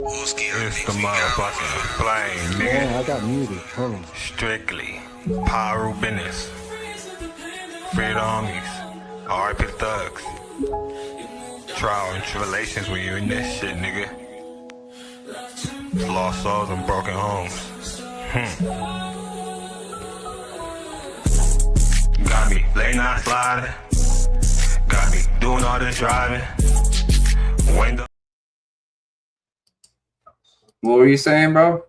It's the motherfucking flame, nigga. Man, I got muted. Hold on. Strictly power business. Free the homies. RIP thugs. Trial and tribulations when you in this shit, nigga. Lost souls and broken homes. Got me late night sliding. Got me doing all this driving. Window. What were you saying, bro?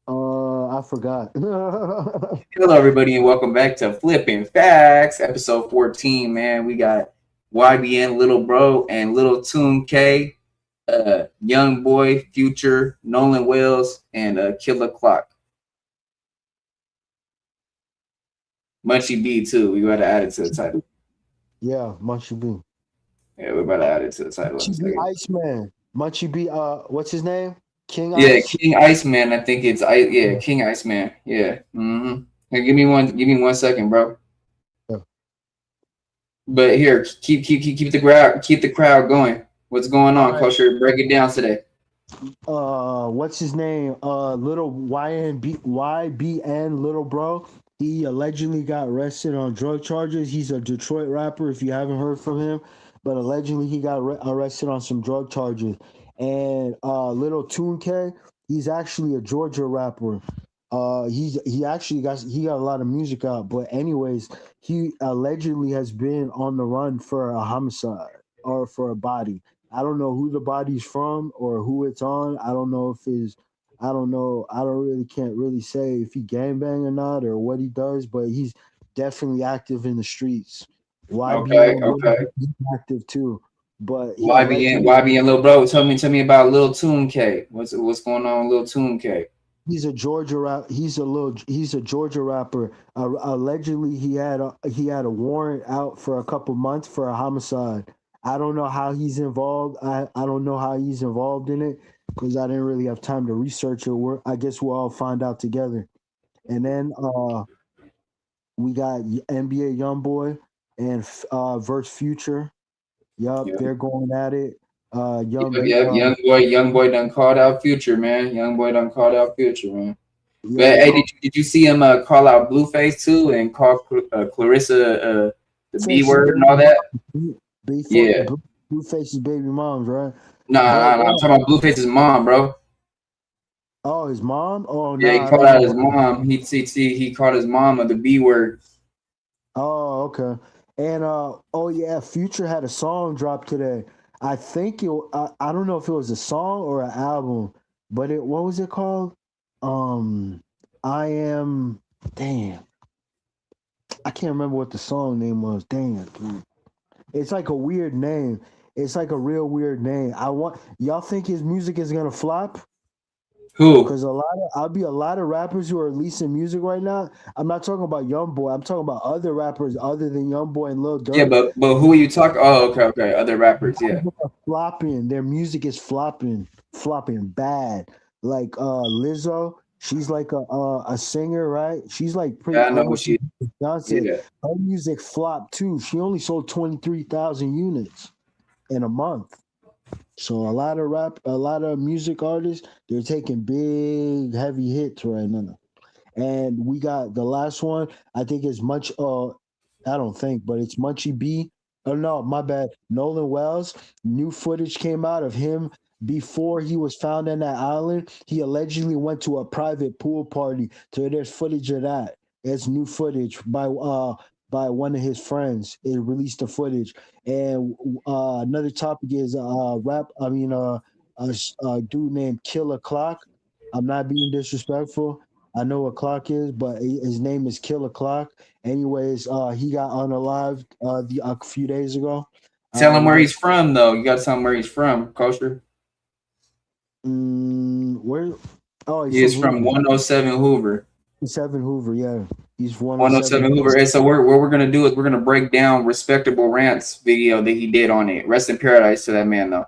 I forgot. Hello, everybody, and welcome back to Flipping Facts, episode 14. Man, we got YBN, Little Bro, and Little TOONK, Young Boy, Future, Nolan Wells, and KILLA Clock. Munchie B too. We got to add it to the title. Yeah, Munchie B. Yeah, we're about to add it to the title. Munchie B, Iceman. Munchie B. What's his name? King. Yeah, Ice? King Iceman. I think it's King Iceman. Yeah. Hey, give me 1 second, bro. Yeah. But here, keep the crowd going. What's going on, Kosher? Break it down today. What's his name? Little YBN, Little Bro. He allegedly got arrested on drug charges. He's a Detroit rapper, if you haven't heard from him, but allegedly he got arrested on some drug charges. And Little TOONK, he's actually a Georgia rapper. He got a lot of music out, but anyways, he allegedly has been on the run for a homicide or for a body. I don't know who the body's from or who it's on. I don't know if it's I don't know. Can't really say if he gangbang or not or what he does, but he's definitely active in the streets. Okay. He's active too. But YBN, Little Bro, tell me about Little TOONK. What's going on with Little TOONK? He's a Georgia He's a Georgia rapper. Allegedly, he had a warrant out for a couple months for a homicide. I don't know how he's involved. I don't know how he's involved in it because I didn't really have time to research it. I guess we'll all find out together. And then we got NBA YoungBoy and verse Future. Yup, they're going at it. Young boy done called out Future, man. Young boy done called out Future, man. Yeah, but hey, did you see him call out Blueface too and call Clarissa the B word and all that? Blueface's baby moms, right? Nah, I'm talking about Blueface's mom, bro. Oh, his mom? Oh, yeah, he called out his mom. He called his mom the B word. Oh, okay. And Future had a song drop today. I think I don't know if it was a song or an album, but what was it called? I can't remember what the song name was. Damn. It's like a weird name. It's like a real weird name. Y'all think his music is gonna flop? Who? Because I'll be a lot of rappers who are releasing music right now. I'm not talking about YoungBoy. I'm talking about other rappers other than YoungBoy and Lil Durk. Yeah, but who are you talking? Oh, okay. Other rappers, yeah. Flopping. Their music is flopping bad. Like Lizzo, she's like a singer, right? She's like pretty. Yeah, I know what she. Yeah. Her music flopped too. She only sold 23,000 units in a month. So a lot of music artists, they're taking big, heavy hits right now. And we got the last one, I think it's but it's Munchie B. Oh, no, my bad. Nolan Wells. New footage came out of him before he was found in that island. He allegedly went to a private pool party. So there's footage of that. It's new footage by one of his friends. It released the footage. And another topic is a dude named KILLA Clock. I'm not being disrespectful. I know what Clock is, but his name is KILLA Clock. Anyways, he got unalived a few days ago. Tell him where he's from, though. You got to tell him where he's from, Kosher. Where? Oh, he's from 107 Hoover. 7 Hoover, yeah. He's 107 Hoover. And so what we're gonna do is we're gonna break down Respectable Rants video that he did on it. Rest in paradise to that man, though.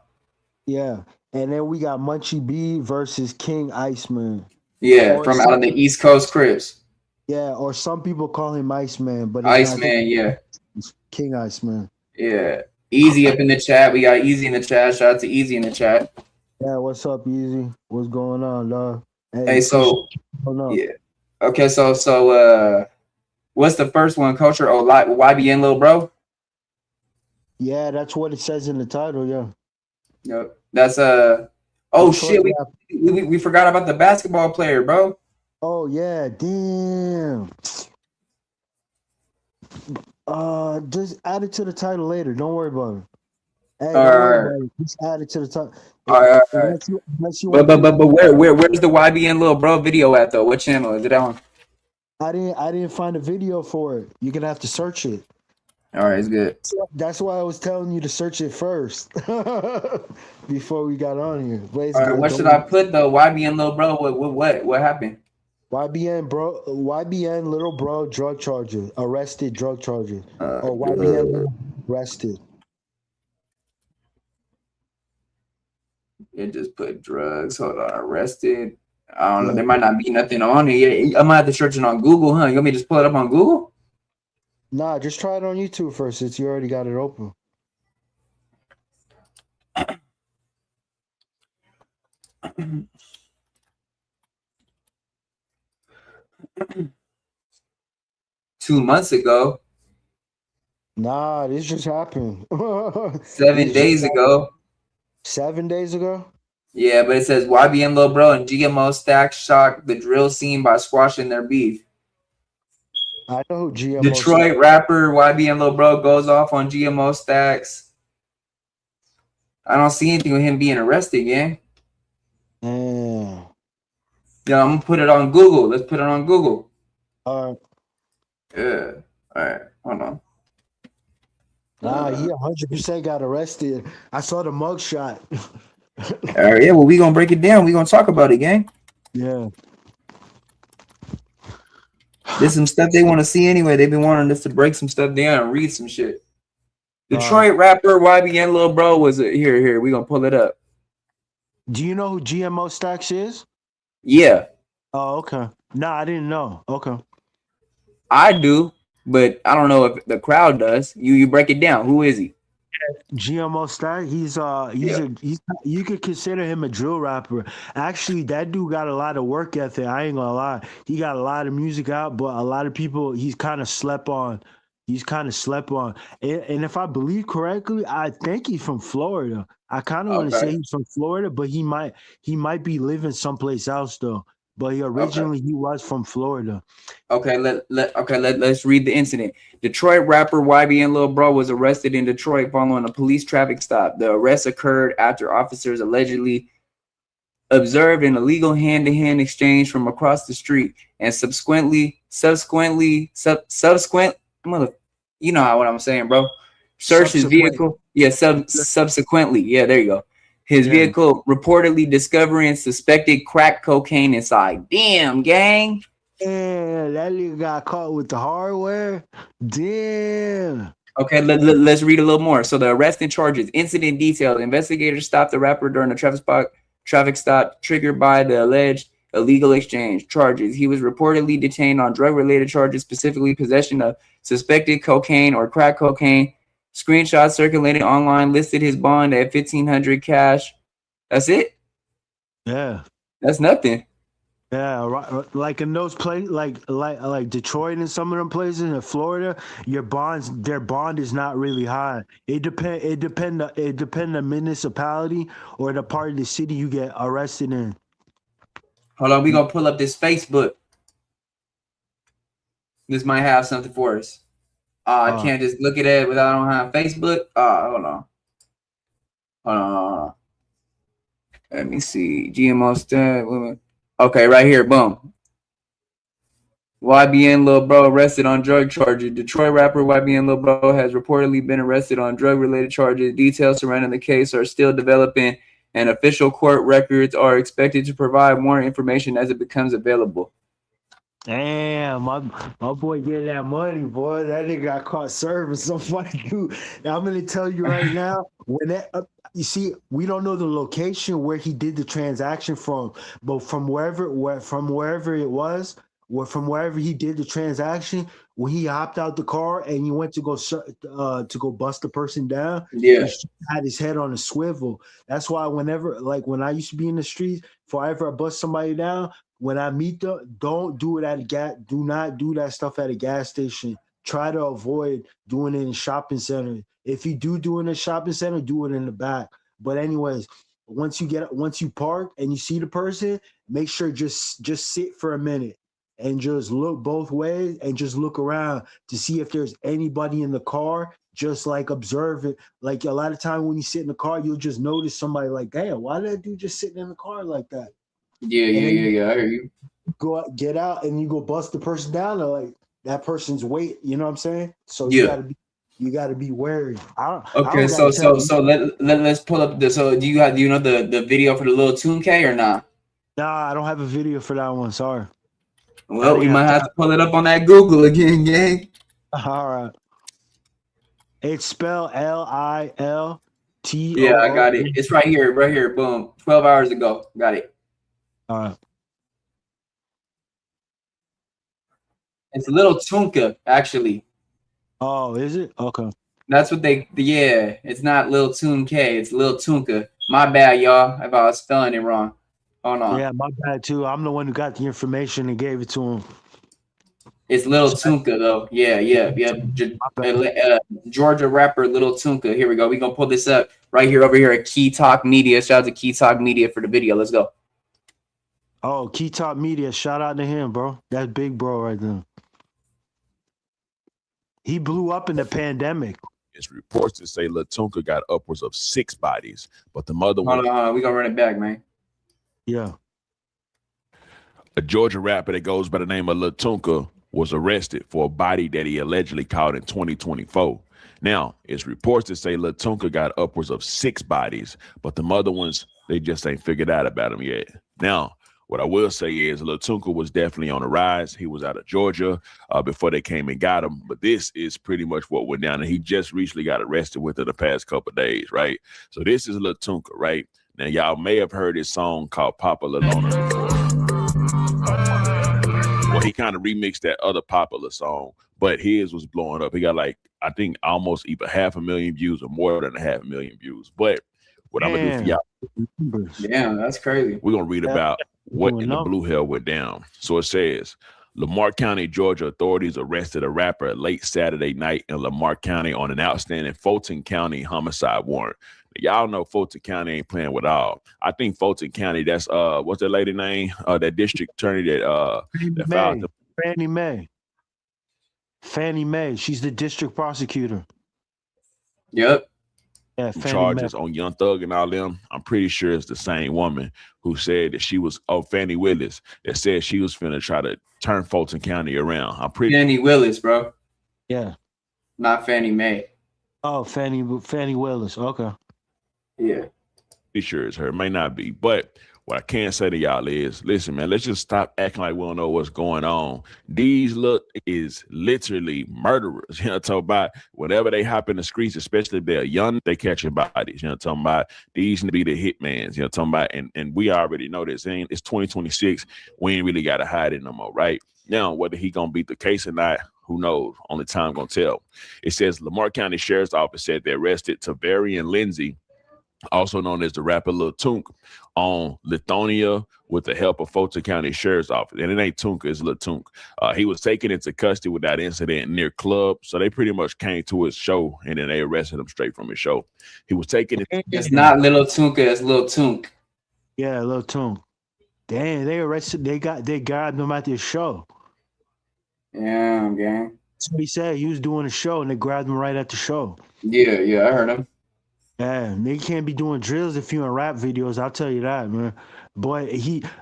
Yeah, and then we got Munchie B versus King Iceman. Yeah, from out of the East Coast Crips. Yeah, or some people call him Iceman, but Iceman, it's King Iceman. Yeah, Easy up in the chat. We got Easy in the chat. Shout out to Easy in the chat. Yeah, what's up, Easy? What's going on, dog? Hey, Hey, appreciate so you showing up. yeah. Okay, so what's the first one? Culture YBN, little bro. Yeah, that's what it says in the title. Yeah, Yep. That's oh Detroit shit, rap. we forgot about the basketball player, bro. Oh yeah, damn. Just add it to the title later. Don't worry about it. Hey, All don't worry right, about it. Just add it to the title. all right, all right. Unless you But want but to do but it. but where's the YBN little bro video at though? What channel is it on? I didn't find a video for it. You're gonna have to search it. All right, it's good. That's why I was telling you to search it first before we got on here. But it's All right, good. what Don't should I worry. put though? YBN little bro. What happened? YBN bro, YBN little bro drug charges, arrested drug charges, or YBN Good. little arrested. It just put drugs. Hold on, arrested. I don't know. Yeah, There might not be nothing on it. I might have to search it on Google, huh? You want me to just pull it up on Google? nah, just try it on YouTube first since you already got it open. 2 months ago, Nah, this just happened. 7 This just days happened ago. 7 days ago. Yeah, but it says YBN Lil Bro and GMO Stack shocked the drill scene by squashing their beef. I know who GMO said. Detroit rapper YBN Lil Bro goes off on GMO Stacks. I don't see anything with him being arrested, gang. Damn. Yeah, I'm gonna put it on Google. Let's put it on Google. All right. Yeah. All right. Hold on. Nah, he 100% got arrested. I saw the mugshot. All right. Yeah. Well, we gonna break it down. We gonna talk about it, gang. Yeah. There's some stuff they want to see anyway. They've been wanting us to break some stuff down and read some shit. Detroit rapper YBN Lil Bro was here. We gonna pull it up. Do you know who GMO Stacks is? Yeah, Oh, okay. Nah, I didn't know. Okay. I do, but I don't know if the crowd does. You break it down. Who is he? GMO Stack, Yeah. he's you could consider him a drill rapper. Actually, that dude got a lot of work ethic. I ain't gonna lie. He got a lot of music out, but a lot of people he's kind of slept on. He's kind of slept on. And if I believe correctly, I think he's from Florida. I kind of want to say Okay. he's from Florida, but he might be living someplace else though. But Okay. he was from Florida. Okay. Let's read the incident. Detroit rapper YBN Lil Bro was arrested in Detroit following a police traffic stop. The arrest occurred after officers allegedly observed an illegal hand-to-hand exchange from across the street and subsequent mother, you know what I'm saying, bro. Searched his Subsequent. vehicle. Yeah, subsequently. Yeah, there you go. His Yeah. vehicle reportedly discovering suspected crack cocaine inside. Damn, gang. Damn, that nigga got caught with the hardware. Damn. Okay, let's read a little more. So the arrest and charges, incident details. Investigators stopped the rapper during a traffic stop triggered by the alleged illegal exchange. Charges. He was reportedly detained on drug-related charges, specifically possession of suspected cocaine or crack cocaine. Screenshots circulated online listed his bond at $1,500 cash. That's it. Yeah. That's nothing. Yeah, right. Like in those places, like Detroit and some of them places in Florida, their bond is not really high. It depend the municipality or the part of the city you get arrested in. Hold on, we gonna pull up this Facebook. This might have something for us. I can't just look at it without I don't have Facebook. Hold on. Hold on. Let me see. GMO stat. Okay, right here. Boom. YBN Lil Bro arrested on drug charges. Detroit rapper YBN Lil Bro has reportedly been arrested on drug-related charges. Details surrounding the case are still developing, and official court records are expected to provide more information as it becomes available. Damn, my boy getting that money, boy. That nigga got caught serving somebody, dude. Now, I'm gonna tell you right now, when that you see, we don't know the location where he did the transaction from, but from wherever it was, from wherever he did the transaction, when he hopped out the car and he went to go bust the person down, Yeah. he had his head on a swivel. That's why whenever, like when I used to be in the streets, if I ever bust somebody down, when I meet them, don't do it at a gas. Do not do that stuff at a gas station. Try to avoid doing it in shopping center. If you do it in a shopping center, do it in the back. But anyways, once you park and you see the person, make sure just sit for a minute and just look both ways and just look around to see if there's anybody in the car. Just like observe it. Like a lot of time when you sit in the car, you'll just notice somebody like, damn, why did that dude just sitting in the car like that? Yeah. I hear you. Go out, get out, and you go bust the person down. Or like that person's weight. You know what I'm saying? So Yeah. you gotta be wary. Okay, so let's pull up the. So do you know the video for the little TOONK or not? Nah, I don't have a video for that one. Sorry. Well, we might have to pull it up on that Google again, gang. All right. It's spelled LILTO. Yeah, I got it. It's right here. Boom. 12 hours ago. Got it. All right. It's Little TOONK, actually. Oh, is it? Okay. That's what yeah. It's not Lil TOONK. It's Lil TOONK. My bad, y'all, if I was spelling it wrong. Hold on. Yeah, my bad too. I'm the one who got the information and gave it to him. It's Lil TOONK though. Yeah. Georgia rapper Lil TOONK. Here we go. We're gonna pull this up right here over here at Key Talk Media. Shout out to Key Talk Media for the video. Let's go. Oh, Key Talk Media. Shout out to him, bro. That's big bro right there. He blew up in the pandemic. It's reports that say Lil TOONK got upwards of 6 bodies, but the mother one. Hold on, we gonna run it back, man. Yeah. A Georgia rapper that goes by the name of Lil TOONK was arrested for a body that he allegedly caught in 2024. Now, it's reports that say Lil TOONK got upwards of 6 bodies, but the mother ones, they just ain't figured out about him yet. Now, what I will say is Lil TOONK was definitely on the rise. He was out of Georgia before they came and got him. But this is pretty much what went down. And he just recently got arrested within the past couple of days, right? So this is Lil TOONK, right? Now, y'all may have heard his song called Popular Loner before. Well, he kind of remixed that other popular song, but his was blowing up. He got like, I think almost either 500,000 views or more than 500,000 views. But what I'm going to do for y'all. Damn, that's crazy. We're going to read about what in the blue hell went down. So it says, Lamar County, Georgia authorities arrested a rapper late Saturday night in Lamar County on an outstanding Fulton County homicide warrant. Y'all know Fulton County ain't playing with all. I think Fulton County, that's what's that lady name? That district attorney that filed Fannie Mae. Fannie Mae. She's the district prosecutor. Yep. Yeah, charges on Young Thug and all them. I'm pretty sure it's the same woman who said that she was Fannie Willis that said she was finna try to turn Fulton County around. I'm pretty Fannie Willis, bro. Yeah. Not Fannie Mae. Oh, Fannie Willis. Okay. Yeah. Pretty sure it's her. It may not be, but what I can say to y'all is, listen, man, let's just stop acting like we don't know what's going on. These is literally murderers. You know what I'm talking about? Whenever they hop in the streets, especially if they're young, they catching bodies. You know what I'm talking about? These need to be the hitmans. You know what I'm talking about? And we already know this. It's 2026. We ain't really got to hide it no more, right? Now, whether he going to beat the case or not, who knows? Only time going to tell. It says Lamar County Sheriff's Office said they arrested Tavarian Lindsay, also known as the rapper Lil TOONK, on Lithonia with the help of Fulton County Sheriff's Office. And it ain't TOONK, it's Lil TOONK. He was taken into custody without incident near club. So they pretty much came to his show and then they arrested him straight from his show. He was taken. It's not Lil TOONK, it's Lil TOONK. Yeah, Lil TOONK. Damn, they arrested, they grabbed him at this show. Yeah, gang. That's what he said. He was doing a show and they grabbed him right at the show. Yeah, I heard him. Yeah, they can't be doing drills if you're in rap videos. I'll tell you that, man. But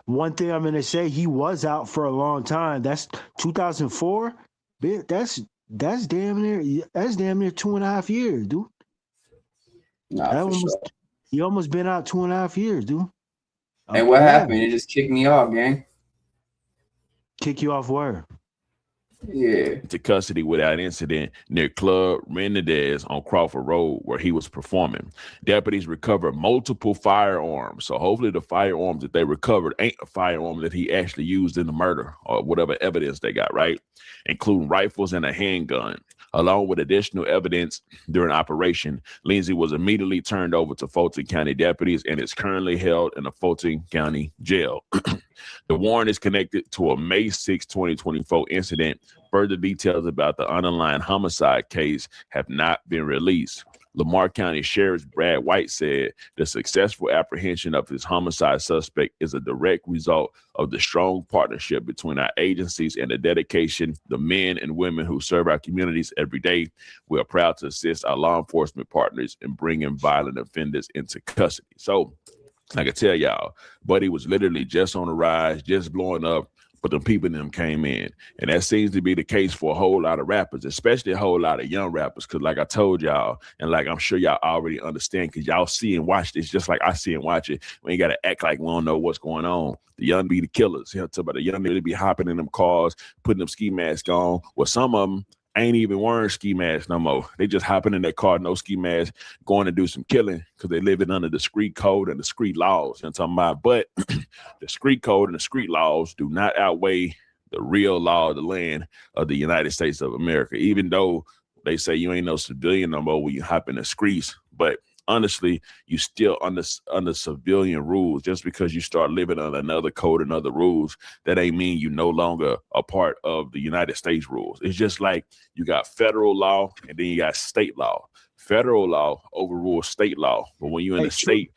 one thing I'm gonna say, he was out for a long time. That's 2004. That's damn near 2.5 years, dude. Nah, He almost been out 2.5 years, dude. Hey, what happened? It just kicked me off, gang. Kick you off where? into custody without incident near Club Menendez on Crawford Road, where he was performing. Deputies recovered multiple firearms. So hopefully the firearms that they recovered ain't a firearm that he actually used in the murder or whatever evidence they got, right? Including rifles and a handgun. Along with additional evidence during operation, Lindsay was immediately turned over to Fulton County deputies and is currently held in a Fulton County jail. The warrant is connected to a May 6, 2024 incident. Further details about the underlying homicide case have not been released. Lamar County Sheriff Brad White said the successful apprehension of his homicide suspect is a direct result of the strong partnership between our agencies and the dedication the men and women who serve our communities every day. We are proud to assist our law enforcement partners in bringing violent offenders into custody. So I can tell y'all, Buddy was literally just on the rise, just blowing up, but the people in them came in. And that seems to be the case for a whole lot of rappers, especially a whole lot of young rappers. Because like I told y'all, and like I'm sure y'all already understand, because y'all see and watch this just like I see and watch it. We ain't got to act like we don't know what's going on. The young be the killers. You know, talk about the young niggas be hopping in them cars, putting them ski masks on. Well, some of them ain't even wearing ski masks no more. They just hopping in their car, no ski mask, going to do some killing because they living under the street code and the street laws. You know what I'm talking about? But the street code and the street laws do not outweigh the real law of the land of the United States of America, even though they say you ain't no civilian no more when you hop in the streets. But honestly, you still under civilian rules. Just because you start living under another code and other rules, that ain't mean you no longer a part of the United States rules. It's just like you got federal law and then you got state law. Federal law overrules state law, but when you're in the state,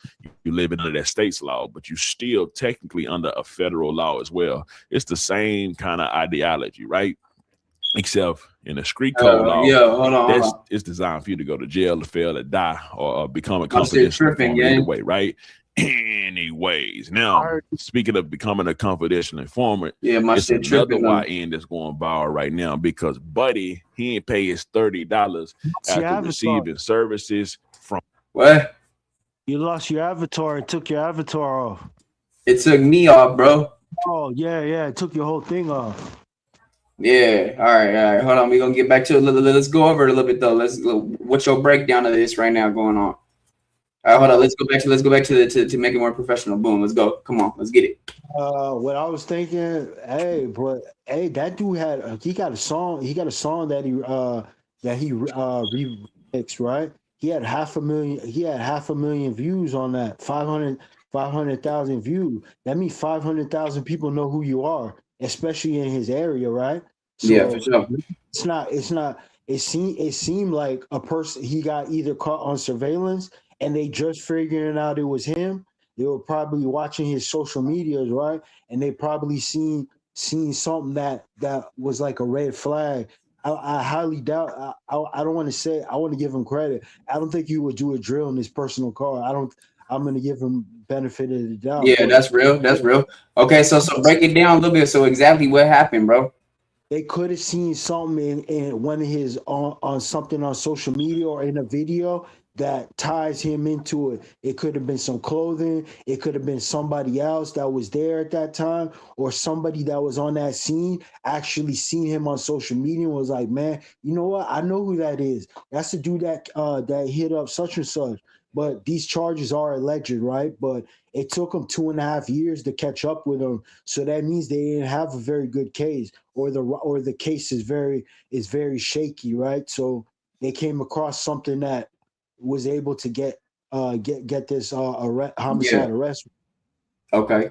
you live under that state's law, but you still technically under a federal law as well. It's the same kind of ideology, right? Except in the street code law, hold on. It's designed for you to go to jail, to fail, to die, or become a confidential informant either way, right? Anyways, now speaking of becoming a confidential informant, it's another YN that's going viral right now because Buddy, he ain't pay his $30 after receiving services from what? You lost your avatar. It took your avatar off. It took me off, bro. Oh yeah, it took your whole thing off. Yeah. All right. Hold on. We're gonna get back to it. Let's go over it a little bit though. What's your breakdown of this right now going on? All right, hold on. Let's go back to make it more professional. Boom. Let's go. Come on. Let's get it. What I was thinking, that dude he got a song. He got a song that he remixed, right? He had 500,000. He had 500,000 views on that. 500,000 views. That means 500,000 people know who you are, especially in his area, right? So yeah, for sure. It's not. It seemed like a person. He got either caught on surveillance, and they just figuring out it was him. They were probably watching his social medias, right? And they probably seen something that was like a red flag. I highly doubt. I don't want to say. I want to give him credit. I don't think he would do a drill in his personal car. I'm going to give him benefit of the doubt. Yeah, that's real. That's real. Okay, so break it down a little bit. So exactly what happened, bro? They could have seen something in one of his on something on social media or in a video that ties him into it. It could have been some clothing. It could have been somebody else that was there at that time, or somebody that was on that scene actually seen him on social media and was like, man, you know what? I know who that is. That's the dude that hit up such and such. But these charges are alleged, right? But it took them 2.5 years to catch up with them. So that means they didn't have a very good case, or the case is very shaky, right? So they came across something that was able to get this homicide arrest. Okay.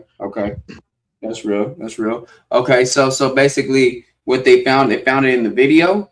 That's real. Okay, so basically what they found it in the video.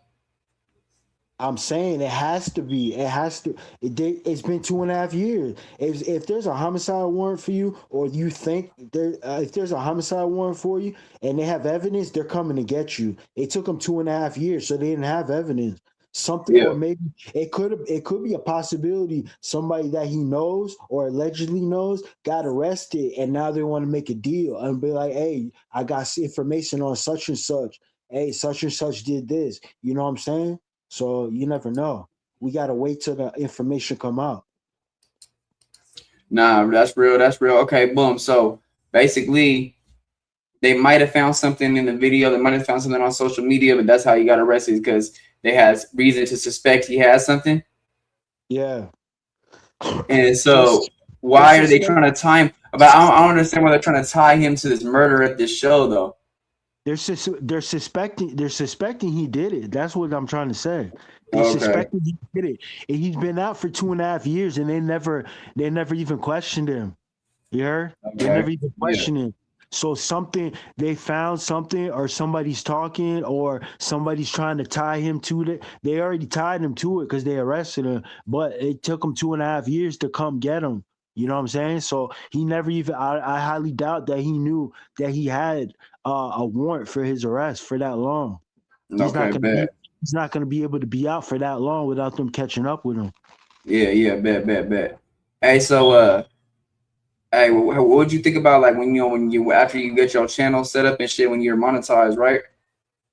I'm saying it has to be. It's been 2.5 years. If there's a homicide warrant for you, or you think if there's a homicide warrant for you, and they have evidence, they're coming to get you. It took them 2.5 years, so they didn't have evidence. Something, or maybe it could be a possibility. Somebody that he knows or allegedly knows got arrested, and now they want to make a deal and be like, "Hey, I got information on such and such. Hey, such and such did this." You know what I'm saying? So you never know. We gotta wait till the information come out. Nah, that's real. Okay, boom. So basically, they might have found something in the video. They might have found something on social media, but that's how he got arrested, because they had reason to suspect he has something. Yeah. And so why are they trying to tie him? But I don't understand why they're trying to tie him to this murder at this show, though. They're suspecting he did it. That's what I'm trying to say. They're Okay. suspecting he did it. And he's been out for 2.5 years, and they never even questioned him. You heard? They never even questioned him. So they found something, or somebody's talking, or somebody's trying to tie him to it. They already tied him to it because they arrested him, but it took him 2.5 years to come get him. You know what I'm saying? So he never even. I highly doubt that he knew that he had a warrant for his arrest for that long. He's not gonna be able to be out for that long without them catching up with him. Yeah, bet. Hey, so hey, what would you think about, like, when you after you get your channel set up and shit, when you're monetized, right?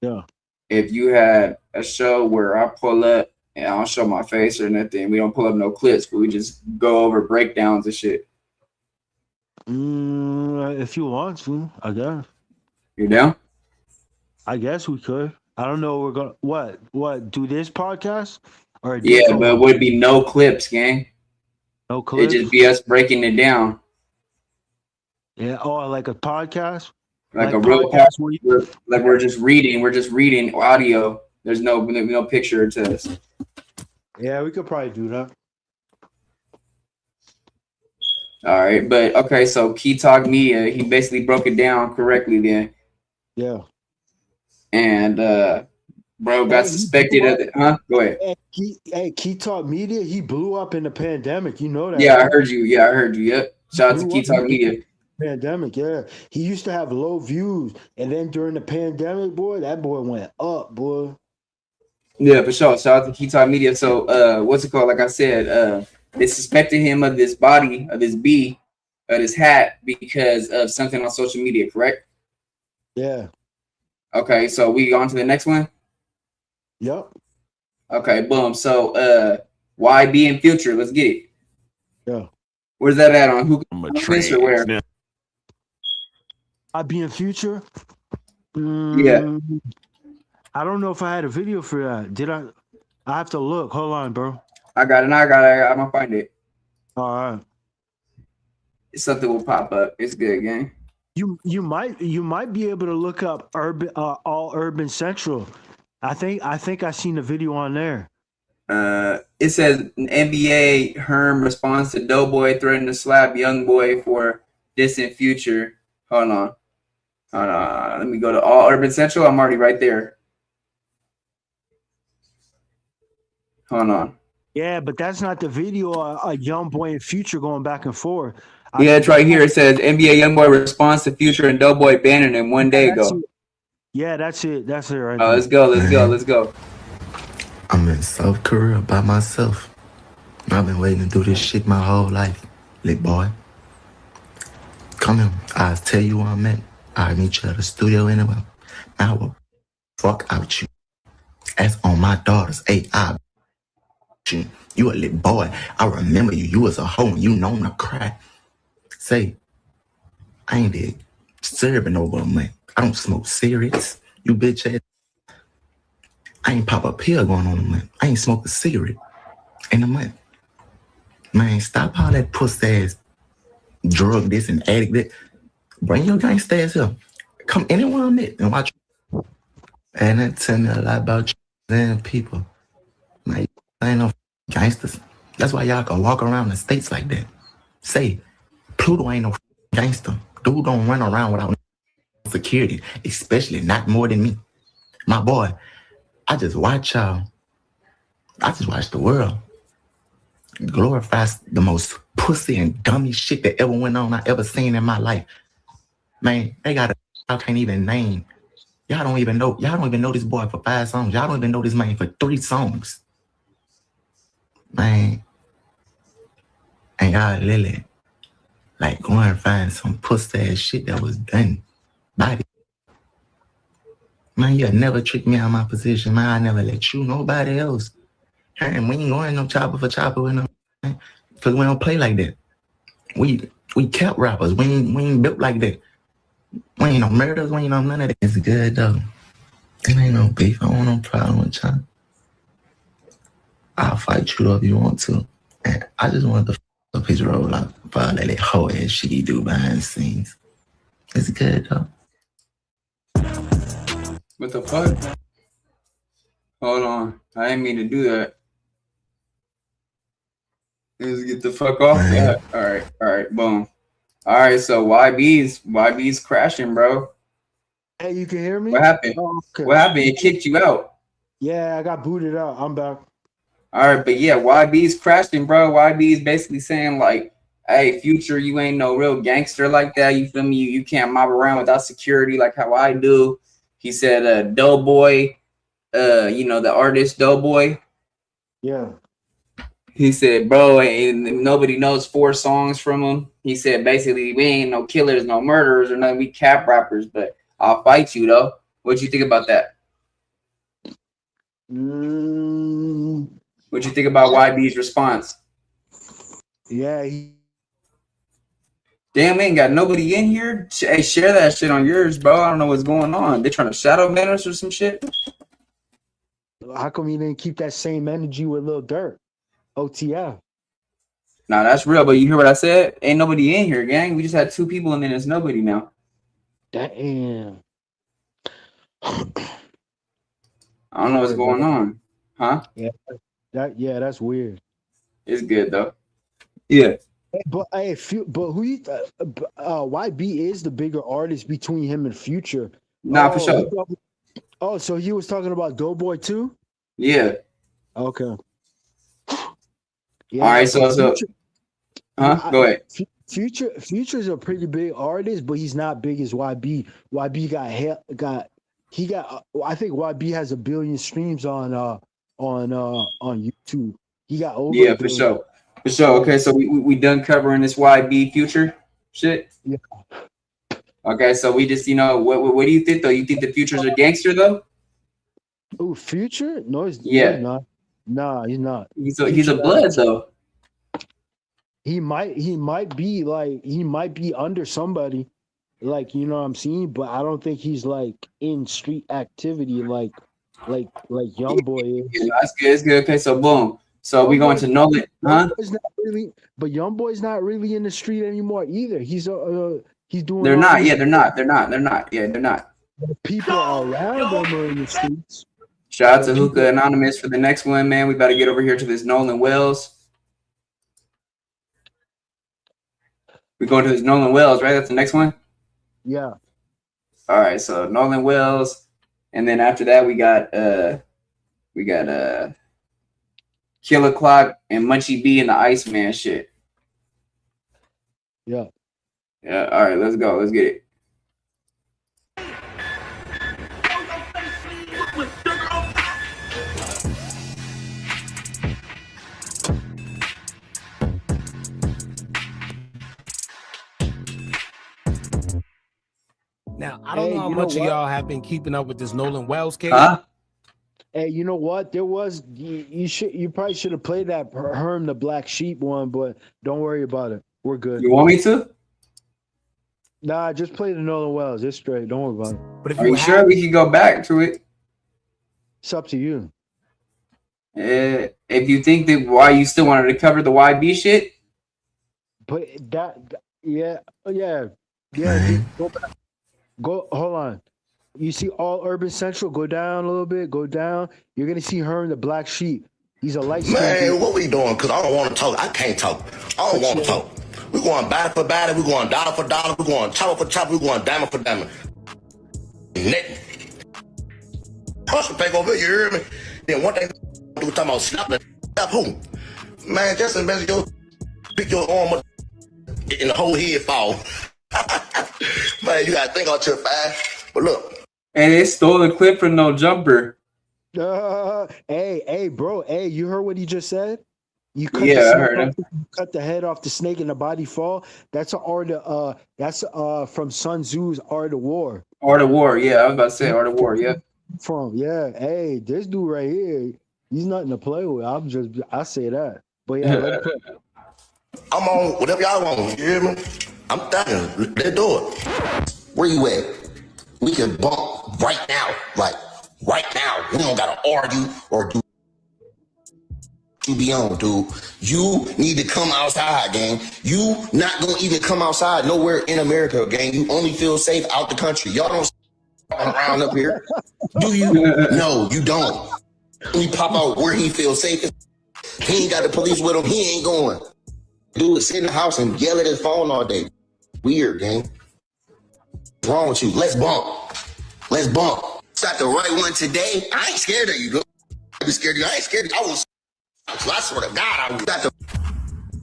Yeah. If you had a show where I pull up and I don't show my face or nothing, we don't pull up no clips, but we just go over breakdowns and shit. If you want to, I guess. You down? I guess we could. I don't know. We're gonna what do this podcast or yeah, but it would be no clips, gang. No clips. It'd just be us breaking it down. Yeah. Oh, like a podcast. Like a real podcast. We're just reading. We're just reading audio. There's no picture to us. Yeah, we could probably do that. All right, but okay. So Key Talk Media, he basically broke it down correctly then. Yeah. And bro got suspected of it. Huh? Go ahead. Key Talk Media, he blew up in the pandemic. You know that. Yeah, right? I heard you. Yep. Shout out to Key Talk Media. Pandemic, yeah. He used to have low views, and then during the pandemic, boy, that boy went up, boy. Yeah, for sure. Shout out to Key Talk Media. So what's it called? Like I said, they suspected him of this body, of this bee, of this hat, because of something on social media, correct? Yeah. Okay, so we on to the next one? Yep. Okay, boom. So YBN Future, let's get it. Yeah. Where's that at on? Who or where? YBN Future? Yeah. I don't know if I had a video for that. Did I? I have to look. Hold on, bro. I got it. I'm gonna find it. All right. Something will pop up. It's good, gang. You might be able to look up all urban central. I think I seen the video on there. It says NBA Herm responds to Doughboy threatening to slap young boy for distant future. Hold on. Let me go to all urban central. I'm already right there. Hold on. Yeah, but that's not the video. A young boy and Future going back and forth. Yeah, it's right here. It says NBA YoungBoy responds to Future and Doughboy banning him one day ago. Yeah, that's it. That's it right there. Let's go. I'm in South Korea by myself. I've been waiting to do this shit my whole life, lit boy. Come here. I'll tell you where I'm at. I'll meet you at the studio anyway. I will fuck out you. That's on my daughter's AI. You a lit boy. I remember you. You was a hoe and you known to cry. Say, I ain't been serving over a month. I don't smoke cigarettes. You bitch ass. I ain't pop a pill going on a month. I ain't smoke a cigarette in a month. Man, stop all that pussy ass drug this and addict that. Bring your gangsta ass here. Come anywhere I'm at and watch. And that tell me a lot about you and people. Like, I ain't no gangsters. That's why y'all can walk around the states like that. Say, Pluto ain't no gangster. Dude don't run around without security, especially not more than me. My boy, I just watch y'all. I just watch the world glorifies the most pussy and dummy shit that ever went on I ever seen in my life. Man, y'all can't even name. Y'all don't even know this boy for 5 songs. Y'all don't even know this man for 3 songs. Man, and y'all literally like go and find some pussy ass shit that was done by the man. You'll never trick me out of my position, man. I never let you nobody else. And we ain't going no chopper for chopper with no, because we don't play like that. We kept rappers. We ain't built like that. We ain't no murders, we ain't no none of that. It's good though. It ain't no beef. I don't want no problem with y'all. I'll fight you though if you want to. And I just want to f his roll out for all that whole ass shit he do behind the scenes. It's good though. What the fuck? Hold on. I didn't mean to do that. Let's get the fuck off that. All right, boom. All right, so YB's crashing, bro. Hey, you can hear me? What happened? Oh, okay. What happened? It kicked you out. Yeah, I got booted out. I'm back. All right, but yeah, YB's crashing, bro. YB's basically saying like, hey, Future, you ain't no real gangster like that. You feel me? You can't mob around without security like how I do. He said, Doughboy, the artist Doughboy. Yeah. He said, bro, and nobody knows 4 songs from him. He said, basically, we ain't no killers, no murderers, or nothing. We cap rappers, but I'll fight you, though. What you think about that? What you think about YB's response? Yeah. Damn, we ain't got nobody in here. Hey, share that shit on yours, bro. I don't know what's going on. They trying to shadow ban us or some shit? How come you didn't keep that same energy with Lil Durk? OTF. Nah, that's real, but you hear what I said? Ain't nobody in here, gang. We just had 2 people and then there's nobody now. Damn. I don't know what's going on. Huh? Yeah. That's weird. It's good though. Yeah. But who you YB is the bigger artist between him and Future. Nah, for sure. So he was talking about Doughboy too? Yeah. Okay. Yeah, all right, so go ahead. Future's a pretty big artist, but he's not big as YB. YB I think YB has 1 billion streams on YouTube. He got over. Yeah, for sure. Okay, so we done covering this YB Future shit. Yeah. Okay, so we just what do you think though? You think the Future's a gangster though? Oh, Future? No, he's not. Nah, he's not. He's a blood though. He might be under somebody, like, you know what I'm saying, but I don't think he's like in street activity like Young Boy is. Yeah, that's good. It's good. Okay, so boom. So we going to Nolan, huh? But Young Boy's not really in the street anymore either. He's doing. They're not. Yeah, they're not. Yeah, they're not. People around them are in the streets. Shout out to Hookah Anonymous for the next one, man. We got to get over here to this Nolan Wells. We're going to this Nolan Wells, right? That's the next one? Yeah. All right, so Nolan Wells. And then after that, we got Killer Clock and Munchie B and the Iceman shit. Yeah. Yeah. All right, let's go. Let's get it. Now, I don't know how much of y'all have been keeping up with this Nolan Wells case. Huh? Hey, you know what? There was you probably should have played that Herm the Black Sheep one, but don't worry about it. We're good. You want me to? Nah, just play the Nolan Wells. It's straight. Don't worry about it. But if Are you sure we can go back to it? It's up to you. If you think that why you still wanted to cover the YB shit? But yeah. Go, hold on. You see all Urban Central, go down a little bit, go down. You're going to see her in the Black Sheep. He's a light skin. Man, what we doing? Because I don't want to talk. I can't talk. I don't want to talk. We're going battle for battle. We're going dollar for dollar. We're going chopper for chopper. We're going diamond for diamond. Net. Hustle take over, you hear me? Then one thing we talking about slapping slap who? Man, just invest your pick your arm up and the whole head fall. Man, you gotta think out your fast. But look. And they stole the clip from No Jumper. Hey, bro. Hey, you heard what he just said? You cut I heard him. Cut the head off the snake and the body fall. That's that's from Sun Tzu's Art of War. Art of War, yeah. I was about to say Art of War, yeah. Hey, this dude right here, he's nothing to play with. I say that. But yeah, let's play. I'm on whatever y'all want, you hear me? I'm thinking, let's do it. Where you at? We can bump right now. Like, right now. We don't gotta argue or do you be on, dude. You need to come outside, gang. You not gonna even come outside nowhere in America, gang. You only feel safe out the country. Y'all don't around up here. Do you? No, you don't. He pop out where he feels safe. He ain't got the police with him. He ain't going. Dude, sit in the house and yell at his phone all day. Weird, gang. What's wrong with you? Let's bump. Let's bump. Shot the right one today. I ain't scared of you, dude. I be scared of you. I ain't scared of you. I swear to God, I got the.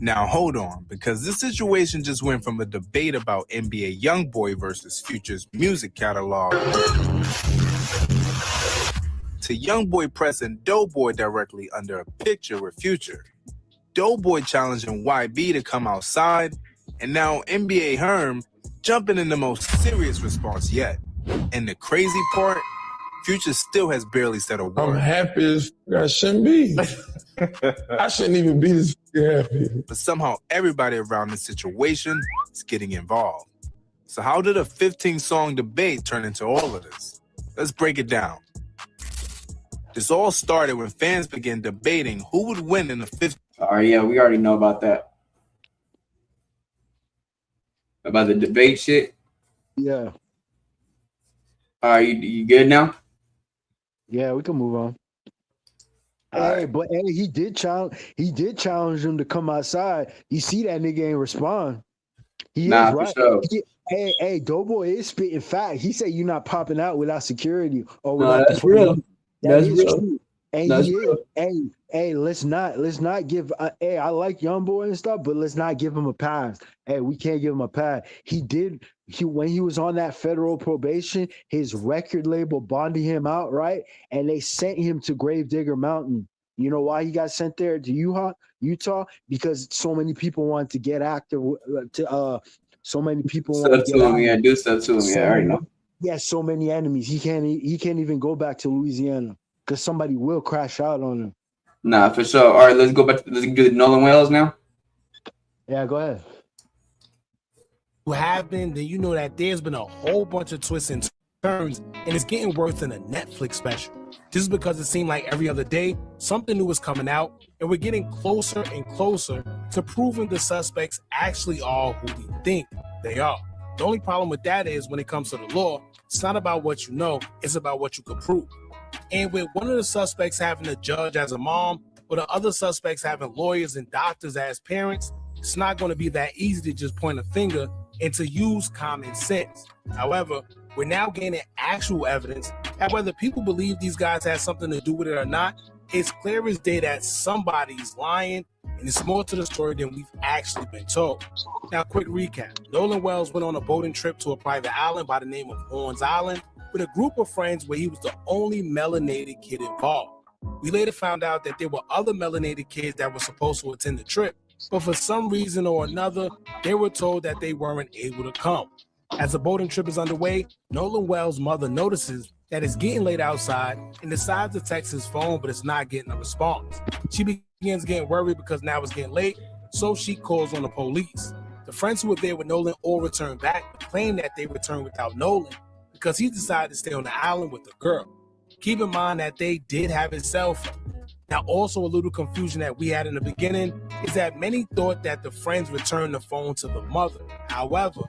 Now hold on, because this situation just went from a debate about NBA YoungBoy versus Future's music catalog to YoungBoy pressing Doughboy directly under a picture with Future. Doughboy challenging YB to come outside, and now NBA Herm jumping in the most serious response yet. And the crazy part, Future still has barely said a word. I'm happy as I shouldn't be. I shouldn't even be this happy. But somehow everybody around this situation is getting involved. So how did a 15-song debate turn into all of this? Let's break it down. This all started when fans began debating who would win in the 15. All right, yeah, we already know about that. About the debate shit. Yeah. All right, you good now? Yeah, we can move on. Hey, but hey, he did challenge him to come outside. You see that nigga ain't respond. He is right. For sure. Hey, Doughboy is spitting fact. He said you're not popping out without security or without No, that's real. That's real. True. And that's he real. is. Hey, let's not give. Hey, I like YoungBoy and stuff, but let's not give him a pass. Hey, we can't give him a pass. When he was on that federal probation, his record label bonded him out, right? And they sent him to Gravedigger Mountain. You know why he got sent there to Utah? Because so many people wanted to get active. So many people want to get him. Yeah, do stuff to him. Yeah, I already know. Yeah, so many enemies. He can't even go back to Louisiana because somebody will crash out on him. Nah, for sure. All right, let's go back. Let's do the Nolan Wells now. Yeah, go ahead. Who have been, then you know that there's been a whole bunch of twists and turns, and it's getting worse than a Netflix special. This is because it seemed like every other day something new is coming out, and we're getting closer and closer to proving the suspects actually are who we think they are. The only problem with that is when it comes to the law, it's not about what you know, it's about what you can prove. And with one of the suspects having a judge as a mom, or the other suspects having lawyers and doctors as parents, it's not going to be that easy to just point a finger and to use common sense. However, we're now gaining actual evidence that whether people believe these guys had something to do with it or not, it's clear as day that somebody's lying, and it's more to the story than we've actually been told. Now, quick recap. Nolan Wells went on a boating trip to a private island by the name of Horns Island with a group of friends where he was the only melanated kid involved. We later found out that there were other melanated kids that were supposed to attend the trip, but for some reason or another, they were told that they weren't able to come. As the boating trip is underway, Nolan Wells' mother notices that it's getting late outside and decides to text his phone, but it's not getting a response. She begins getting worried because now it's getting late, so she calls on the police. The friends who were there with Nolan all return back, but claim that they returned without Nolan because he decided to stay on the island with the girl. Keep in mind that they did have his cell phone. Now, also a little confusion that we had in the beginning is that many thought that the friends returned the phone to the mother. However,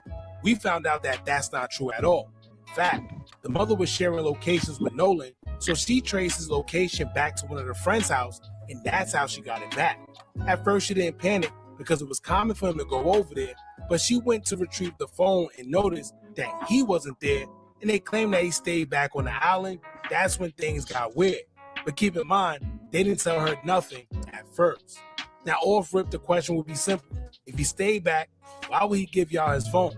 we found out that that's not true at all. In fact, the mother was sharing locations with Nolan, so she traced his location back to one of her friends' house, and that's how she got it back. At first, she didn't panic because it was common for him to go over there, but she went to retrieve the phone and noticed that he wasn't there, and they claimed that he stayed back on the island. That's when things got weird. But keep in mind, they didn't tell her nothing at first. Now, off rip, the question would be simple. If he stayed back, why would he give y'all his phone?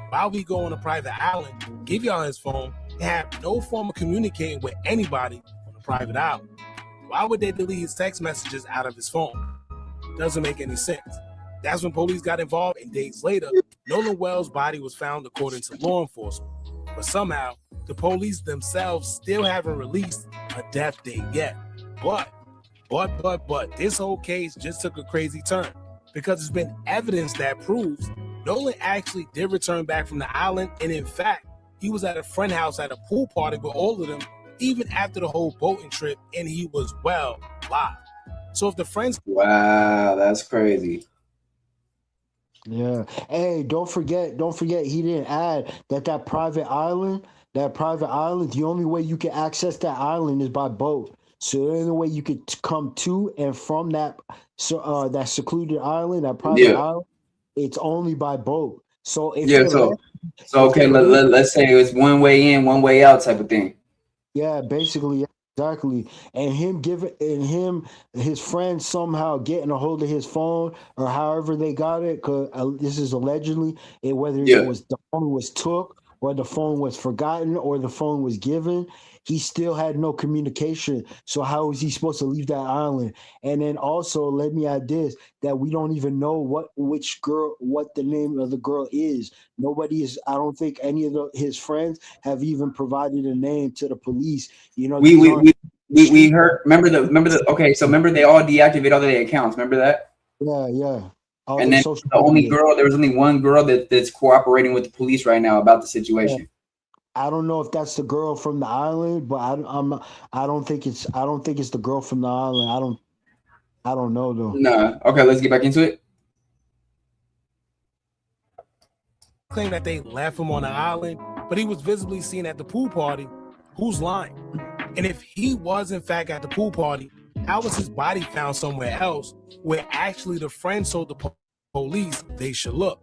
Why would he go on a private island, give y'all his phone, and have no form of communicating with anybody on a private island? Why would they delete his text messages out of his phone? Doesn't make any sense. That's when police got involved, and days later, Nolan Wells' body was found according to law enforcement. But somehow, the police themselves still haven't released a death date yet. But, this whole case just took a crazy turn because there's been evidence that proves Nolan actually did return back from the island, and in fact, he was at a friend house at a pool party with all of them, even after the whole boating trip, and he was well live. So if the friends... Wow, that's crazy. Yeah. Hey, don't forget, he didn't add that private island, the only way you can access that island is by boat. So the only way you could come to and from that secluded island, that private island, it's only by boat. So if okay, let's say it's one way in, one way out type of thing. Yeah, basically, exactly. And his friends somehow getting a hold of his phone or however they got it, because this is allegedly, whether it was the phone was took or the phone was forgotten or the phone was given, he still had no communication. So how was he supposed to leave that island? And then also, let me add this, that we don't even know what the name of the girl is. Nobody is, I don't think any of his friends have even provided a name to the police. You know, we heard, remember they all deactivated all their accounts. Remember that? Yeah. And then there was only one girl that's cooperating with the police right now about the situation. Yeah. I don't know if that's the girl from the island, but I don't think it's the girl from the island. I don't know though. Nah. Okay, let's get back into it. Claim that they left him on the island, but he was visibly seen at the pool party. Who's lying? And if he was in fact at the pool party, how was his body found somewhere else where actually the friends told the police they should look?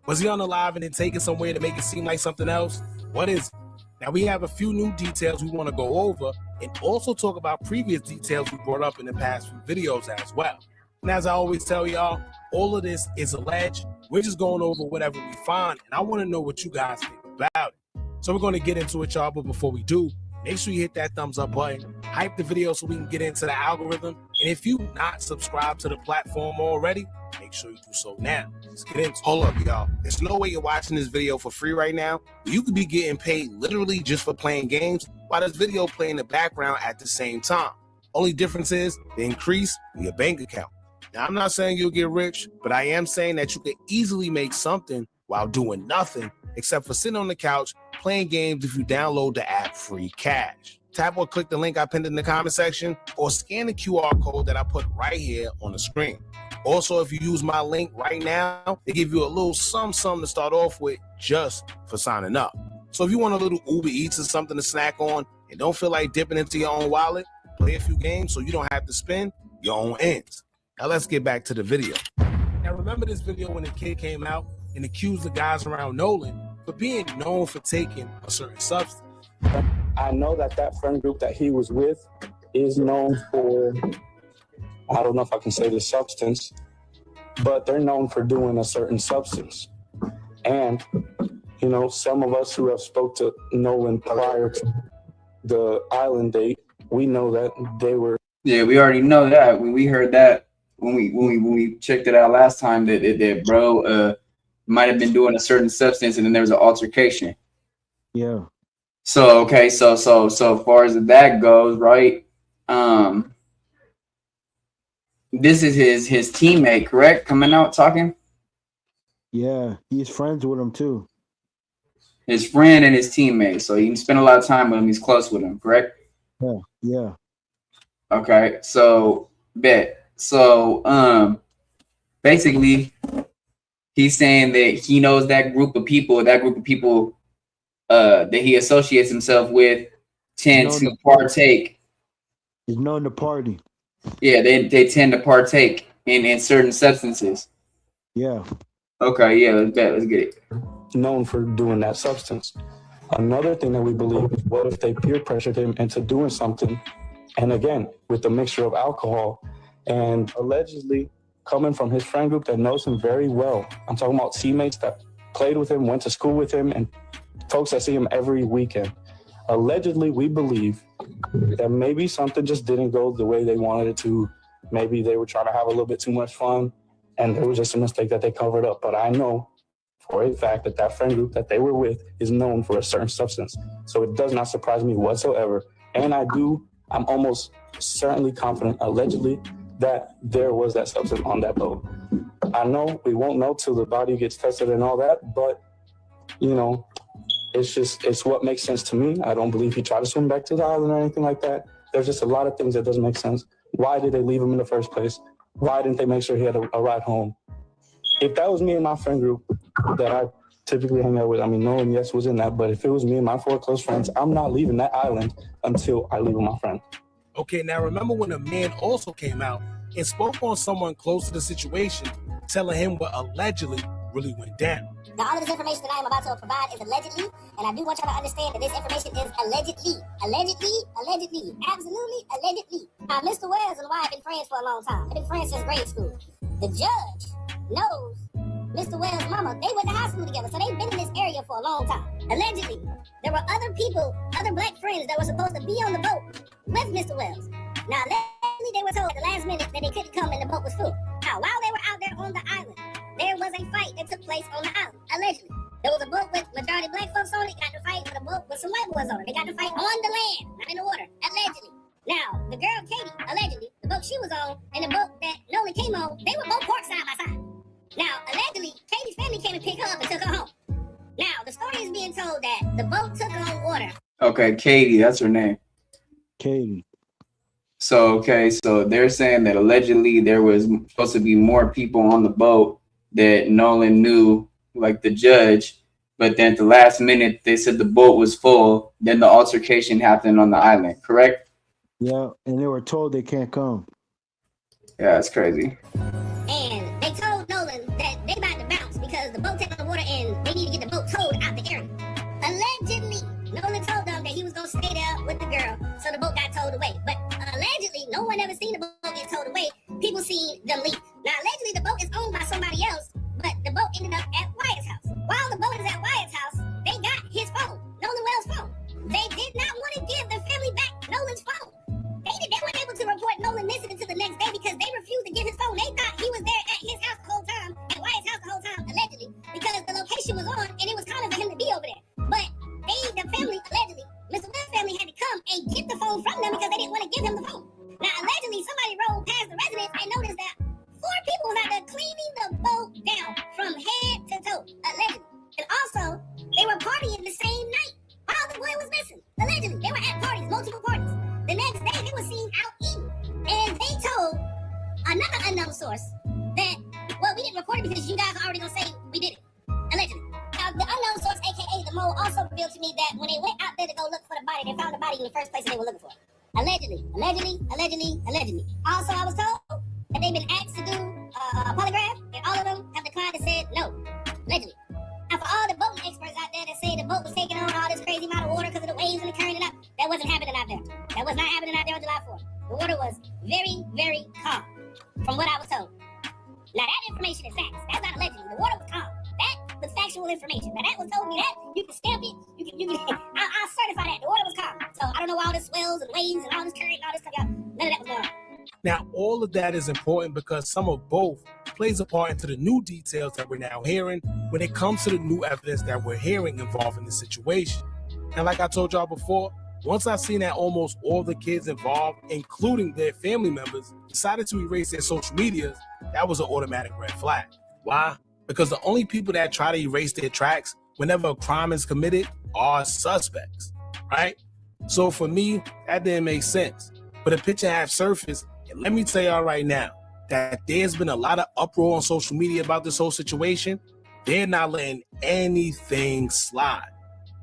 Was he unalive and then taken somewhere to make it seem like something else? What is it? Now we have a few new details we want to go over and also talk about previous details we brought up in the past few videos as well. And as I always tell y'all, all of this is alleged. We're just going over whatever we find, and I want to know what you guys think about it. So we're going to get into it, y'all, but before we do, make sure you hit that thumbs up button, hype the video so we can get into the algorithm. And if you're not subscribed to the platform already, make sure you do so now. Let's get into it. Hold up, y'all. There's no way you're watching this video for free right now. You could be getting paid literally just for playing games while this video play in the background at the same time. Only difference is the increase in your bank account. Now, I'm not saying you'll get rich, but I am saying that you can easily make something while doing nothing except for sitting on the couch playing games if you download the app Free Cash. Tap or click the link I pinned in the comment section or scan the QR code that I put right here on the screen. Also, if you use my link right now, they give you a little something to start off with just for signing up. So if you want a little Uber Eats or something to snack on and don't feel like dipping into your own wallet, play a few games so you don't have to spend your own ends. Now let's get back to the video. Now remember this video when the kid came out and accused the guys around Nolan for being known for taking a certain substance. I know that friend group that he was with is known for, I don't know if I can say the substance, but they're known for doing a certain substance. And, you know, some of us who have spoke to Nolan prior to the island date, we know that they were. Yeah, we already know that. When we heard that, when we checked it out last time, that bro might have been doing a certain substance, and then there was an altercation. Yeah. So okay, so far as that goes, right? This is his teammate, correct? Coming out talking. Yeah, he's friends with him too. His friend and his teammate. So he spent a lot of time with him. He's close with him, correct? Yeah. Okay, so bet. So basically he's saying that he knows that group of people that he associates himself with tend to partake. He's known to party. Yeah, they tend to partake in certain substances. Yeah. Okay, yeah, let's get it. Known for doing that substance. Another thing that we believe is, what if they peer pressured him into doing something? And again, with a mixture of alcohol and allegedly coming from his friend group that knows him very well. I'm talking about teammates that played with him, went to school with him, and folks that see him every weekend. Allegedly, we believe that maybe something just didn't go the way they wanted it to. Maybe they were trying to have a little bit too much fun, and it was just a mistake that they covered up. But I know for a fact that friend group that they were with is known for a certain substance. So it does not surprise me whatsoever. And I'm almost certainly confident, allegedly, that there was that substance on that boat. I know we won't know till the body gets tested and all that, but, you know, It's what makes sense to me. I don't believe he tried to swim back to the island or anything like that. There's just a lot of things that doesn't make sense. Why did they leave him in the first place? Why didn't they make sure he had a ride home? If that was me and my friend group that I typically hang out with, I mean, Nolan, yes, was in that, but if it was me and my 4 close friends, I'm not leaving that island until I leave with my friend. Okay, now remember when a man also came out and spoke on someone close to the situation, telling him what allegedly really went down. Now, all of this information that I am about to provide is allegedly, and I do want y'all to understand that this information is allegedly. Allegedly, absolutely allegedly. Now, Mr. Wells and I have been friends for a long time. They've been friends since grade school. The judge knows Mr. Wells' mama. They went to high school together, so they've been in this area for a long time. Allegedly, there were other people, other black friends that were supposed to be on the boat with Mr. Wells. Now, allegedly, they were told at the last minute that they couldn't come and the boat was full. Now, while they were out there on the island, there was a fight that took place on the island, allegedly. There was a boat with majority black folks on it, got to fight with a boat with some white boys on it. They got to fight on the land, not in the water, allegedly. Now, the girl, Katie, allegedly, the boat she was on and the boat that Nolan came on, they were both parked side by side. Now, allegedly, Katie's family came and picked her up and took her home. Now, the story is being told that the boat took her on water. Okay, Katie, that's her name. Katie. So they're saying that allegedly there was supposed to be more people on the boat that Nolan knew, like the judge, but then at the last minute they said the boat was full. Then the altercation happened on the island, correct? Yeah, and they were told they can't come. Yeah, that's crazy. And they told Nolan that they about to bounce because the boat took on the water and they need to get the boat towed out the area. Allegedly, Nolan told them that he was going to stay there with the girl, so the boat got towed away. But allegedly, no one ever seen the boat get towed away. People seen them leave. Now, allegedly, the boat is owned by somebody else, but the boat ended up at Wyatt's house. While the boat is at Wyatt's house, they got his phone, Nolan Wells' phone. They did not want to give the family back Nolan's phone. They weren't able to report Nolan missing until the next day because they refused to give his phone. They thought he was there at his house the whole time, at Wyatt's house the whole time, allegedly, because the location was on and it was common for him to be over there. But the family, allegedly, Mr. Wells' family had to come and get the phone from them because they didn't want to give him the phone. Now, allegedly, somebody rode past the residence and noticed that 4 people was out there cleaning the boat down from head to toe, allegedly. And also, they were partying the same night while the boy was missing, allegedly. They were at parties, multiple parties. The next day, they were seen out eating. And they told another unknown source that, well, we didn't report it because you guys are already going to say we did it, allegedly. Now, the unknown source, a.k.a. the mole, also revealed to me that when they went out there to go look for the body, they found the body in the first place that they were looking for. Allegedly. Also, I was told that they've been asked to do a polygraph, and all of them have declined and said no. Allegedly. Now, for all the boating experts out there that say the boat was taking on all this crazy amount of water because of the waves and the current and up, that wasn't happening out there. That was not happening out there on July 4th. The water was very, very calm, from what I was told. Now, that information is facts. That's not allegedly. The water was calm. That was factual information. Now, that was told me that. You can stamp it. You can I'll certify that. The water was calm. So, I don't know why all this swells and waves and all this current and all this stuff, y'all. None of that was going on. Now, all of that is important because some of both plays a part into the new details that we're now hearing when it comes to the new evidence that we're hearing involving the situation. And like I told y'all before, once I seen that almost all the kids involved, including their family members, decided to erase their social medias, that was an automatic red flag. Why? Because the only people that try to erase their tracks whenever a crime is committed are suspects, right? So for me, that didn't make sense. But a picture had surfaced, and let me tell y'all right now that there's been a lot of uproar on social media about this whole situation. They're not letting anything slide.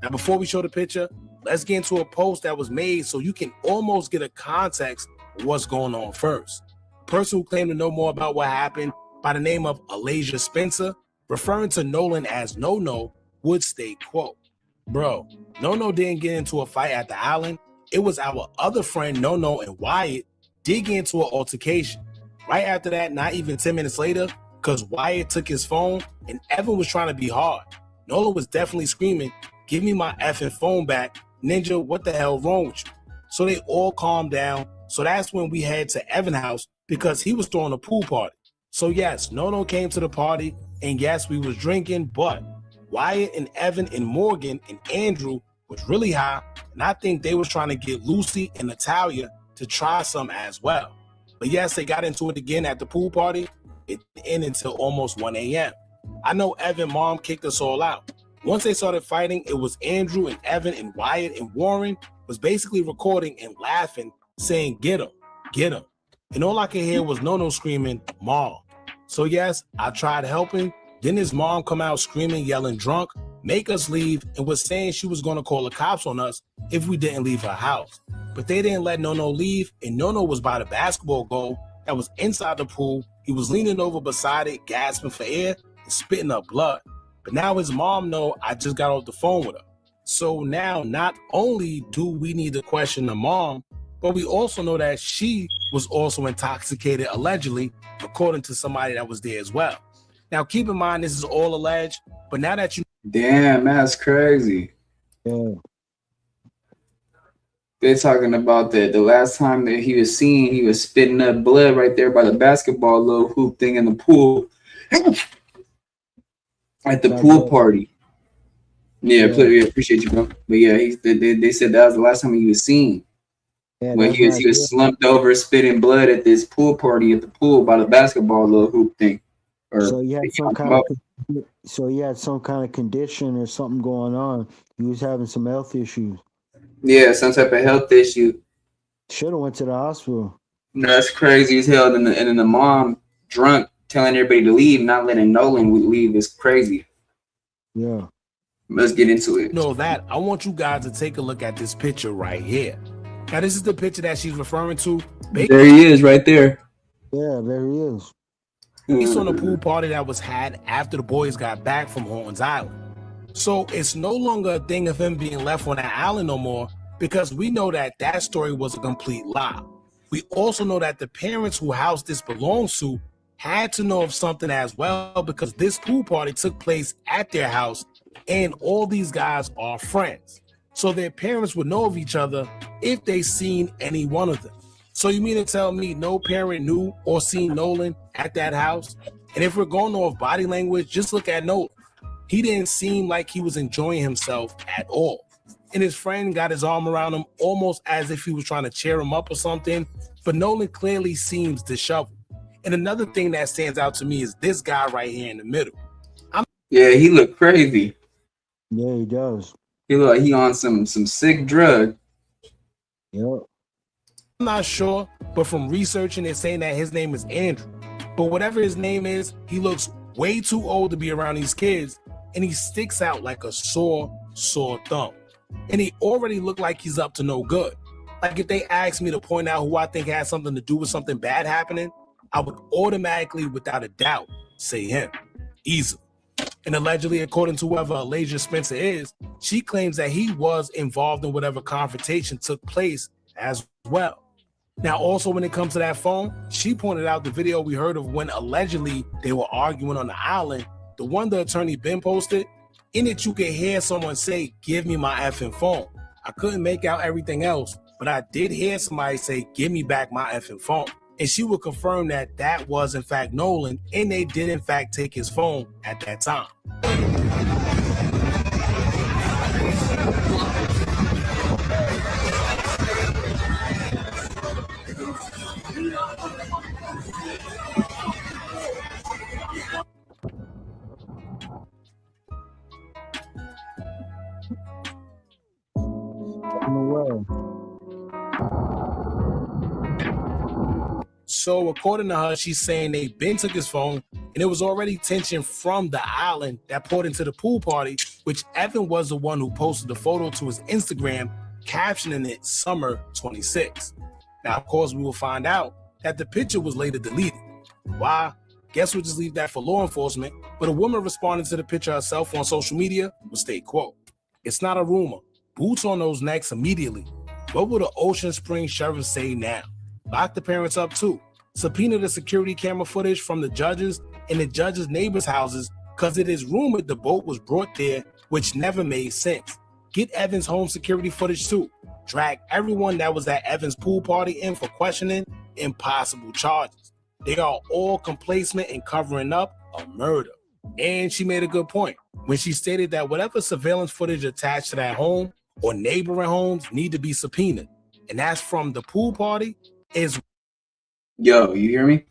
Now, before we show the picture, let's get into a post that was made so you can almost get a context of what's going on first. A person who claimed to know more about what happened by the name of Elijah Spencer, referring to Nolan as No-No, would state, quote, "Bro, No-No didn't get into a fight at the island. It was our other friend No-No and Wyatt did get into an altercation. Right after that, not even 10 minutes later, because Wyatt took his phone and Evan was trying to be hard. Nolan was definitely screaming, 'Give me my effing phone back. Ninja, what the hell wrong with you?' So they all calmed down. So that's when we head to Evan's house because he was throwing a pool party. So yes, No-No came to the party, and yes, we was drinking, but Wyatt and Evan and Morgan and Andrew was really high, and I think they was trying to get Lucy and Natalia to try some as well. But yes, they got into it again at the pool party. It didn't end until almost 1 a.m. I know Evan's mom kicked us all out. Once they started fighting, it was Andrew and Evan and Wyatt and Warren was basically recording and laughing, saying, "Get him, get him." And all I could hear was Nono screaming, "Mom." So yes, I tried helping. Then his mom come out screaming, yelling drunk, make us leave, and was saying she was going to call the cops on us if we didn't leave her house. But they didn't let Nono leave, and Nono was by the basketball goal that was inside the pool. He was leaning over beside it, gasping for air and spitting up blood. But now his mom know I just got off the phone with her. So now not only do we need to question the mom, but we also know that she was also intoxicated, allegedly, according to somebody that was there as well. Now, keep in mind, this is all alleged, but now that you... Damn, that's crazy. Yeah. They're talking about that the last time that he was seen, he was spitting up blood right there by the basketball little hoop thing in the pool. At the pool party. Yeah, appreciate you, bro. But yeah, they said that was the last time he was seen. Yeah, when he was slumped over, spitting blood at this pool party at the pool by the basketball little hoop thing. So he had some kind of condition or something going on. He was having some health issues. Yeah, some type of health issue. Should have went to the hospital. That's crazy as hell. And then the mom drunk, telling everybody to leave, not letting Nolan leave is crazy. Yeah. Let's get into it. Know that I want you guys to take a look at this picture right here. Now, this is the picture that she's referring to. There he is, right there. Yeah, there he is. Based on the pool party that was had after the boys got back from Horns Island. So it's no longer a thing of him being left on that island no more, because we know that that story was a complete lie. We also know that the parents who house this belongs to had to know of something as well, because this pool party took place at their house and all these guys are friends. So their parents would know of each other if they seen any one of them. So you mean to tell me no parent knew or seen Nolan at that house? And if we're going off body language, just look at Nolan. He didn't seem like he was enjoying himself at all. And his friend got his arm around him almost as if he was trying to cheer him up or something. But Nolan clearly seems disheveled. And another thing that stands out to me is this guy right here in the middle. Yeah, he looked crazy. Yeah, he does. He look like he on some sick drug. Yep. I'm not sure, but from researching, it's saying that his name is Andrew. But whatever his name is, he looks way too old to be around these kids, and he sticks out like a sore thumb. And he already looked like he's up to no good. Like if they asked me to point out who I think has something to do with something bad happening, I would automatically, without a doubt, say him. Easily. And allegedly, according to whoever Alasia Spencer is, she claims that he was involved in whatever confrontation took place as well. Now, also when it comes to that phone, she pointed out the video we heard of when allegedly they were arguing on the island, the one the attorney Ben posted. In it, you could hear someone say, "Give me my effing phone." I couldn't make out everything else, but I did hear somebody say, "Give me back my effing phone." And she would confirm that that was in fact Nolan, and they did in fact take his phone at that time. So according to her, she's saying they Ben took his phone, and it was already tension from the island that poured into the pool party, which Evan was the one who posted the photo to his Instagram, captioning it Summer 26. Now, of course, we will find out that the picture was later deleted. Why? Guess we'll just leave that for law enforcement. But a woman responding to the picture herself on social media will state, quote, "It's not a rumor. Boots on those necks immediately. What will the Ocean Springs sheriff say now? Lock the parents up too. Subpoena the security camera footage from the judges and the judges' neighbors' houses, because it is rumored the boat was brought there, which never made sense. Get Evan's home security footage too. Drag everyone that was at Evan's pool party in for questioning and possible charges. They are all complacent in covering up a murder." And she made a good point when she stated that whatever surveillance footage attached to that home or neighboring homes need to be subpoenaed. And that's from the pool party is... Yo, you hear me?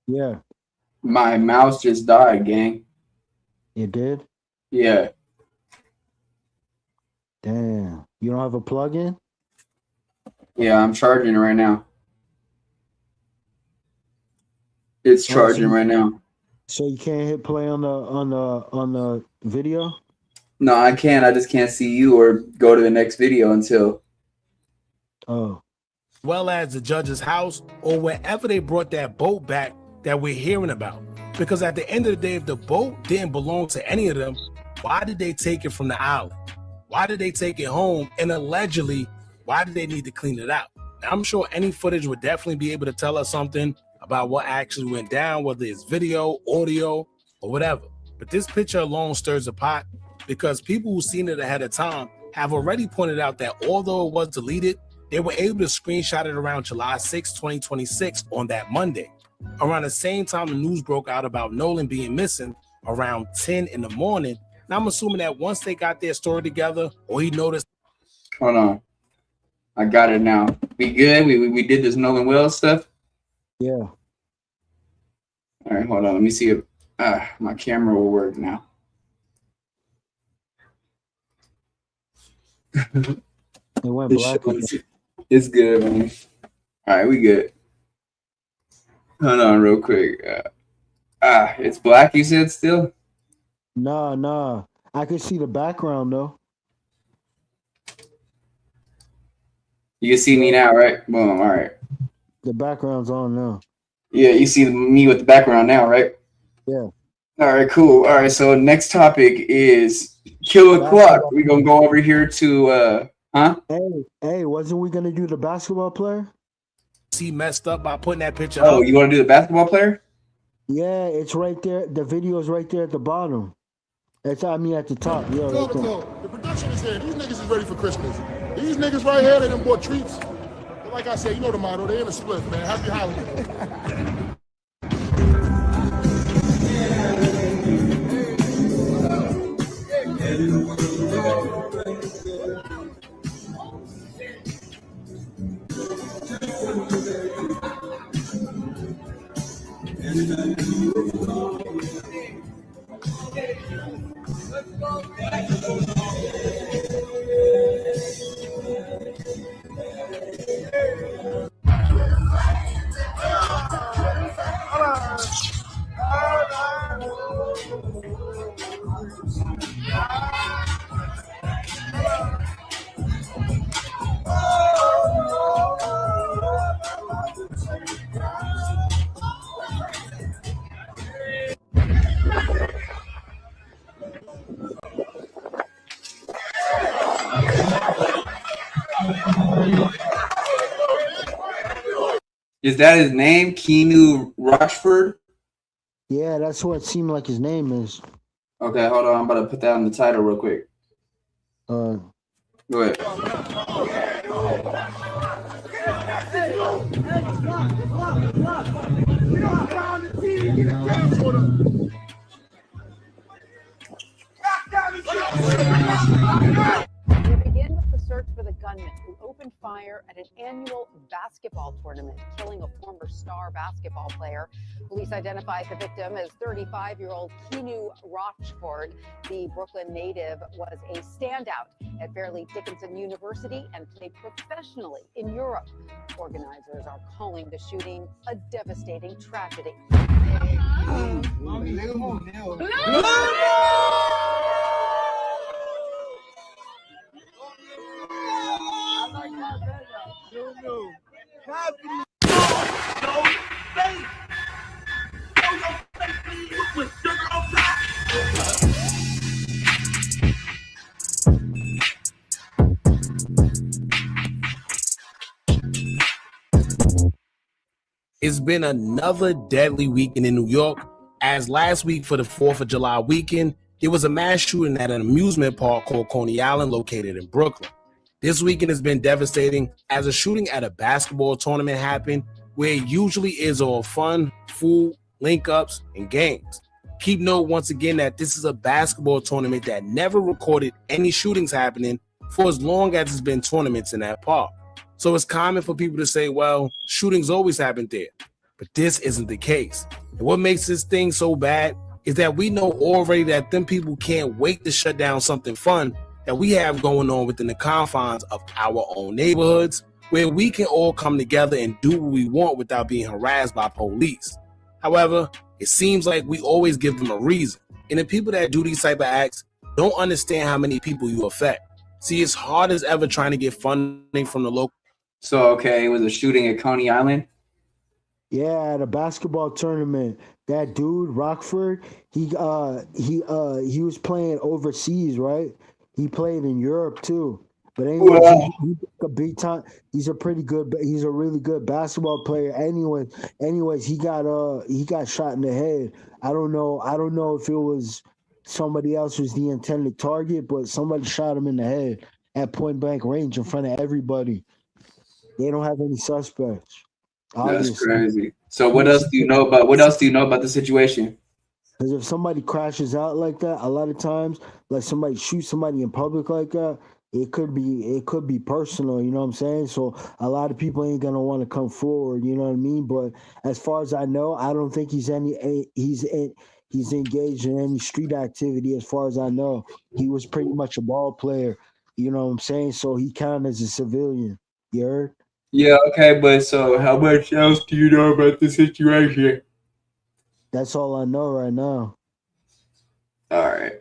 Yeah. My mouse just died, gang. It did? Yeah. You don't have a plug-in? Yeah, I'm charging it right now. It's charging right now. So you can't hit play on the video? No, I can't. I just can't see you or go to the next video until. Oh. Well as the judge's house or wherever they brought that boat back that we're hearing about. Because at the end of the day, if the boat didn't belong to any of them, why did they take it from the island? Why did they take it home? And allegedly, why did they need to clean it out? Now, I'm sure any footage would definitely be able to tell us something about what actually went down, whether it's video, audio, or whatever. But this picture alone stirs the pot because people who've seen it ahead of time have already pointed out that although it was deleted, they were able to screenshot it around July 6, 2026 on that Monday. Around the same time the news broke out about Nolan being missing around 10 in the morning. And I'm assuming that once they got their story together or he noticed. Hold on. I got it now. We good? We did this Nolan Wells stuff? Yeah. All right, hold on. Let me see if my camera will work now. It went black. It's good, man. All right, we good. Hold on real quick. It's black, you said still? Nah. I can see the background, though. You can see me now, right? Boom, all right. The background's on now. Yeah, you see me with the background now, right? Yeah. All right, cool. All right, so next topic is KILLA clock. We're going to go over here to, Hey, wasn't we going to do the basketball player? He messed up by putting that picture up. up. You want to do the basketball player? Yeah, it's right there. The video is right there at the bottom. It's, I mean, at the top. Yeah, right there. The production is here. These niggas is ready for Christmas. These niggas right here, they done bought treats. But like I said, you know the motto. They in a split, man. Happy holidays. Is that his name? Kinu Rochford? Yeah, that's what it seemed like his name is. Okay, hold on. I'm about to put that on the title real quick. Go ahead. We begin with the search for the gunman who opened fire at an annual basketball tournament, killing a former star basketball player. Police identified the victim as 35-year-old Kinu Rochford. The Brooklyn native was a standout at Fairleigh Dickinson University and played professionally in Europe. Organizers are calling the shooting a devastating tragedy. It's been another deadly weekend in New York, as last week for the 4th of July weekend, there was a mass shooting at an amusement park called Coney Island located in Brooklyn. This weekend has been devastating as a shooting at a basketball tournament happened where it usually is all fun, food, link-ups, and games. Keep note once again that this is a basketball tournament that never recorded any shootings happening for as long as it's been tournaments in that park. So it's common for people to say, well, shootings always happen there. But this isn't the case. And what makes this thing so bad is that we know already that them people can't wait to shut down something fun that we have going on within the confines of our own neighborhoods, where we can all come together and do what we want without being harassed by police. However, it seems like we always give them a reason, and the people that do these type of acts don't understand how many people you affect. See, it's hard as ever trying to get funding from the local. So, okay, it was a shooting at Coney Island? Yeah, at a basketball tournament. That dude, Rochford, he was playing overseas, right? He played in Europe too. But anyways, he's a big time. He's a really good basketball player. Anyways, he got shot in the head. I don't know if it was somebody else was the intended target, but somebody shot him in the head at point blank range in front of everybody. They don't have any suspects. Obviously. That's crazy. So what else do you know about the situation? Because if somebody crashes out like that, a lot of times, like somebody shoots somebody in public like that, it could be personal, you know what I'm saying? So a lot of people ain't gonna want to come forward, you know what I mean? But as far as I know, I don't think he's engaged in any street activity. As far as I know, he was pretty much a ball player, you know what I'm saying? So he counted as a civilian. You heard? Yeah, okay, but so how much else do you know about the situation? That's all I know right now. All right.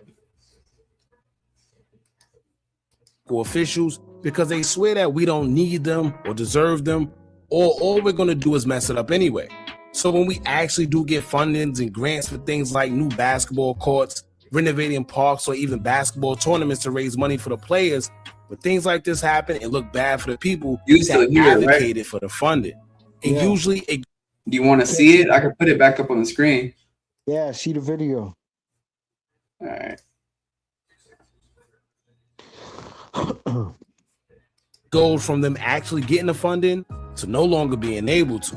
Officials, because they swear that we don't need them or deserve them, or all we're going to do is mess it up anyway. So when we actually do get fundings and grants for things like new basketball courts, renovating parks, or even basketball tournaments to raise money for the players, when things like this happen, it look bad for the people that advocated for the funding. And usually it... Do you want to see it? I can put it back up on the screen. Yeah, see the video. All right. Goes from them actually getting the funding to no longer being able to.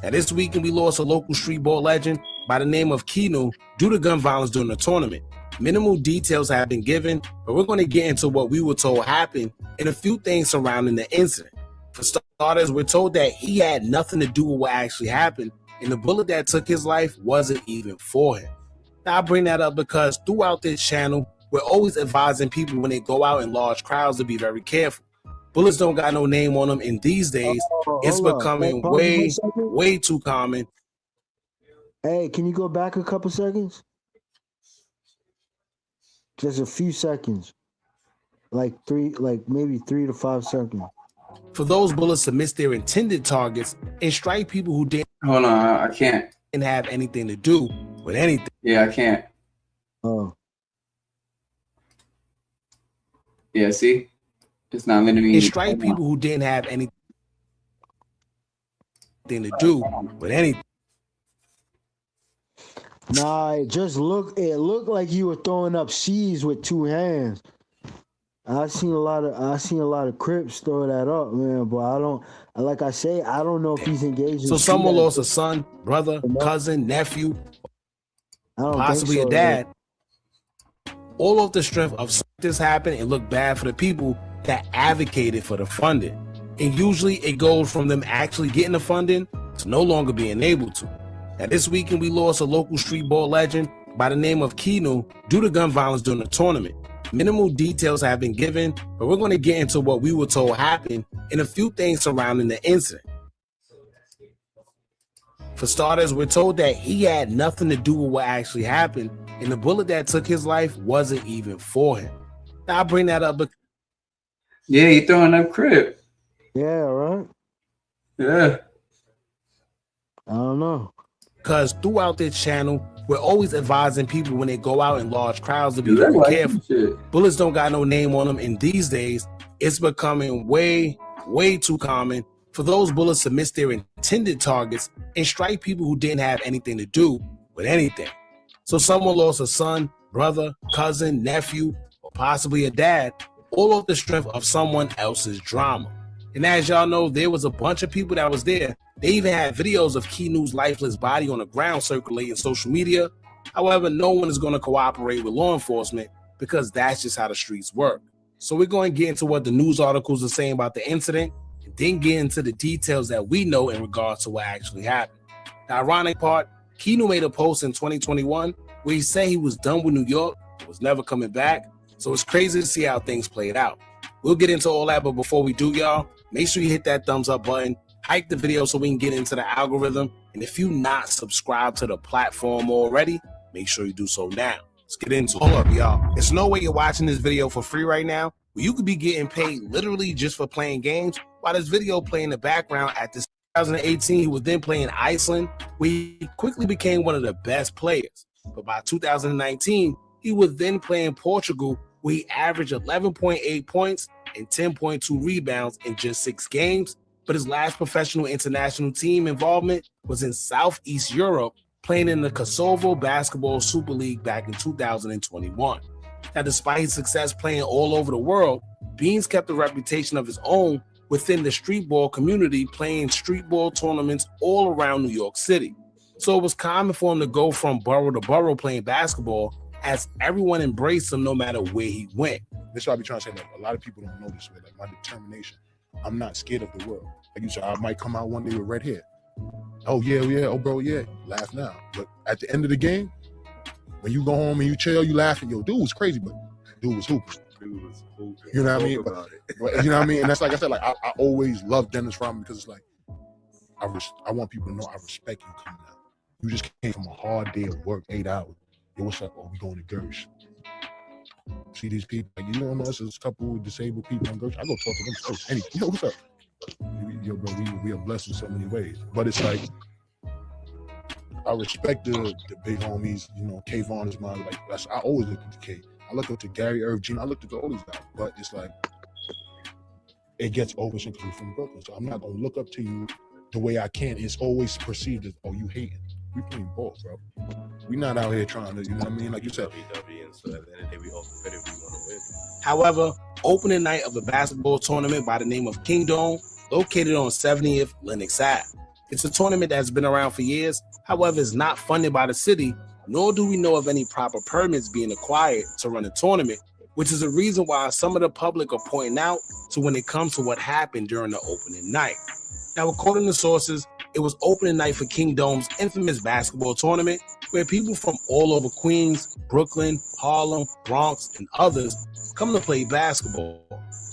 Now this weekend we lost a local street ball legend by the name of Kinu due to gun violence during the tournament. Minimal details have been given, but we're going to get into what we were told happened and a few things surrounding the incident. For starters, we're told that he had nothing to do with what actually happened, and the bullet that took his life wasn't even for him. Now I bring that up because throughout this channel, we're always advising people when they go out in large crowds to be very careful. Bullets don't got no name on them, and these days, it's becoming way too common. Hey, can you go back a couple seconds? Just a few seconds. Like maybe 3 to 5 seconds. For those bullets to miss their intended targets and strike people who didn't... Hold on, I can't. ...and have anything to do with anything. Yeah, I can't. Oh. Yeah, see? It's not letting me... And strike people who didn't have anything to do with anything. Nah, it looked like you were throwing up C's with 2 hands. I seen a lot of Crips throw that up, man, but I don't know if he's engaged. So someone lost a son, brother, cousin, nephew, possibly a dad. All of the strength of this happened and looked bad for the people that advocated for the funding. And usually it goes from them actually getting the funding to no longer being able to. Now this weekend we lost a local street ball legend by the name of Kinu due to gun violence during the tournament. Minimal details have been given, but we're going to get into what we were told happened and a few things surrounding the incident. For starters, we're told that he had nothing to do with what actually happened, and the bullet that took his life wasn't even for him. Now I bring that up because... Yeah, you throwing up Crip. Yeah, right? Yeah. I don't know. Because throughout this channel, we're always advising people when they go out in large crowds to be very careful. Bullets don't got no name on them, and these days, it's becoming way too common for those bullets to miss their intended targets and strike people who didn't have anything to do with anything. So someone lost a son, brother, cousin, nephew, or possibly a dad, all of the strength of someone else's drama. And as y'all know, there was a bunch of people that was there. They even had videos of Kinu's lifeless body on the ground circulating social media. However, no one is going to cooperate with law enforcement because that's just how the streets work. So we're going to get into what the news articles are saying about the incident and then get into the details that we know in regards to what actually happened. The ironic part, Kinu made a post in 2021 where he said he was done with New York and was never coming back. So it's crazy to see how things played out. We'll get into all that, but before we do, y'all, make sure you hit that thumbs up button, hype the video so we can get into the algorithm. And if you're not subscribed to the platform already, make sure you do so now. Let's get into it. Hold up, y'all. There's no way you're watching this video for free right now. Well, you could be getting paid literally just for playing games while this video play in the background. At this 2018, he was then playing Iceland, where he quickly became one of the best players. But by 2019, he was then playing Portugal, where he averaged 11.8 points and 10.2 rebounds in just 6 games. But his last professional international team involvement was in Southeast Europe, playing in the Kosovo Basketball Super League back in 2021. Now, despite his success playing all over the world, Beans kept a reputation of his own within the street ball community, playing street ball tournaments all around New York City. So it was common for him to go from borough to borough playing basketball, as everyone embraced him no matter where he went. This is what I be trying to say. Like, a lot of people don't know this way. Like, my determination. I'm not scared of the world. Like you said, I might come out one day with red hair. Oh yeah, oh bro, yeah. Laugh now. But at the end of the game, when you go home and you chill, you laugh, and yo, dude was crazy, but dude was hooping. You know what I mean? But you know what I mean? And that's like I said, like I always loved Dennis Rodman because it's like I want people to know I respect you coming out. You just came from a hard day of work, 8 hours. Yo, what's up? Oh, we going to Gersh. See these people, like, you don't know us as a couple of disabled people on Gersh. I go talk to them first. Hey, yo, what's up? Yo, bro, we are blessed in so many ways. But it's like I respect the big homies. You know, Kayvon is my I always look up to K. I look up to Gary Irving. I look up to all these guys. But it's like it gets over because you're from Brooklyn. So I'm not gonna look up to you the way I can. It's always perceived as, oh, you hating. We playing ball, bro. We not out here trying to, you know what I mean? Like you said. So at the end of the day, we all competitive. We want to win. However, opening night of a basketball tournament by the name of Kingdom, located on 70th Lenox Ave. It's a tournament that has been around for years. However, it's not funded by the city, nor do we know of any proper permits being acquired to run a tournament, which is a reason why some of the public are pointing out to when it comes to what happened during the opening night. Now, according to sources, it was opening night for Kingdom's infamous basketball tournament, where people from all over Queens, Brooklyn, Harlem, Bronx, and others come to play basketball.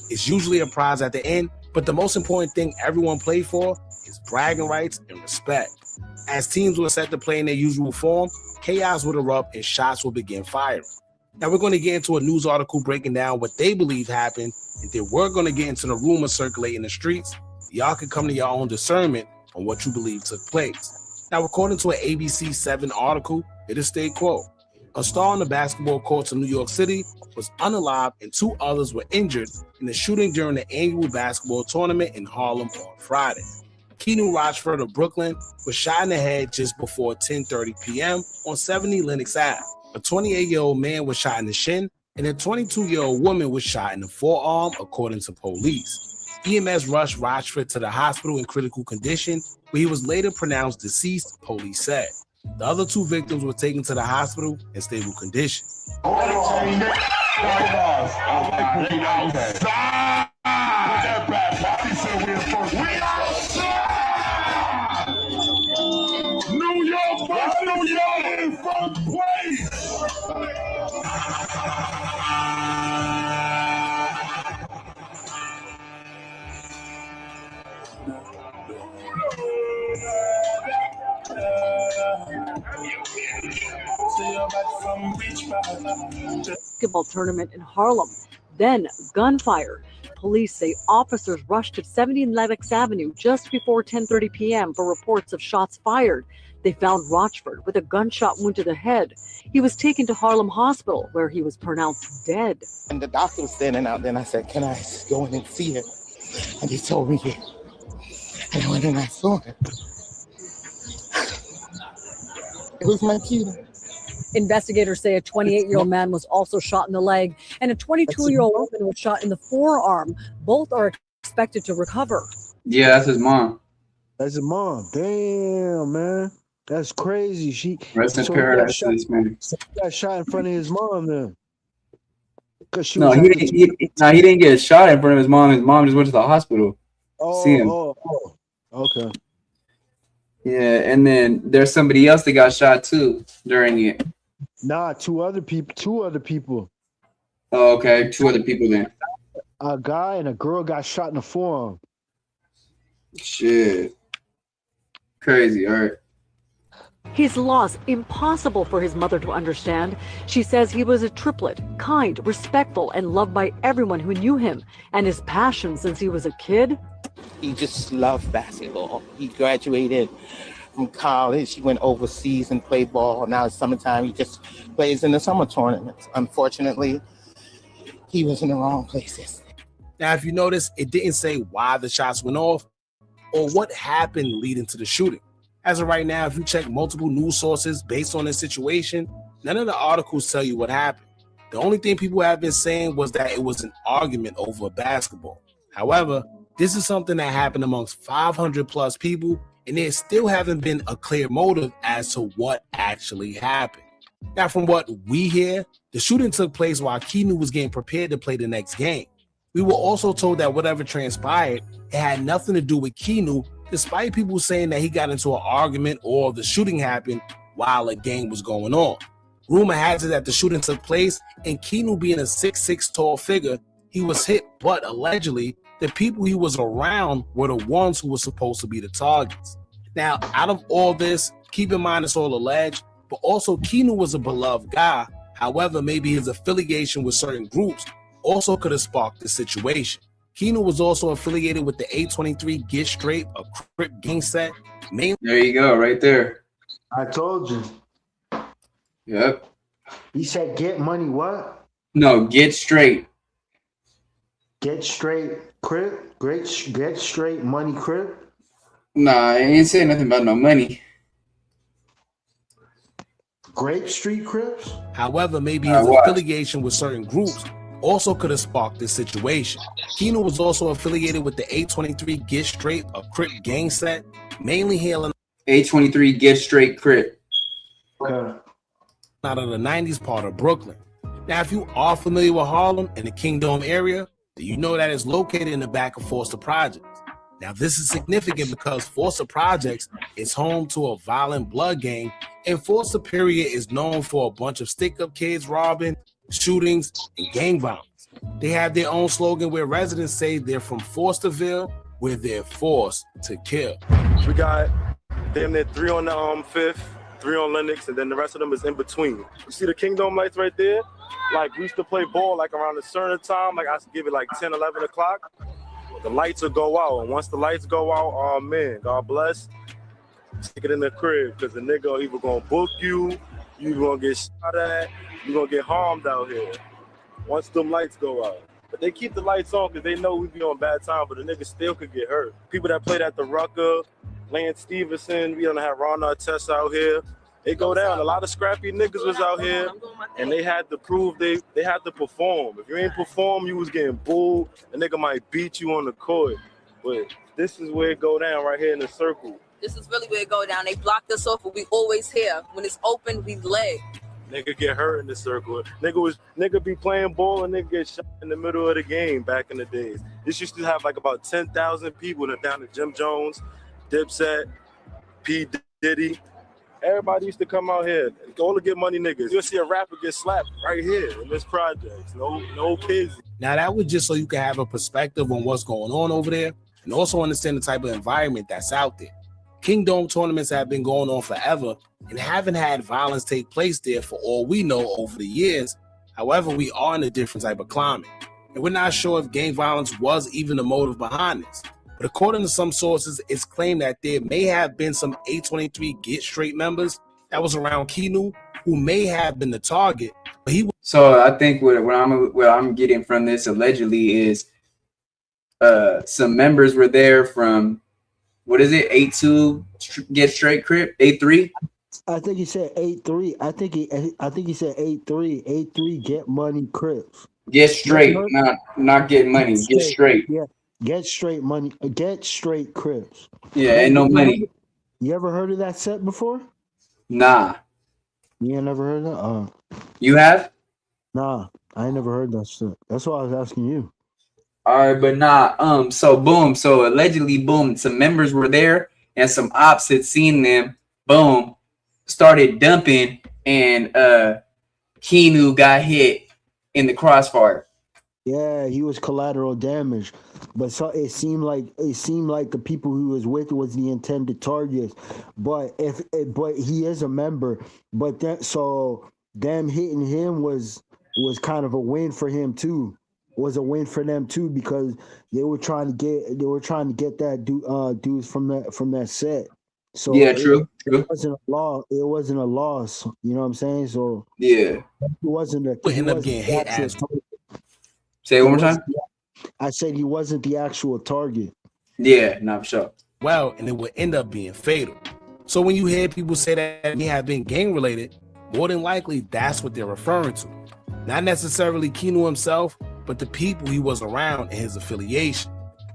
It's usually a prize at the end, but the most important thing everyone played for is bragging rights and respect. As teams were set to play in their usual form, chaos would erupt and shots will begin firing. Now we're going to get into a news article breaking down what they believe happened, and then we're going to get into the rumors circulating the streets. Y'all can come to your own discernment on what you believe took place. Now, according to an ABC 7 article, it is state quote, a star on the basketball courts of New York City was unalived and 2 others were injured in the shooting during the annual basketball tournament in Harlem on Friday. Kinu Rochford of Brooklyn was shot in the head just before 10:30 p.m. on 70 Lenox Ave. A 28-year-old man was shot in the shin, and a 22-year-old woman was shot in the forearm, according to police. EMS rushed Rochford to the hospital in critical condition, where he was later pronounced deceased, police said. The other 2 victims were taken to the hospital in stable condition. New York in front place. Basketball tournament in Harlem. Then gunfire. Police say officers rushed to 70 Lenox Avenue just before 10:30 p.m. for reports of shots fired. They found Rochford with a gunshot wound to the head. He was taken to Harlem Hospital, where he was pronounced dead. And the doctor was standing out there, and I said, can I go in and see him? And he told me, yeah. And I went and I saw him. It was my kid. Investigators say a 28-year-old man was also shot in the leg, and a 22-year-old woman was shot in the forearm. Both are expected to recover. Yeah, that's his mom. That's his mom. Damn, man. That's crazy. She rest in paradise to this man. He got shot in front of his mom then. No, he didn't get shot in front of his mom. His mom just went to the hospital. See him. Okay. Yeah, and then there's somebody else that got shot too during it. Nah, two other people. Oh, okay, 2 other people then. A guy and a girl got shot in the forearm. Shit. Crazy. All right. His loss impossible for his mother to understand. She says he was a triplet, kind, respectful, and loved by everyone who knew him. And his passion since he was a kid? He just loved basketball. He graduated from college. He went overseas and played ball. Now it's summertime. He just plays in the summer tournaments. Unfortunately, he was in the wrong places. Now, if you notice, it didn't say why the shots went off or what happened leading to the shooting. As of right now, if you check multiple news sources based on this situation, none of the articles tell you what happened. The only thing people have been saying was that it was an argument over basketball. However, this is something that happened amongst 500 plus people, and there still haven't been a clear motive as to what actually happened. Now, from what we hear, the shooting took place while Kinu was getting prepared to play the next game. We were also told that whatever transpired, it had nothing to do with Kinu, despite people saying that he got into an argument or the shooting happened while a game was going on. Rumor has it that the shooting took place, and Kinu being a 6'6" tall figure, he was hit, but allegedly, the people he was around were the ones who were supposed to be the targets. Now, out of all this, keep in mind it's all alleged, but also Kinu was a beloved guy. However, maybe his affiliation with certain groups also could have sparked the situation. Kinu was also affiliated with the 823 Get Straight, a Crip gang set. There you go, right there. I told you. Yep. He said get money what? No, Get Straight. Get straight Crip? Get straight money Crip? Nah, I ain't saying nothing about no money. Grape Street Crips? However, maybe his affiliation with certain groups also could have sparked this situation. Kinu was also affiliated with the 823 Get Straight, a Crip gang set, mainly hailing 823 Get Straight Crip. Okay. Out of the 90s part of Brooklyn. Now, if you are familiar with Harlem and the Kingdom area, then you know that it's located in the back of Foster Projects. Now, this is significant because Foster Projects is home to a violent blood gang, and Foster period is known for a bunch of stick-up kids robbing, shootings, and gang violence. They have their own slogan where residents say they're from Fosterville, where they're forced to kill. We got damn near 3 on the 5th, 3 on Lennox, and then the rest of them is in between. You see the Kingdom lights right there? Like, we used to play ball like around a certain time, like I should give it like 10, 11 o'clock. The lights will go out, and once the lights go out, oh man, God bless, stick it in the crib, because the nigga either gonna book you, you gonna get shot at, you gonna get harmed out here once them lights go out. But they keep the lights on because they know we be on bad time, but the nigga still could get hurt. People that played at the Rucker, Lance Stevenson, we don't have Ron Artest out here. They go down. A lot of scrappy niggas was out here, and they had to prove they had to perform. If you ain't perform, you was getting booed. A nigga might beat you on the court. But this is where it go down right here in the circle. This is really where it go down. They blocked us off, but we always here. When it's open, we lay. Nigga get hurt in the circle. Nigga be playing ball and nigga get shot in the middle of the game back in the days. This used to have like about 10,000 people down to Jim Jones, Dipset, P. Diddy. Everybody used to come out here, go to get money niggas. You'll see a rapper get slapped right here in this project. No kids. Now, that was just so you can have a perspective on what's going on over there and also understand the type of environment that's out there. Kingdom tournaments have been going on forever and haven't had violence take place there for all we know over the years. However, we are in a different type of climate, and we're not sure if gang violence was even the motive behind this. But according to some sources, it's claimed that there may have been some 823 Get Straight members that was around Kinu who may have been the target. But so I think what I'm getting from this allegedly is some members were there from, what is it, 82 Get Straight Crip, 83? I think he said 83. I think he said 83. 83 Get Money Crips. Get Straight, not get money. Get straight. Yeah. Get Straight Money. Get Straight Crips. Yeah, ain't no money. You ever heard of that set before? Nah. You ain't never heard of that? You have? Nah, I ain't never heard that set. That's why I was asking you. All right, but nah. So allegedly, some members were there and some ops had seen them. Started dumping, and Kinu got hit in the crossfire. Yeah, he was collateral damage, but so it seemed like the people he was with was the intended targets. But but he is a member. But so them hitting him was kind of a win for him too. Was a win for them too because they were trying to get that dudes from that set. So Yeah, true. It wasn't a loss. It wasn't a loss. You know what I'm saying? So yeah, it wasn't a. Would end up getting hit as. Say it one more time. I said he wasn't the actual target. Yeah, not for sure. Well, and it would end up being fatal. So when you hear people say that he had been gang related, more than likely that's what they're referring to. Not necessarily Kinu himself, but the people he was around and his affiliation.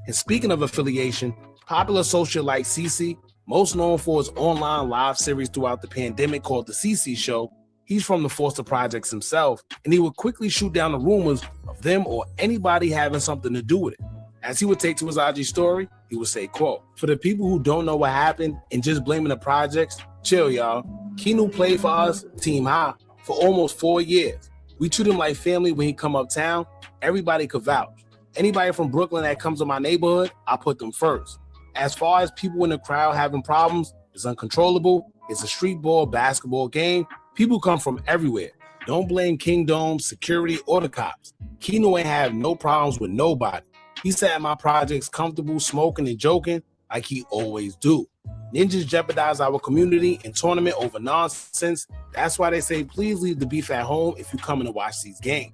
And speaking of affiliation, popular socialite CC, most known for his online live series throughout the pandemic called The CC Show, he's from the Foster Projects himself, and he would quickly shoot down the rumors of them or anybody having something to do with it. As he would take to his IG story, he would say, quote, "For the people who don't know what happened and just blaming the projects, chill, y'all. Kinu played for us, Team High, for almost 4 years. We treat him like family when he come uptown. Everybody could vouch. Anybody from Brooklyn that comes to my neighborhood, I put them first. As far as people in the crowd having problems, it's uncontrollable. It's a street ball basketball game. People come from everywhere. Don't blame Kingdom, security, or the cops. Kinu ain't have no problems with nobody. He sat in my projects comfortable, smoking and joking like he always do. Ninjas jeopardize our community and tournament over nonsense. That's why they say, please leave the beef at home if you're coming to watch these games.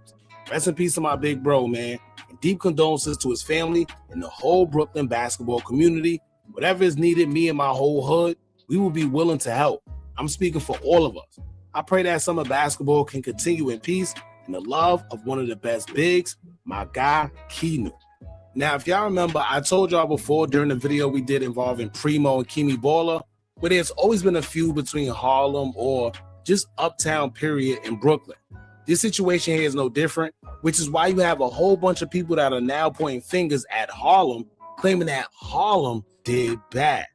Rest in peace to my big bro, man. And deep condolences to his family and the whole Brooklyn basketball community. Whatever is needed, me and my whole hood, we will be willing to help. I'm speaking for all of us. I pray that summer basketball can continue in peace and the love of one of the best bigs, my guy, Kinu." Now, if y'all remember, I told y'all before during the video we did involving Primo and Kimi Baller, where there's always been a feud between Harlem or just uptown period in Brooklyn. This situation here is no different, which is why you have a whole bunch of people that are now pointing fingers at Harlem, claiming that Harlem did bad.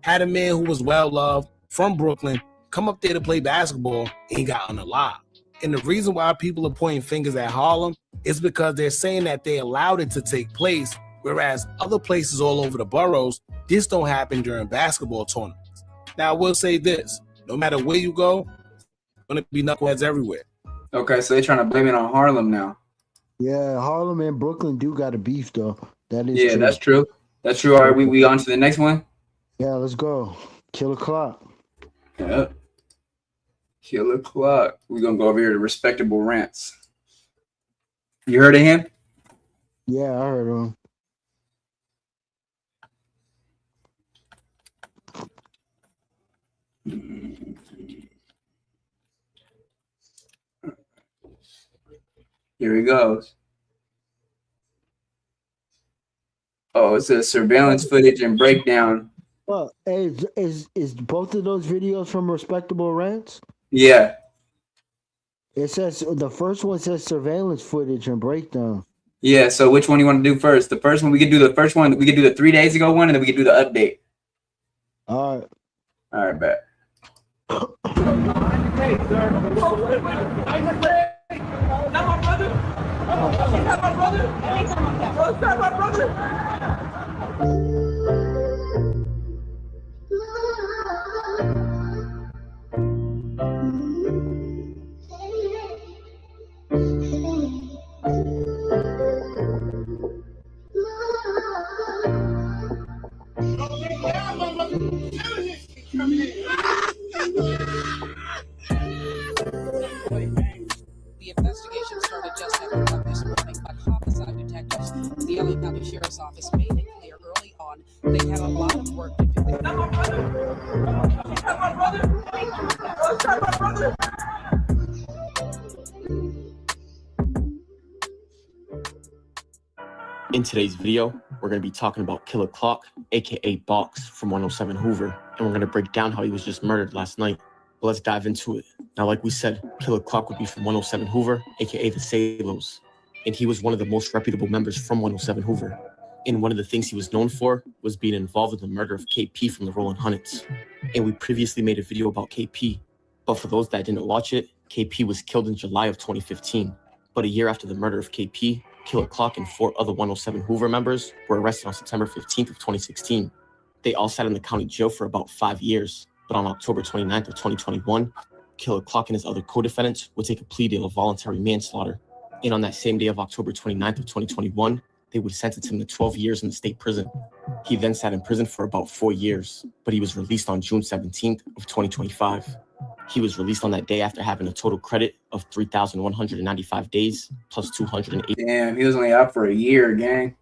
Had a man who was well-loved from Brooklyn come up there to play basketball and he got unalived. And the reason why people are pointing fingers at Harlem is because they're saying that they allowed it to take place, whereas other places all over the boroughs, this don't happen during basketball tournaments. Now, I will say this, no matter where you go, there's going to be knuckleheads everywhere. Okay, so they're trying to blame it on Harlem now. Yeah, Harlem and Brooklyn do got a beef, though. That is Yeah, true. that's true. That's true. All right, we on to the next one? Yeah, let's go. KILLA Clock. Yep. KILLA Clock. We're going to go over here to Respectable Rants. You heard of him? Yeah, I heard of him. Here he goes. Oh, it says surveillance footage and breakdown. Well, hey, is both of those videos from Respectable Rants? Yeah. It says the first one says surveillance footage and breakdown. Yeah, so which one you want to do first? The first one, we could do the first one. We could do the 3 days ago one, and then we could do the update. All right. All right, bet. The investigation started just after 1 this morning, but homicide detectives at the LA County Sheriff's Office made it clear early on they had a lot of work to do. In today's video, we're going to be talking about KILLA Clock, aka Box from 107 Hoover, and we're going to break down how he was just murdered last night. But let's dive into it. Now, like we said, KILLA Clock would be from 107 Hoover, aka the Salos, and he was one of the most reputable members from 107 Hoover. And one of the things he was known for was being involved in the murder of KP from the Rollin' Hunnits. And we previously made a video about KP, but for those that didn't watch it, KP was killed in July of 2015. But a year after the murder of KP, Killer Clock and 4 other 107 Hoover members were arrested on September 15th of 2016. They all sat in the county jail for about 5 years, but on October 29th of 2021, Killer Clock and his other co-defendants would take a plea deal of voluntary manslaughter. And on that same day of October 29th of 2021, they would sentence him to 12 years in the state prison. He then sat in prison for about 4 years, but he was released on June 17th of 2025. He was released on that day after having a total credit of 3,195 days plus 208. Damn, he was only out for a year, gang.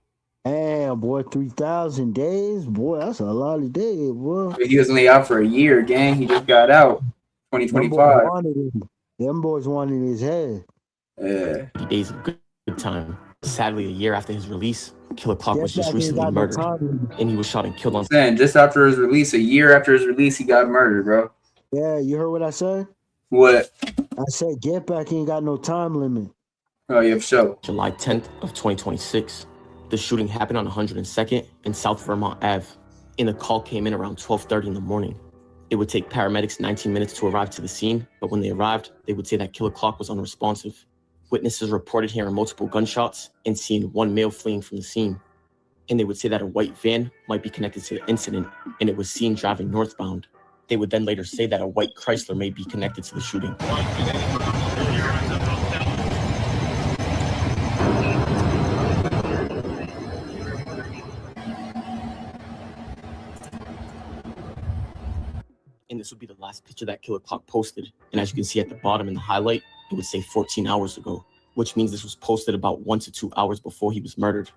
Damn, boy, 3,000 days? Boy, that's a lot of days, boy. He was only out for a year, gang. He just got out. 2025. Them boys wanted his head. Days of good time. Sadly, a year after his release, Killer Clock was just recently murdered, and he was shot and killed on. Just after his release, a year after his release, he got murdered, bro. Yeah, you heard what I said? What? I said, get back, he ain't got no time limit. Oh, yeah, for sure. July 10th of 2026, the shooting happened on 102nd and South Vermont Ave, and the call came in around 12:30 in the morning. It would take paramedics 19 minutes to arrive to the scene, but when they arrived, they would say that Killer Clock was unresponsive. Witnesses reported hearing multiple gunshots and seeing one male fleeing from the scene. And they would say that a white van might be connected to the incident, and it was seen driving northbound. They would then later say that a white Chrysler may be connected to the shooting. And this would be the last picture that Killer Clock posted. And as you can see at the bottom in the highlight, it would say 14 hours ago, which means this was posted about 1 to 2 hours before he was murdered.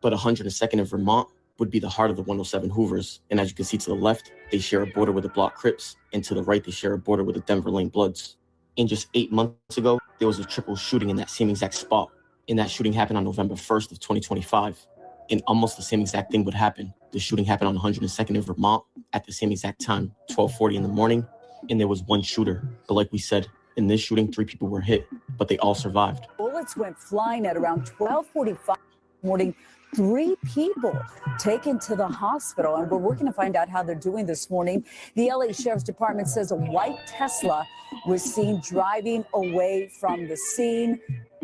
But 102nd in Vermont would be the heart of the 107 Hoovers. And as you can see to the left, they share a border with the Block Crips, and to the right, they share a border with the Denver Lane Bloods. And just 8 months ago, there was a triple shooting in that same exact spot. And that shooting happened on November 1st of 2025. And almost the same exact thing would happen. The shooting happened on 102nd in Vermont at the same exact time, 12:40 in the morning, and there was one shooter. But like we said, in this shooting, 3 people were hit, but they all survived. Bullets went flying at around 12:45 morning. 3 people taken to the hospital, and we're working to find out how they're doing this morning. The LA Sheriff's Department says a white Tesla was seen driving away from the scene.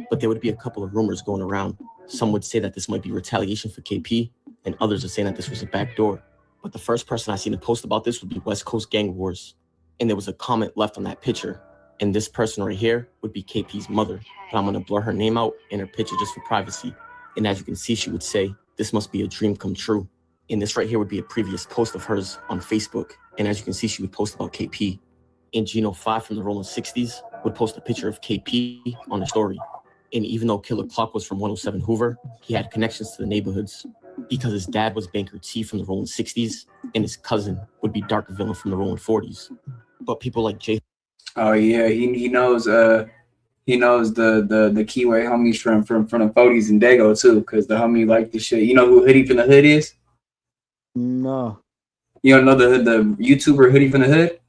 But there would be a couple of rumors going around. Some would say that this might be retaliation for KP, and others are saying that this was a backdoor. But the first person I seen to post about this would be West Coast Gang Wars. And there was a comment left on that picture. And this person right here would be KP's mother. But I'm going to blur her name out and her picture just for privacy. And as you can see, she would say, "This must be a dream come true." And this right here would be a previous post of hers on Facebook. And as you can see, she would post about KP. And Gino 5 from the Rolling 60s would post a picture of KP on the story. And even though Killer Clock was from 107 Hoover, he had connections to the neighborhoods because his dad was Banker T from the Rolling 60s, and his cousin would be Dark Villain from the Rolling 40s. But people like Jay. Oh yeah, he knows the Keyway homies from the 40s and Dago too, because the homie like the shit. You know who Hoodie from the Hood is? No. You don't know the YouTuber Hoodie from the Hood?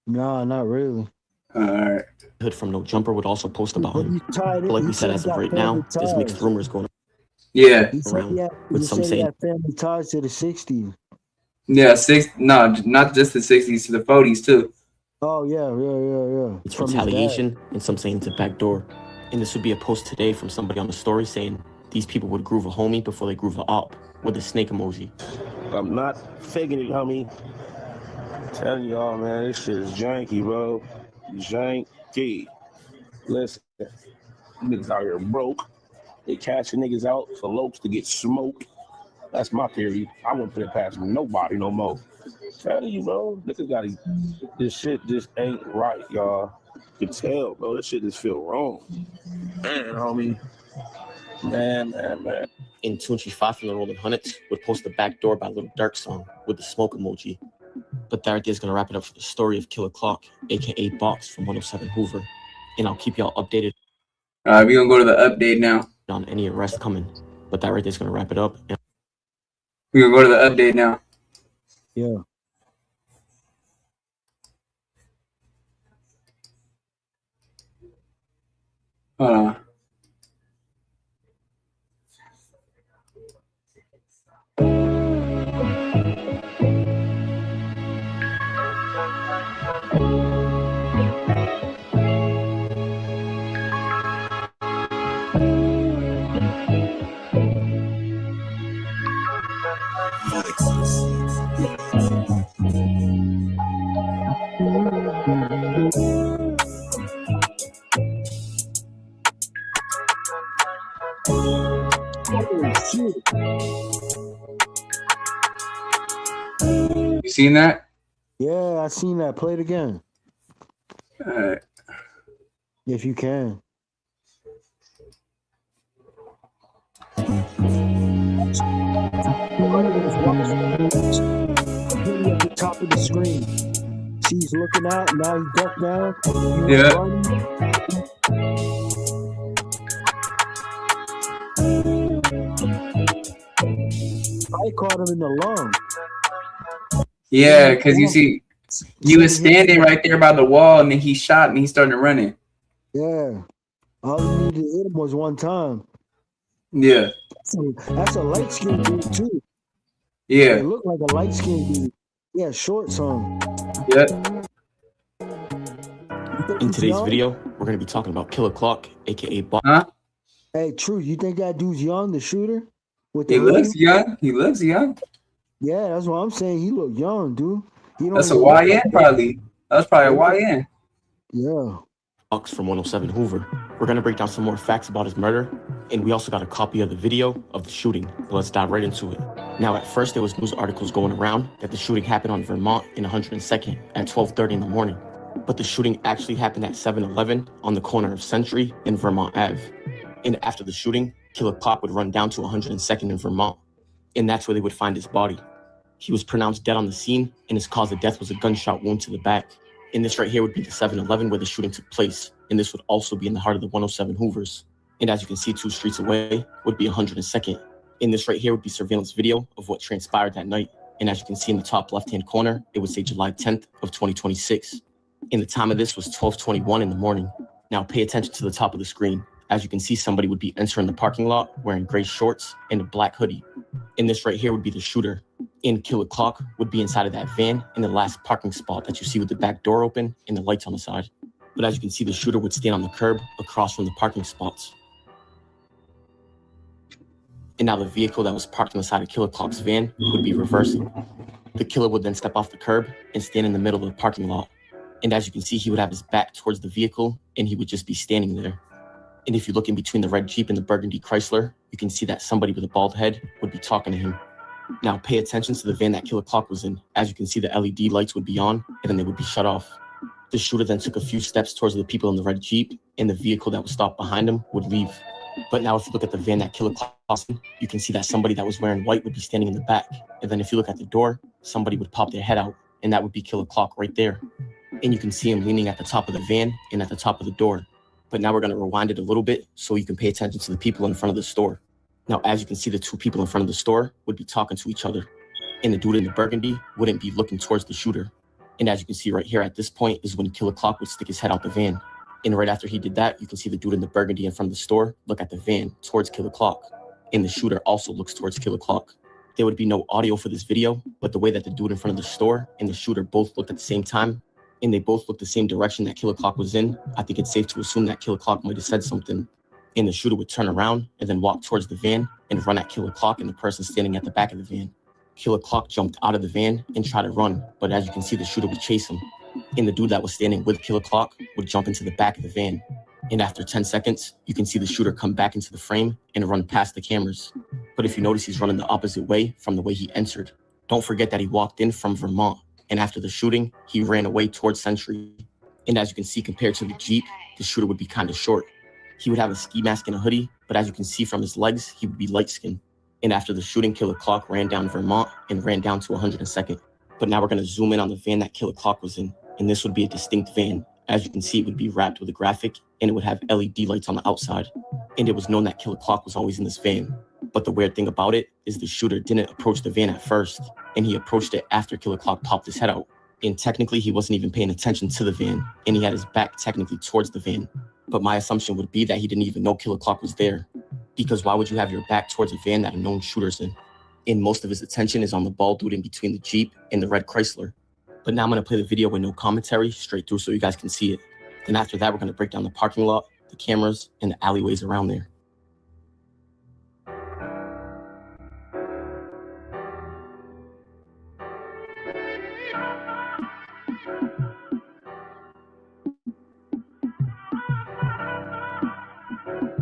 No, not really. All right. Hood from No Jumper would also post about him. But like we said, as of right now, there's mixed rumors going on. Yeah. With some saying family ties to the 60s. Yeah, not just the 60s, to the 40s too. Oh yeah. It's retaliation, and some saying it's a backdoor. And this would be a post today from somebody on the story saying these people would groove a homie before they groove a op with a snake emoji. I'm not faking it, homie. I'm telling y'all, man, this shit is janky, bro. Janky. Listen, niggas out here broke. They catching niggas out for lopes to get smoked. That's my theory. I wouldn't put it past nobody no more. Telling you, bro, niggas gotta. This shit just ain't right, y'all. You can tell, bro. This shit just feel wrong. Man, homie. Man. And Tunchi 5 from the Rolling Hundreds would post the Backdoor by Little Dark song with the smoke emoji. But that right there is gonna wrap it up for the story of Killer Clock, aka Box from 107 Hoover. And I'll keep y'all updated. All right, we're gonna go to the update now. On any arrest coming. But that right there is gonna wrap it up. We're gonna go to the update now. Yeah. Hold on. Oh shit! You seen that? Yeah, I seen that. Play it again All right. if you can. Really at the top of the screen. See, he's looking out. Now he ducked down. He was Yeah. running. I caught him in the lung. Yeah, because you see, he was standing right there by the wall, and then he shot, and he started running. Yeah. All he needed to hit him was one time. Yeah. That's a light skinned dude too. Yeah. It looked like a light skinned dude. Yeah, shorts on. Yeah. In today's video, we're going to be talking about Killer Clock, aka Bob. Huh? Hey, True, you think that dude's young, the shooter? With the He looks hoodie? young. He looks young. Yeah, that's what I'm saying. He look young, dude. He don't That's a even look like YN probably. That was probably a YN. Yeah. Box from 107 Hoover. We're going to break down some more facts about his murder, and we also got a copy of the video of the shooting. So let's dive right into it. Now, at first, there was news articles going around that the shooting happened on Vermont in 102nd at 12:30 in the morning. But the shooting actually happened at 7-Eleven on the corner of Century and Vermont Ave. And after the shooting, Killer Clock would run down to 102nd in Vermont, and that's where they would find his body. He was pronounced dead on the scene, and his cause of death was a gunshot wound to the back. And this right here would be the 7-Eleven where the shooting took place, and this would also be in the heart of the 107 Hoovers. And as you can see, 2 streets away would be 102nd. And this right here would be surveillance video of what transpired that night. And as you can see in the top left-hand corner, it would say July 10th of 2026. And the time of this was 12:21 in the morning. Now pay attention to the top of the screen. As you can see, somebody would be entering the parking lot wearing gray shorts and a black hoodie. And this right here would be the shooter. And Killer Clock would be inside of that van in the last parking spot that you see with the back door open and the lights on the side. But as you can see, the shooter would stand on the curb across from the parking spots. And now the vehicle that was parked on the side of Killer Clock's van would be reversing. The killer would then step off the curb and stand in the middle of the parking lot. And as you can see, he would have his back towards the vehicle and he would just be standing there. And if you look in between the red Jeep and the burgundy Chrysler, you can see that somebody with a bald head would be talking to him. Now pay attention to the van that Killer Clock was in. As you can see, the LED lights would be on and then they would be shut off. The shooter then took a few steps towards the people in the red Jeep, and the vehicle that was stopped behind him would leave. But now if you look at the van that Killer Clock was in, you can see that somebody that was wearing white would be standing in the back. And then if you look at the door, somebody would pop their head out, and that would be Killer Clock right there. And you can see him leaning at the top of the van and at the top of the door. But now we're going to rewind it a little bit so you can pay attention to the people in front of the store. Now, as you can see, the 2 people in front of the store would be talking to each other. And the dude in the burgundy wouldn't be looking towards the shooter. And as you can see right here at this point is when Killer Clock would stick his head out the van. And right after he did that, you can see the dude in the burgundy in front of the store look at the van towards Killer Clock. And the shooter also looks towards Killer Clock. There would be no audio for this video, but the way that the dude in front of the store and the shooter both looked at the same time, and they both looked the same direction that Killer Clock was in, I think it's safe to assume that Killer Clock might have said something. And the shooter would turn around and then walk towards the van and run at Killer Clock and the person standing at the back of the van. Killer Clock jumped out of the van and tried to run, but as you can see, the shooter would chase him. And the dude that was standing with Killer Clock would jump into the back of the van. And after 10 seconds, you can see the shooter come back into the frame and run past the cameras. But if you notice, he's running the opposite way from the way he entered. Don't forget that he walked in from Vermont, and after the shooting, he ran away towards Century. And as you can see, compared to the Jeep, the shooter would be kind of short. He would have a ski mask and a hoodie, but as you can see from his legs, he would be light-skinned. And after the shooting, Killer Clock ran down Vermont and ran down to 102nd. But now we're going to zoom in on the van that Killer Clock was in, and this would be a distinct van. As you can see, it would be wrapped with a graphic, and it would have LED lights on the outside. And it was known that Killer Clock was always in this van. But the weird thing about it is the shooter didn't approach the van at first, and he approached it after Killer Clock popped his head out. And technically, he wasn't even paying attention to the van, and he had his back technically towards the van. But my assumption would be that he didn't even know Killer Clock was there. Because why would you have your back towards a van that a known shooter's in? And most of his attention is on the bald dude in between the Jeep and the red Chrysler. But now I'm going to play the video with no commentary straight through so you guys can see it. Then after that, we're going to break down the parking lot, the cameras, and the alleyways around there.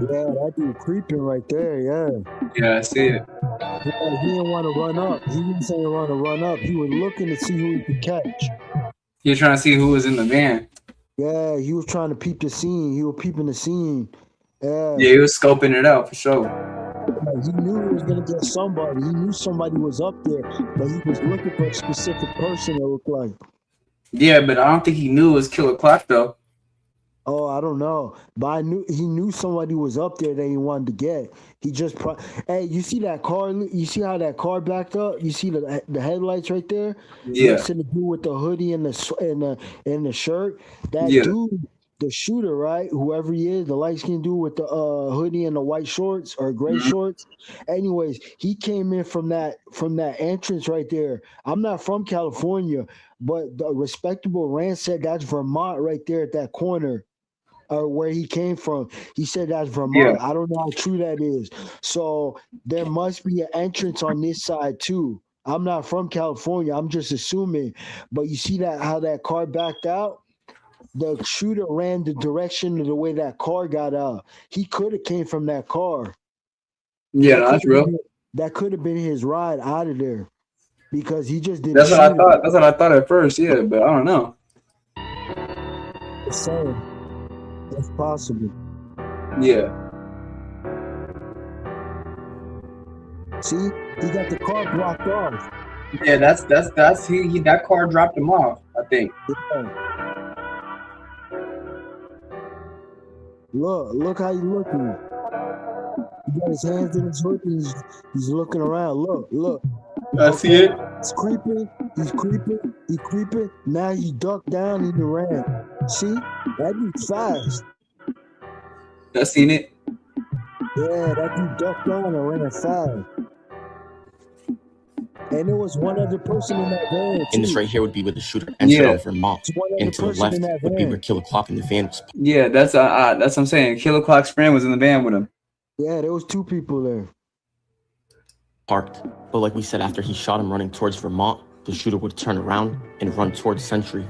Yeah, that dude creeping right there. Yeah. Yeah, I see it. Yeah, he didn't want to run up. He didn't say want to run up. He was looking to see who he could catch. He was trying to see who was in the van. Yeah, he was trying to peep the scene. He was peeping the scene. Yeah. Yeah, he was scoping it out for sure. He knew he was gonna get somebody. He knew somebody was up there, but he was looking for a specific person. It looked like. Yeah, but I don't think he knew it was Killer Clock though. Oh, I don't know, but he knew somebody was up there that he wanted to get. He just, hey, you see that car? You see how that car backed up? You see the headlights right there? Yeah. Next to the dude with the hoodie and the shirt. That Yeah. dude, the shooter, right? Whoever he is, the light skinned dude with the hoodie and the white shorts or gray shorts. Anyways, he came in from that entrance right there. I'm not from California, but the respectable Rand said that's Vermont right there at that corner. Or where he came from. He said that's Vermont. Yeah. I don't know how true that is. So there must be an entrance on this side too. I'm not from California. I'm just assuming. But you see that how that car backed out? The shooter ran the direction of the way that car got out. He could have came from that car. Yeah, that's real. That could have been his ride out of there. Because he just didn't That's what I shoot thought. That's what I thought at first, yeah, but I don't know. the same. That's possible. Yeah. See, he got the car blocked off. Yeah, that's he that car dropped him off, I think. Yeah. Look how he's looking. He got his hands in his hood and he's looking around. Look. I see it. He's creeping. He's creeping. Now he ducked down and he ran. See? That dude's fast. I seen it. Yeah, that dude ducked down and ran fast. And there was one other person in that van. And this right here would be where the shooter entered on Vermont. And to the left would be where Killer Clock in the van was. Yeah, that's what I'm saying. Killer Clock's friend was in the van with him. Yeah, there was two people there. Parked. But like we said, after he shot him running towards Vermont, the shooter would turn around and run towards Century.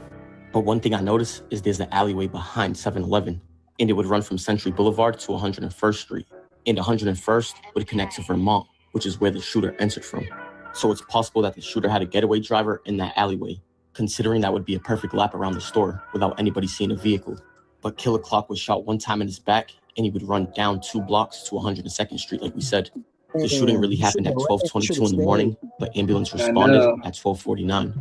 But one thing I noticed is there's an alleyway behind 7-Eleven, and it would run from Century Boulevard to 101st Street. And 101st would connect to Vermont, which is where the shooter entered from. So it's possible that the shooter had a getaway driver in that alleyway, considering that would be a perfect lap around the store without anybody seeing a vehicle. But Killer Clock was shot one time in his back, and he would run down 2 blocks to 102nd Street, like we said. The shooting really happened at 12:22 in the morning, but ambulance responded at 12:49.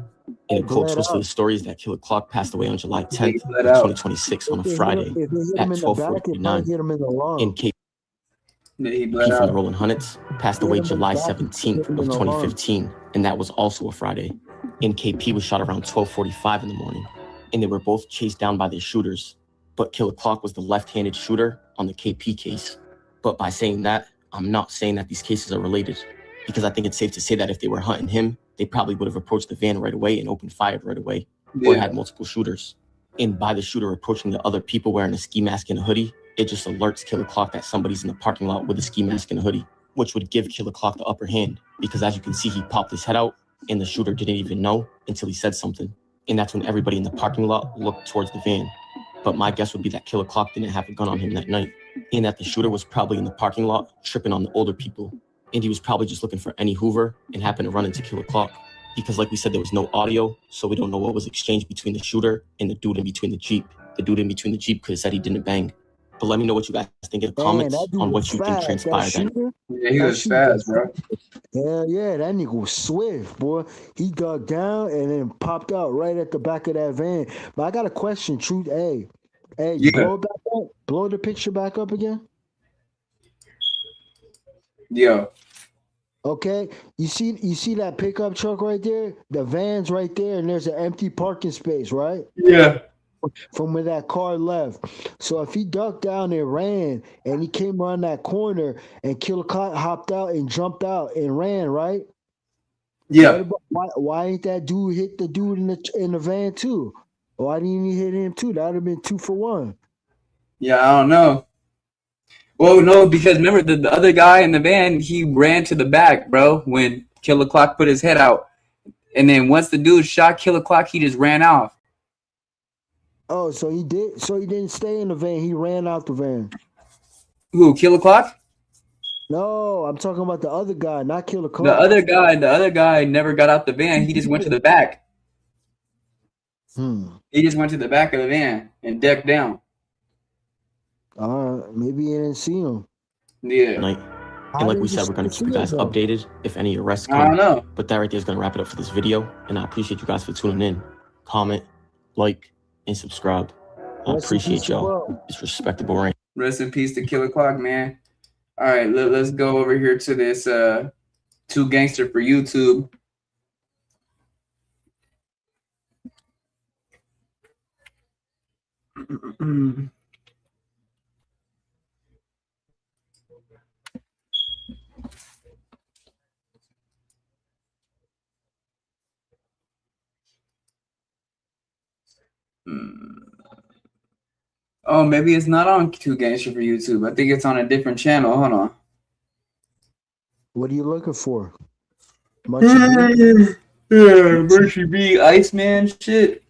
And the cold twist of the story is that Killer Clock passed away on July 10th, 2026 on a Friday at 12:49. And KP from the Rolling Hunnets passed away July 17th of 2015, and that was also a Friday. And KP was shot around 12:45 in the morning, and they were both chased down by their shooters. But Killer Clock was the left-handed shooter on the KP case. But by saying that, I'm not saying that these cases are related, because I think it's safe to say that if they were hunting him, they probably would have approached the van right away and opened fire right away, or had multiple shooters. And by the shooter approaching the other people wearing a ski mask and a hoodie, it just alerts Killer Clock that somebody's in the parking lot with a ski mask and a hoodie, which would give Killer Clock the upper hand, because as you can see, he popped his head out, and the shooter didn't even know until he said something. And that's when everybody in the parking lot looked towards the van. But my guess would be that Killer Clock didn't have a gun on him that night, and that the shooter was probably in the parking lot tripping on the older people, and he was probably just looking for any Hoover and happened to run into Killer Clock. Because like we said, there was no audio, so we don't know what was exchanged between the shooter and the dude in between the Jeep. The dude in between the Jeep could have said he didn't bang. But let me know what you guys think in the comments on what you think transpired then. Yeah, he was fast, bro. Hell yeah, that nigga was swift, boy. He dug down and then popped out right at the back of that van. But I got a question, Truth. Hey, you blow it back up? Blow the picture back up again? Yeah. Okay, you see that pickup truck right there? The van's right there, and there's an empty parking space, right? Yeah. From where that car left. So if he ducked down and ran, and he came around that corner, and Killer Clock hopped out and jumped out and ran, right? Yeah. Why ain't that dude hit the dude in the van too? Why didn't he hit him too? That would have been 2 for 1. Yeah, I don't know. Well, no, because remember the other guy in the van, he ran to the back, bro, when Killer Clock put his head out. And then once the dude shot Killer Clock, he just ran off. Oh, so he didn't stay in the van. He ran out the van. Who? Killer Clock? No, I'm talking about the other guy, not Killer Clock. The other guy never got out the van. He just went to the back. He just went to the back of the van and decked down. Maybe you didn't see him. Yeah. Night. And like we said, we're going to keep you guys updated if any arrests come. I don't know. But that right there is going to wrap it up for this video. And I appreciate you guys for tuning in. Comment, like, and subscribe. I appreciate y'all. It's respectable rank. Rest in peace to Killer Clock, man. All right, let's go over here to this Two Gangster for YouTube. Oh, maybe it's not on Two Gangster for YouTube. I think it's on a different channel. Hold on. What are you looking for? Mushy B, Iceman shit.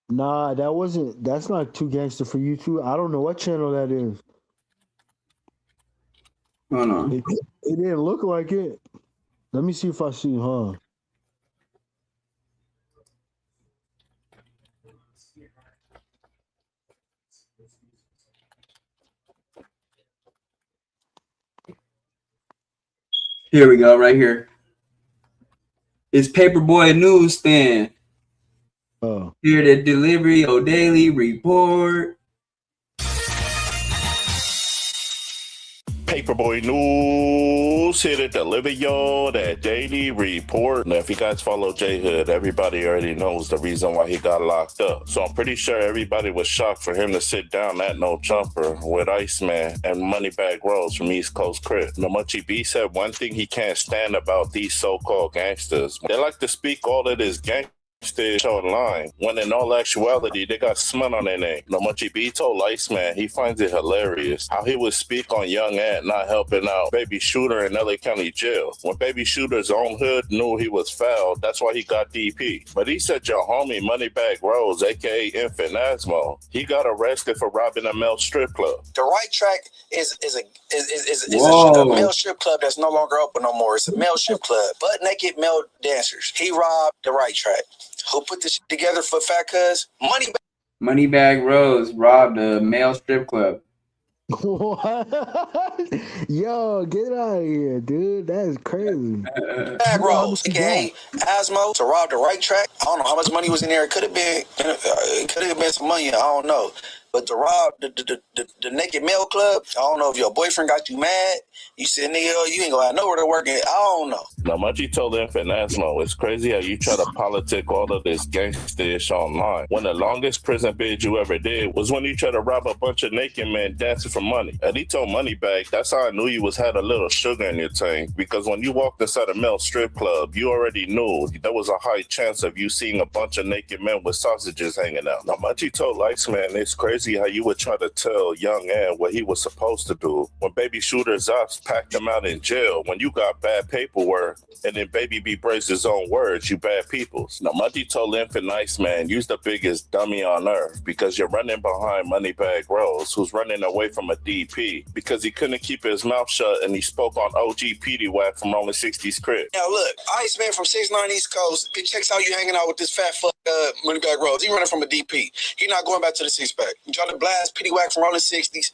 Nah, that's not Two Gangster for YouTube. I don't know what channel that is. Hold on. It didn't look like it. Let me see if I see, Here we go, right here. It's Paperboy Newsstand. Oh. Here the delivery or daily report. Paperboy News here to deliver y'all that daily report. Now, if you guys follow J Hood, everybody already knows the reason why he got locked up. So I'm pretty sure everybody was shocked for him to sit down at no jumper with Iceman and Moneybag Rose from East Coast Crib. Now, Munchie B said one thing he can't stand about these so-called gangsters. They like to speak all of this gang stage online, when in all actuality they got smut on their name. No Munchie B told Iceman he finds it hilarious how he would speak on young Ant not helping out baby shooter in LA County jail when baby shooter's own hood knew he was foul. That's why he got DP. But he said your homie Moneybag Rose, aka Infant Asmo, he got arrested for robbing a male strip club. The Right Track is a male strip club that's no longer open no more. It's a male strip club, butt naked male dancers. He robbed the Right Track. Who put this shit together for Fat Cuz? Moneybag Rose robbed a male strip club. What? Yo, get out of here, dude. That's crazy. Bag Rose, aka Asmo, to rob the Right Track. I don't know how much money was in there. It could have been some money. I don't know. But to rob the naked male club, I don't know if your boyfriend got you mad. You said, nigga, you ain't gonna have nowhere to work. I don't know. Now, Munchie told Infant Asmo, it's crazy how you try to politic all of this gangsta-ish online. When the longest prison bid you ever did was when you tried to rob a bunch of naked men dancing for money. And he told Moneybag, that's how I knew you had a little sugar in your tank. Because when you walked inside a male strip club, you already knew there was a high chance of you seeing a bunch of naked men with sausages hanging out. Now, Munchie told Iceman, it's crazy how you would try to tell young Ant what he was supposed to do when baby shooter's ops packed him out in jail when you got bad paperwork, and then Baby B braced his own words, you bad peoples. Now, Munchie told Infant Iceman, you's the biggest dummy on earth because you're running behind Moneybag Rose, who's running away from a DP because he couldn't keep his mouth shut and he spoke on OG Petey Wack from Rolling 60's Crib. Now look, Iceman from 6'9" East Coast, it checks out you hanging out with this fat fuck Moneybag Rose. He running from a DP. He not going back to the six-pack. You try to blast Petey Wack from Rolling 60s.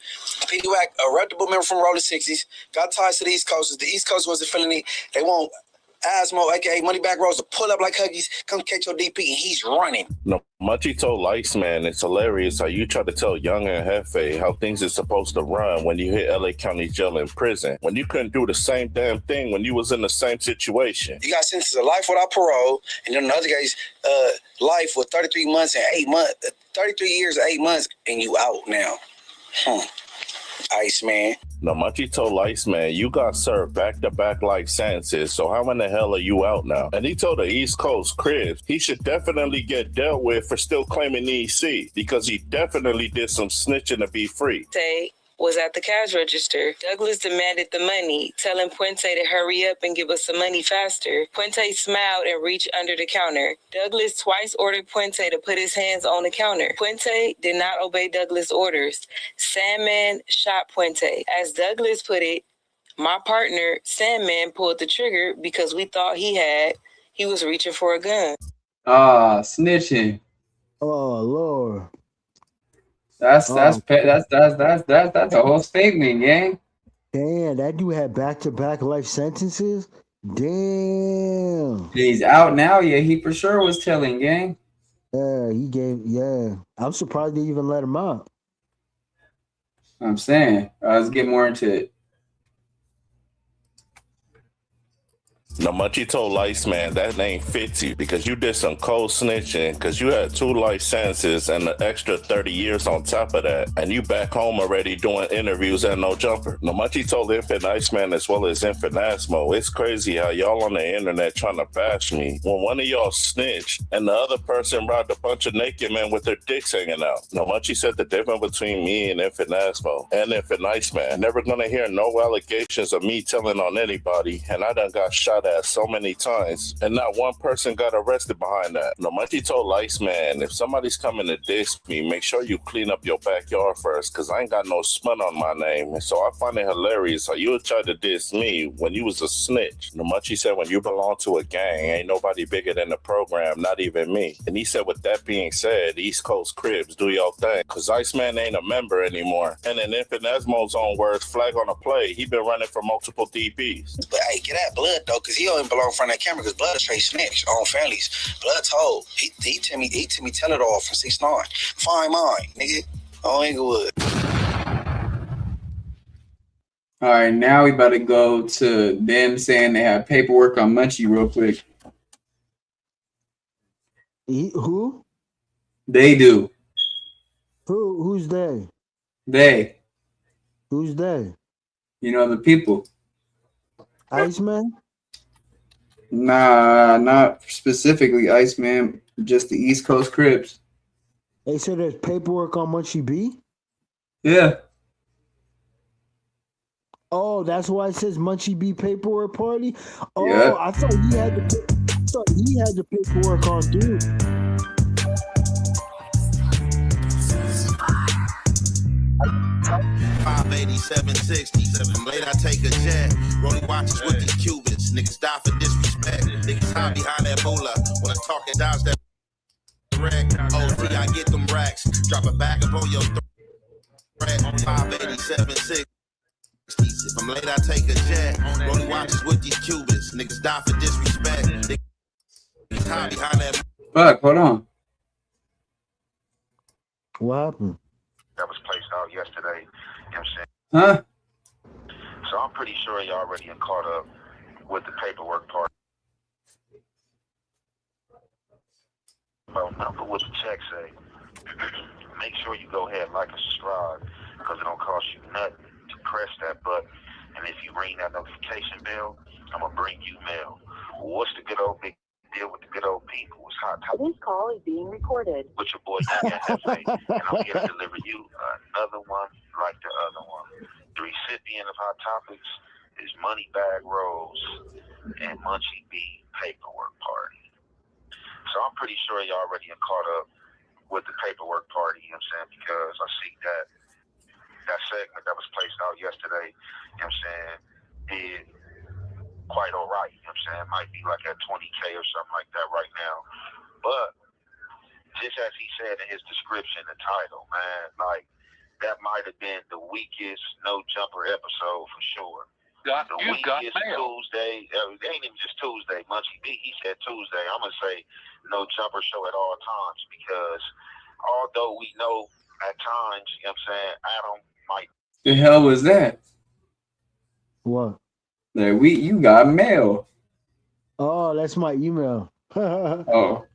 Petey Wack, a reputable member from Rolling 60s, got ties to the East Coast. The East Coast was a felony. They want Asmo, aka Moneybag Rose, to pull up like Huggies, come catch your DP, and he's running. No, Munchie told Iceman, it's hilarious how you try to tell Young and Hefe how things are supposed to run when you hit LA County jail and prison, when you couldn't do the same damn thing when you was in the same situation. You got sentenced to life without parole, and then the other guy's life with 33 months and 8 months, 33 years and 8 months, and you out now. Iceman. No, Munchie told Iceman, you got served back-to-back life sentences, so how in the hell are you out now? And he told the East Coast Crib he should definitely get dealt with for still claiming EC, because he definitely did some snitching to be free. Say, was at the cash register. Douglas demanded the money, telling Puente to hurry up and give us some money faster. Puente smiled and reached under the counter. Douglas twice ordered Puente to put his hands on the counter. Puente did not obey Douglas' orders. Sandman shot Puente. As Douglas put it, my partner, Sandman, pulled the trigger because we thought he was reaching for a gun. Snitching. Oh Lord. That's a whole statement, gang. Damn, that dude had back-to-back life sentences. Damn. He's out now. Yeah, he for sure was telling, gang. Yeah, I'm surprised they even let him out. I'm saying. Let's get more into it. Not much he told Iceman that name fits you because you did some cold snitching because you had 2 life sentences and an extra 30 years on top of that. And you back home already doing interviews at No Jumper. Not much he told Infinite Iceman as well as Infinite Asmo. It's crazy how y'all on the internet trying to bash me when one of y'all snitched and the other person robbed a bunch of naked men with their dicks hanging out. Not much he said the difference between me and Infinite Asmo and Infinite Iceman. Never gonna hear no allegations of me telling on anybody, and I done got shot at so many times, and not one person got arrested behind that. No, Munchie told Iceman, if somebody's coming to diss me, make sure you clean up your backyard first, because I ain't got no smut on my name. And so I find it hilarious how you would try to diss me when you was a snitch. No, Munchie said, when you belong to a gang, ain't nobody bigger than the program, not even me. And he said, with that being said, East Coast Cribs, do your thing, because Iceman ain't a member anymore. And in Infinitesmo's own words, flag on a play, he been running for multiple DPs. But hey, get that Blood though, because he don't belong in front of that camera, because Blood is straight snitch on families. Blood told. He tell me tell it all from 6'9". Fine mine, nigga. Oh, Inglewood. All right, now we about to go to them saying they have paperwork on Munchie real quick. Who? They do. Who's they? They. Who's they? You know, the people. Iceman? Nah, not specifically Iceman, just the East Coast Crips. They said there's paperwork on Munchie B? Yeah. Oh, that's why it says Munchie B paperwork party? Oh, yeah. I thought he had the paperwork on dude. $587.60. Late I take a jet. Rolling watches with these Cubans. Niggas die for disrespect. Niggas hide behind that moolah. When I talk and dodge that wreck. OG, I get them racks. Drop a bag up on your threat. $587.60. If I'm late, I take a jet. Rolling watches with these Cubans. Niggas die for disrespect. Niggas hide behind that. Fuck, hold on. What happened? That was placed out yesterday. You know what I'm saying? Huh? So I'm pretty sure you already are caught up with the paperwork part. Well, number what the check say. Make sure you go ahead and like and subscribe, because it don't cost you nothing to press that button. And if you ring that notification bell, I'm gonna bring you mail. What's the good old big deal with the good old people? It's hot topic. This call is being recorded. With your boy Young Hefe, and I'm here to deliver you another one like the other one. The recipient of Hot Topics is Moneybag Rose and Munchie B Paperwork Party. So I'm pretty sure you already are caught up with the paperwork party, you know what I'm saying? Because I see that segment that was placed out yesterday, you know what I'm saying, did quite all right, you know what I'm saying? It might be like at 20K or something like that right now. But just as he said in his description and title, man, like that might have been the weakest No Jumper episode for sure. The weakest Tuesday, it ain't even just Tuesday, Munchie B, he said Tuesday. I'm going to say No Jumper show at all times, because although we know at times, you know what I'm saying, Adam might. The hell was that? What? That you got mail. Oh, that's my email. Oh.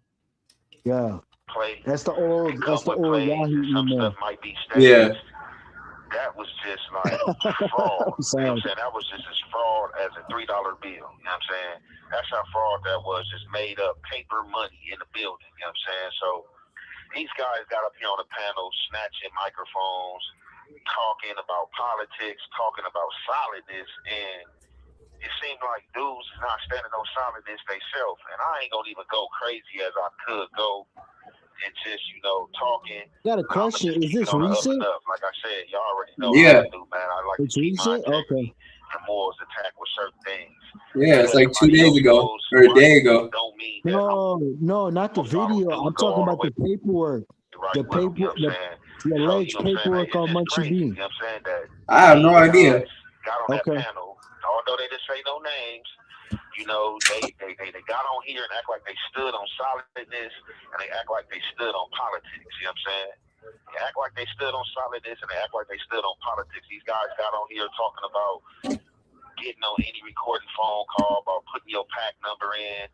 Yeah. Play. That's the old Yahoo email. Might be yeah. That was just like fraud. I'm sorry. You know what I'm saying? That was just as fraud as a $3 bill. You know what I'm saying? That's how fraud that was, just made up paper money in the building. You know what I'm saying? So these guys got up here on the panel snatching microphones, talking about politics, talking about solidness, and it seemed like dudes is not standing on solidness themselves. And I ain't gonna even go crazy as I could go and just, talking. Got a question. Is this recent? Like I said, y'all already know Yeah. how I do, man. I like It's to keep my recent? integrity Okay. and morals intact with certain things. Yeah, it's like 2 days ago or a day ago. Don't mean No, not the video. I'm talking about the paperwork. The paper, the alleged paperwork on Munchie B. You know what I'm saying? That I have no idea. got on that panel, although they didn't say no names, they got on here and act like they stood on solidness and they act like they stood on politics. You know what I'm saying? They act like they stood on solidness and they act like they stood on politics. These guys got on here talking about getting on any recording phone call, about putting your pack number in.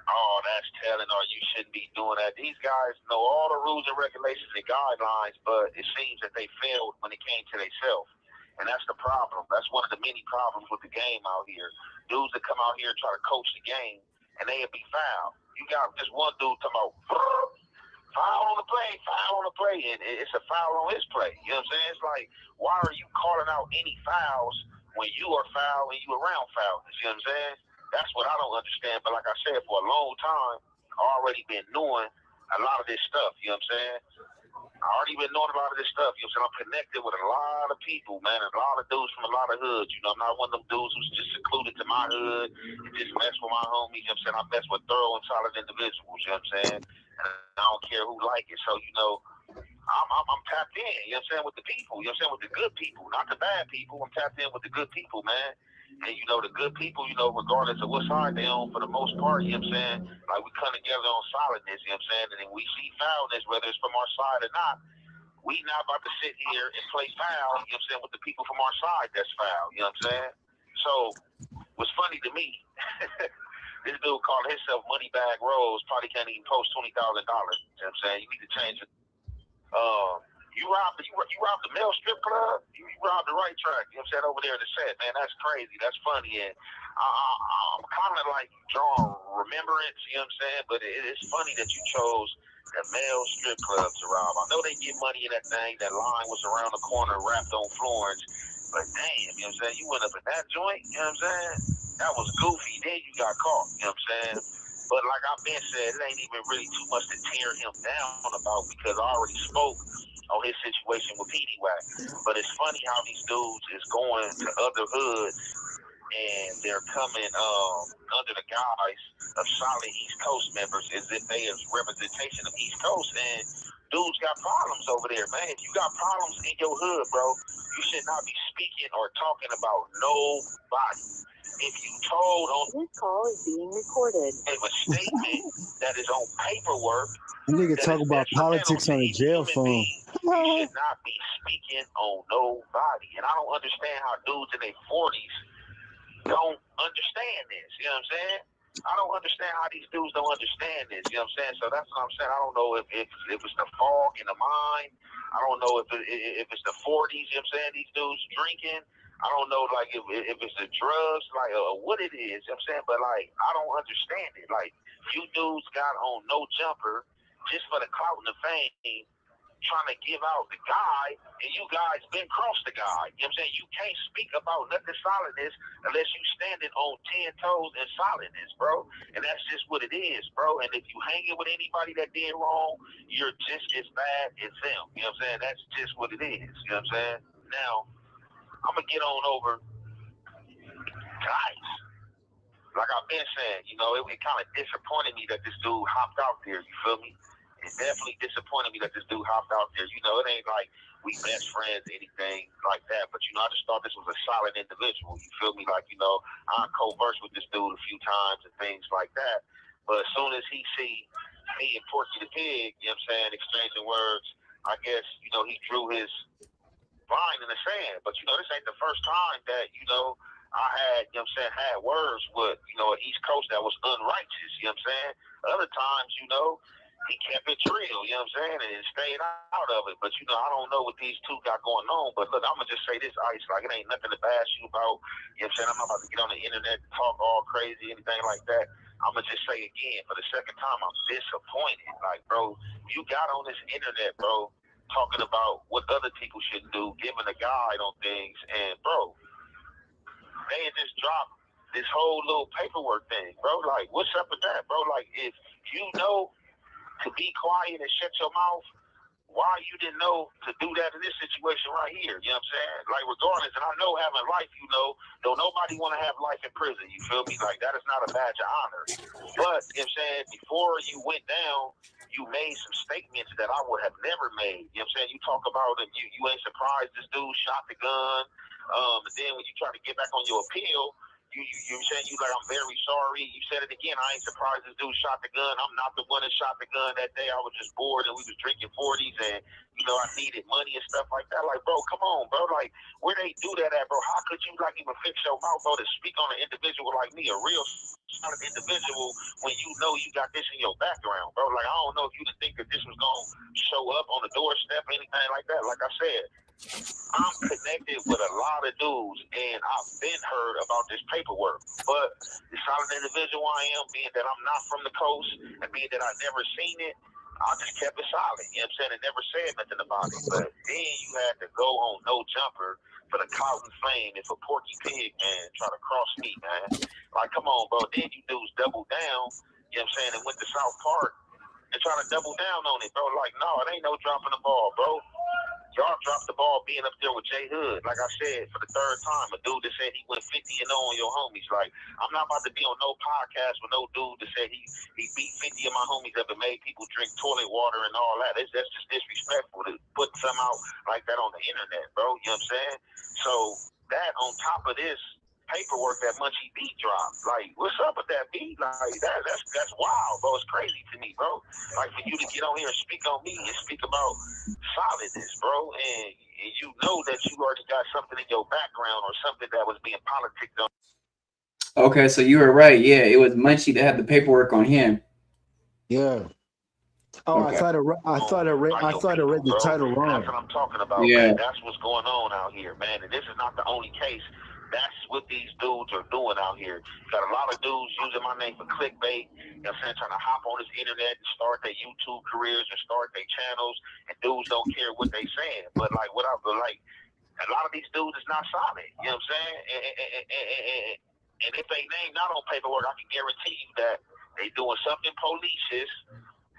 Oh, that's telling, or you shouldn't be doing that. These guys know all the rules and regulations and guidelines, but it seems that they failed when it came to themselves. And that's the problem. That's one of the many problems with the game out here. Dudes that come out here and try to coach the game, and they'll be fouled. You got this one dude talking about foul on the play, and it's a foul on his play. You know what I'm saying? It's like, why are you calling out any fouls when you are foul and you around foul? You know what I'm saying? That's what I don't understand. But like I said, for a long time, I already been knowing a lot of this stuff. You know what I'm saying? I already been knowing a lot of this stuff. You know what I'm saying? I'm connected with a lot of people, man, and a lot of dudes from a lot of hoods. You know, I'm not one of them dudes who's just secluded to my hood and just mess with my homies. You know what I'm saying? I mess with thorough and solid individuals. You know what I'm saying? And I don't care who like it. So, I'm tapped in, you know what I'm saying, with the people, you know what I'm saying, with the good people, not the bad people. I'm tapped in with the good people, man. And, the good people, regardless of what side they on, for the most part, you know what I'm saying, like we come together on solidness, you know what I'm saying, and then we see foulness, whether it's from our side or not. We not about to sit here and play foul, you know what I'm saying, with the people from our side that's foul, you know what I'm saying? So, what's funny to me, this dude called himself Moneybag Rose, probably can't even post $20,000, you know what I'm saying? You need to change it. You robbed the male strip club. You robbed the right track. You know what I'm saying, over there in the set, man. That's crazy. That's funny, and I'm kind of like drawing remembrance. You know what I'm saying? But it's funny that you chose the male strip club to rob. I know they get money in that thing. That line was around the corner, wrapped on Florence. But damn, you know what I'm saying? You went up in that joint. You know what I'm saying? That was goofy. Then you got caught. You know what I'm saying? But like I've been said, it ain't even really too much to tear him down about, because I already spoke on his situation with PDWAC. But it's funny how these dudes is going to other hoods and they're coming under the guise of solid East Coast members as if they is representation of East Coast. And dudes got problems over there, man. If you got problems in your hood, bro, you should not be speaking or talking about nobody. If you told on this call is being recorded, a statement that is on paperwork, Nigga talk about politics on a jail phone. you should not be speaking on nobody. And I don't understand how dudes in their 40s don't understand this. You know what I'm saying? I don't understand how these dudes don't understand this. You know what I'm saying? So that's what I'm saying. I don't know if it's the fog in the mind. I don't know if it's the 40s. You know what I'm saying? These dudes drinking. I don't know, like, if it's the drugs, like, what it is. You know what I'm saying? But, like, I don't understand it. Like, you dudes got on no jumper just for the clout and the fame, trying to give out the guy, and you guys been cross the guy. You know what I'm saying? You can't speak about nothing solidness unless you standing on 10 toes in solidness, bro. And that's just what it is, bro. And if you hanging with anybody that did wrong, you're just as bad as them. You know what I'm saying? That's just what it is. You know what I'm saying? Now, I'm going to get on over guys. Like I've been saying, it kind of disappointed me that this dude hopped out there. You feel me? It definitely disappointed me that this dude hopped out there. It ain't like we best friends, anything like that. But, I just thought this was a solid individual. You feel me? Like, I conversed with this dude a few times and things like that. But as soon as he see me and Porky the Pig, you know what I'm saying, exchanging words, I guess, he drew his line in the sand. But, this ain't the first time that, I had, had words with, an East Coast that was unrighteous, you know what I'm saying? Other times, he kept it real, you know what I'm saying, and stayed out of it. But, I don't know what these two got going on. But, look, I'm going to just say this, Ice, like, it ain't nothing to bash you about, you know what I'm saying? I'm not about to get on the internet and talk all crazy, anything like that. I'm going to just say again, for the second time, I'm disappointed. Like, bro, you got on this internet, bro, talking about what other people shouldn't do, giving a guide on things, and bro, they had just dropped this whole little paperwork thing, bro. Like, what's up with that, bro? Like, if you know to be quiet and shut your mouth, why you didn't know to do that in this situation right here? You know what I'm saying? Like, regardless, and I know having life, you know, don't nobody want to have life in prison. You feel me? Like, that is not a badge of honor. But, you know what I'm saying, before you went down, you made some statements that I would have never made. You know what I'm saying? You talk about it, you ain't surprised this dude shot the gun. And then when you try to get back on your appeal, you saying you like, I'm very sorry. You said it again. I ain't surprised this dude shot the gun. I'm not the one that shot the gun that day. I was just bored and we was drinking 40s and, you know, I needed money and stuff like that. Like, bro, come on, bro. Like, where they do that at, bro? How could you like even fix your mouth, bro, to speak on an individual like me, a real solid individual, when you know you got this in your background, bro? Like, I don't know if you didn't think that this was going to show up on the doorstep or anything like that. Like I said, I'm connected with a lot of dudes, and I've been heard about this paperwork. But the solid individual I am, being that I'm not from the coast, and being that I've never seen it, I just kept it silent. You know what I'm saying? And never said nothing about it. But then you had to go on no jumper for the clout and fame and for Porky Pig, man, try to cross me, man. Like, come on, bro. Then you dudes double down, you know what I'm saying, and went to South Park and try to double down on it, bro. Like, no, it ain't no dropping the ball, bro. Y'all dropped the ball being up there with Jay Hood. Like I said, for the third time, a dude that said he went 50-0 on your homies. Like, I'm not about to be on no podcast with no dude that said he beat 50 of my homies up and made people drink toilet water and all that. That's just disrespectful to put something out like that on the internet, bro. You know what I'm saying? So that on top of this paperwork that Munchie B dropped, like, what's up with that B? Like, that's wild, bro. It's crazy to me, bro. Like, for you to get on here and speak on me and speak about solidness, bro, and you know that you already got something in your background or something that was being politicked on. Okay, so you were right. Yeah, it was Munchie that had the paperwork on him. Yeah. Oh, Okay. I thought I read the title wrong. That's what I'm talking about, Yeah. man. That's what's going on out here, man. And this is not the only case. That's what these dudes are doing out here. Got a lot of dudes using my name for clickbait, you know what I'm saying, trying to hop on this internet and start their YouTube careers and start their channels, and dudes don't care what they saying. But like a lot of these dudes is not solid, you know what I'm saying? And if they name not on paperwork, I can guarantee you that they doing something police.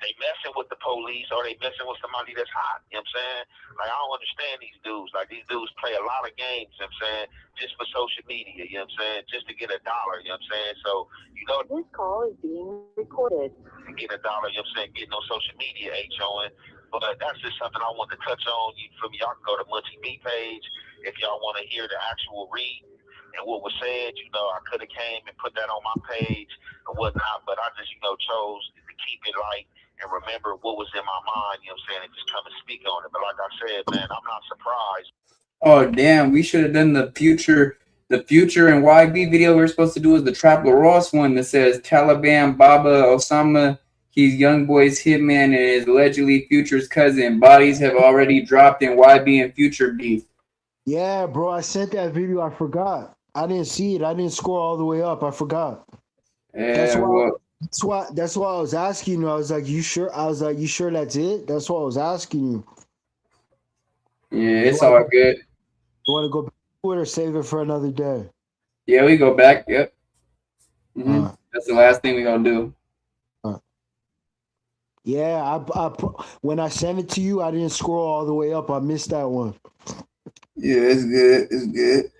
They messing with the police or they messing with somebody that's hot. You know what I'm saying? Like, I don't understand these dudes. Like, these dudes play a lot of games, you know what I'm saying, just for social media, you know what I'm saying, just to get $1, you know what I'm saying? So, you know, this call is being recorded. To get $1, you know what I'm saying, getting on social media ain't showing. But that's just something I want to touch on. You feel me? Y'all can go to Munchie B page if y'all want to hear the actual read and what was said. You know, I could have came and put that on my page and whatnot, but I just, you know, chose to keep it light and remember what was in my mind, you know what I'm saying, and just come and speak on it. But like I said, man, I'm not surprised. Oh damn, we should have done the future and YB video we were supposed to do is the Trapper Ross one that says Taliban Baba Osama, he's Young Boy's hitman and is allegedly Future's cousin. Bodies have already dropped in YB and Future beef. Yeah, bro, I sent that video. I forgot. I didn't see it. I didn't scroll all the way up. I forgot. That's why I was asking you. I was like, you sure? I was like, you sure that's it? That's why I was asking you. Yeah, it's all good. You want to go back to it or save it for another day? Yeah, we go back. Yep. That's the last thing we're gonna do. Yeah, when I sent it to you, I didn't scroll all the way up. I missed that one. Yeah, it's good. It's good.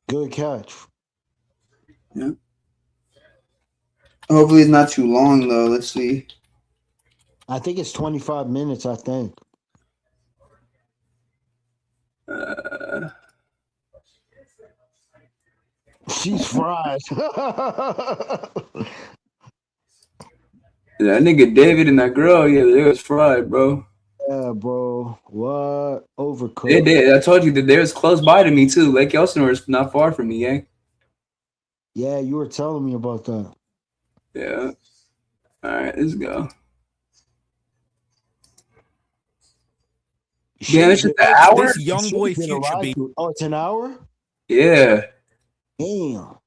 Good catch. Yeah. Hopefully it's not too long though. Let's see. I think it's 25 minutes, I think. She's fried. That nigga David and that girl, yeah, they was fried, bro. Yeah, bro. What? Overcooked. They did. I told you that they was close by to me too. Lake Elsinore is not far from me, yeah. Yeah, you were telling me about that. Yeah. All right, let's go. Yeah, it's just an hour. This young boy Future beat. Oh, it's an hour? Yeah. Damn.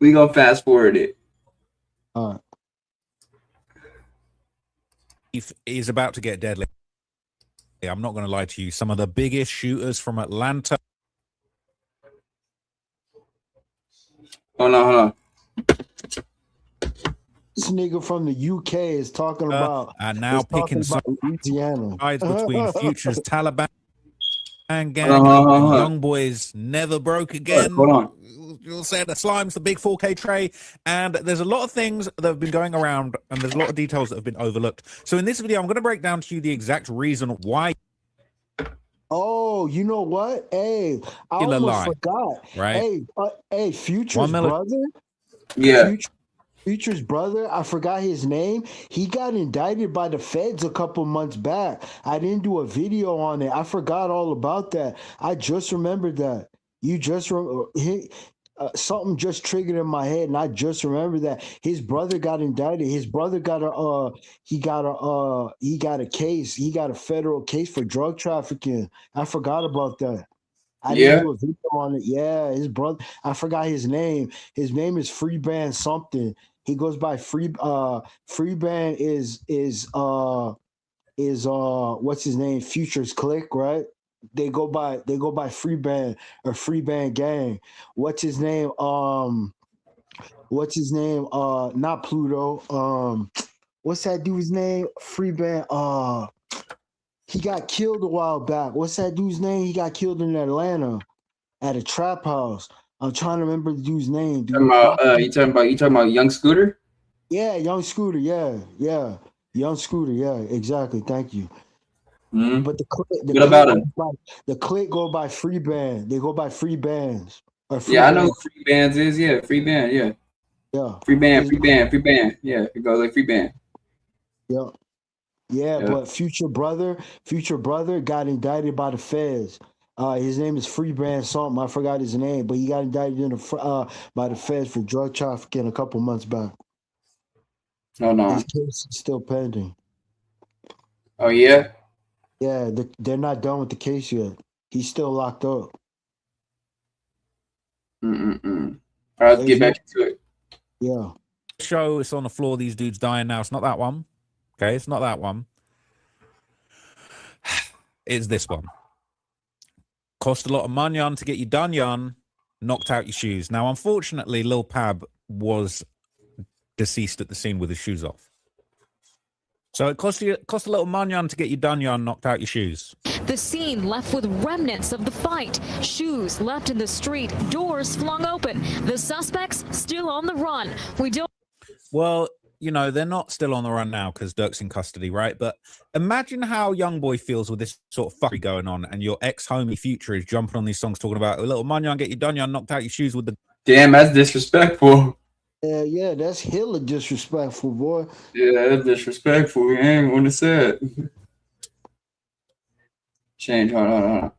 We gonna fast forward it. All right. is about to get deadly. I'm not going to lie to you. Some of the biggest shooters from Atlanta. Hold on. This nigga from the UK is talking about and now picking Louisiana sides between Future's Taliban gang Hold and on. Young Boys Never Broke Again. Hold on. You'll say the Slime's the big 4K tray, and there's a lot of things that have been going around, and there's a lot of details that have been overlooked. So in this video, I'm going to break down to you the exact reason why. Oh, you know what? Hey, I KILLA almost lie, forgot. right? Hey, Future's brother. Yeah. Future's brother, I forgot his name. He got indicted by the feds a couple months back. I didn't do a video on it. I forgot all about that. I just remembered that. Something just triggered in my head, and I just remembered that his brother got indicted. His brother got a case. He got a federal case for drug trafficking. I forgot about that. I didn't do a video on it. Yeah, his brother. I forgot his name. His name is Freeband something. He goes by Freeband is what's his name? Future's Click, right? They go by Freeband or Freeband Gang. What's his name? Not Pluto. What's that dude's name? Freeband. He got killed a while back. What's that dude's name? He got killed in Atlanta at a trap house. I'm trying to remember the dude's name. Dude. You talking about Young Scooter? Yeah, Young Scooter. Yeah. Young Scooter. Yeah, exactly. Thank you. Mm-hmm. But the clique go by Freeband. They go by Free Bands. Yeah, I know who Free Bands is. Yeah, Free Band. Yeah. Free Band. Yeah, it goes like Free Band. Yeah. Yeah, but Future brother got indicted by the feds. His name is Freeband something. I forgot his name, but he got indicted by the feds for drug trafficking a couple months back. Oh no, his case is still pending. Oh yeah. Yeah, they're not done with the case yet. He's still locked up. All right, let's get back into it. Yeah. Show it's on the floor. These dudes dying now. It's not that one. Okay, it's not that one. It's this one. Cost a lot of money on to get you done, Yon. Knocked out your shoes. Now, unfortunately, Lil Pab was deceased at the scene with his shoes off. So it cost a little money on to get you done, Yon. Knocked out your shoes. The scene left with remnants of the fight. Shoes left in the street. Doors flung open. The suspects still on the run. We don't. Well, you know, they're not still on the run now because Dirk's in custody, right? But imagine how Youngboy feels with this sort of fuckery going on, and your ex-homie Future is jumping on these songs talking about a little money on, get you done, you knocked out your shoes with the... Damn, that's disrespectful. Yeah, that's hella disrespectful, boy. Yeah, that's disrespectful. I ain't want to say it. Change, hold on.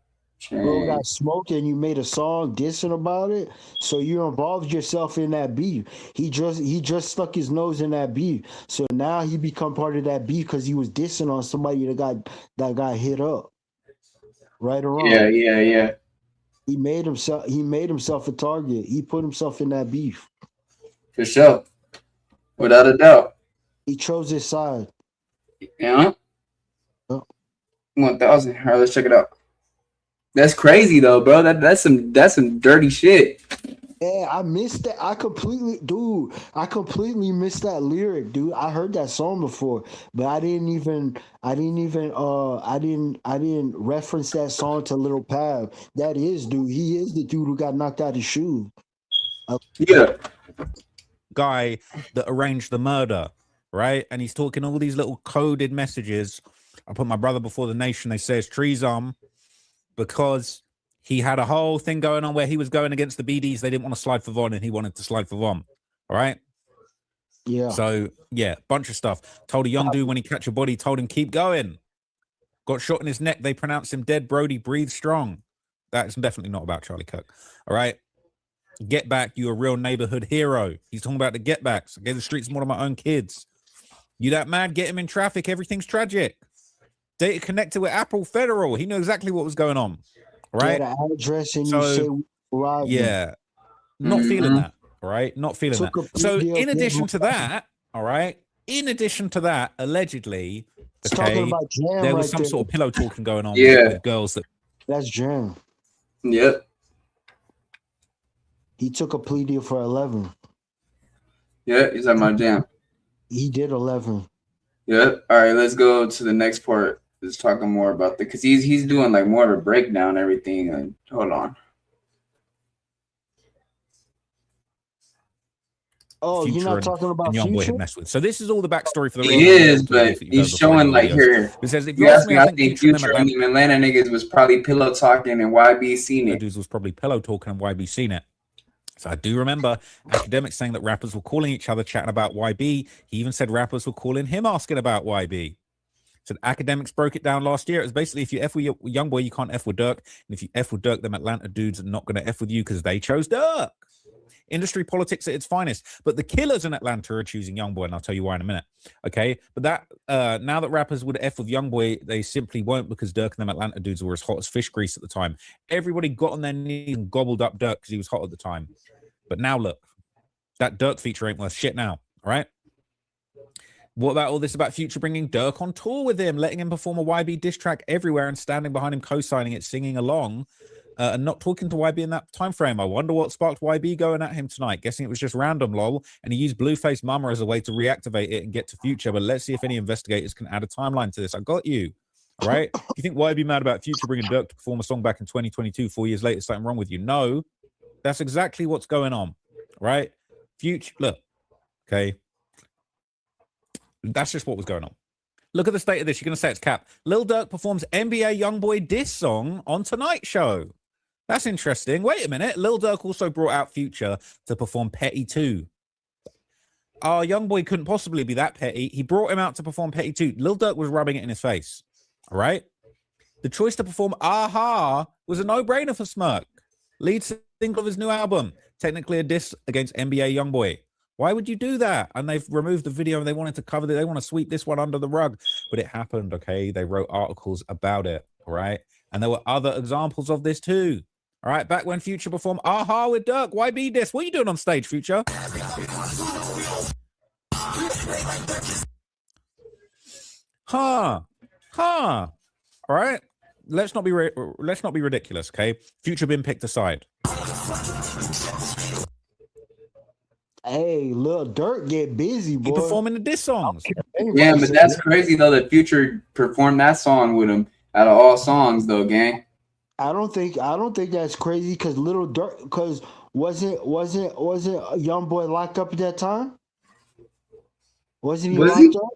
Bro got smoked and you made a song dissing about it, so you involved yourself in that beef. He just stuck his nose in that beef, so now he become part of that beef because he was dissing on somebody that got hit up. Right or wrong? Yeah. He made himself a target. He put himself in that beef. For sure, without a doubt. He chose his side. Yeah. 1,000. All right, let's check it out. That's crazy though, bro. That's some dirty shit. Yeah, I missed that. I completely missed that lyric, dude. I heard that song before, but I didn't reference that song to Lil Pav. That is, dude. He is the dude who got knocked out his shoe. Yeah. Guy that arranged the murder, right? And he's talking all these little coded messages. I put my brother before the nation. They say it's treason because he had a whole thing going on where he was going against the BDs. They didn't want to slide for Von, and he wanted to slide for Von. All right. Yeah. So yeah, bunch of stuff. Told a young dude when he catch a body, told him keep going. Got shot in his neck. They pronounced him dead. Brody, breathe strong. That's definitely not about Charlie Kirk. All right. Get back. You a real neighborhood hero. He's talking about the get backs. I gave the streets more than my own kids. You that mad? Get him in traffic. Everything's tragic. Data connected with Apple Federal. He knew exactly what was going on. Right. Yeah, the address and you say yeah. Not feeling that. All right. Not feeling that. So in addition to that, all right. In addition to that, allegedly, It's talking about Jam there was right some there. sort of pillow talking going on with girls that. That's Jam. Yep. He took a plea deal for 11. Yeah, he's talking about Jam. He did 11. Yep. All right, let's go to the next part. Let's talking more about the because he's doing like more of a breakdown and everything. And hold on. Oh, Future you're not talking about and Young Boy Future? had messed with. So this is all the backstory for the It is, but he's showing like here. It says, if you you ask ask me, I think Future and them Atlanta niggas was probably pillow talking and YB seen it. Dudes was probably pillow talking and YB seen it. So I do remember academics saying that rappers were calling each other, chatting about YB. He even said rappers were calling him, asking about YB. So academics broke it down last year. It was basically, if you F with Young Boy, you can't F with Dirk. And if you F with Dirk, them Atlanta dudes are not going to F with you because they chose Dirk. Industry politics at its finest. But the killers in Atlanta are choosing Young Boy, and I'll tell you why in a minute. Okay, but that now that rappers would F with Young Boy, they simply won't, because Dirk and them Atlanta dudes were as hot as fish grease at the time. Everybody got on their knees and gobbled up Dirk because he was hot at the time. But now look, that Dirk feature ain't worth shit now. All right. What about all this about Future bringing Dirk on tour with him, letting him perform a YB diss track everywhere and standing behind him, co-signing it, singing along, and not talking to YB in that time frame? I wonder what sparked YB going at him tonight. Guessing it was just random, lol. And he used Blueface Mama as a way to reactivate it and get to Future. But let's see if any investigators can add a timeline to this. I got you. All right. You think YB mad about Future bringing Dirk to perform a song back in 2022, 4 years later, something wrong with you? No, that's exactly what's going on. Right? Future, look. Okay. That's just what was going on. Look at the state of this. You're going to say it's cap. Lil Durk performs NBA Youngboy diss song on Tonight Show. That's interesting. Wait a minute. Lil Durk also brought out Future to perform Petty 2. Oh, Youngboy couldn't possibly be that petty. He brought him out to perform Petty 2. Lil Durk was rubbing it in his face. All right? The choice to perform Aha was a no-brainer for Smirk. Lead single of his new album. Technically a diss against NBA Youngboy. Why would you do that? And they've removed the video and they wanted to cover it. They want to sweep this one under the rug. But it happened, okay? They wrote articles about it, all right? And there were other examples of this too. All right, back when Future performed Aha with Dirk. YB diss. What are you doing on stage, Future? All right. Let's not be ridiculous, okay? Future been picked aside. Hey, Lil Durk get busy, boy. He performing the diss songs. Yeah, but that's crazy though that Future performed that song with him out of all songs though, gang. I don't think that's crazy because Lil Durk, because wasn't a Young Boy locked up at that time? Wasn't he locked up?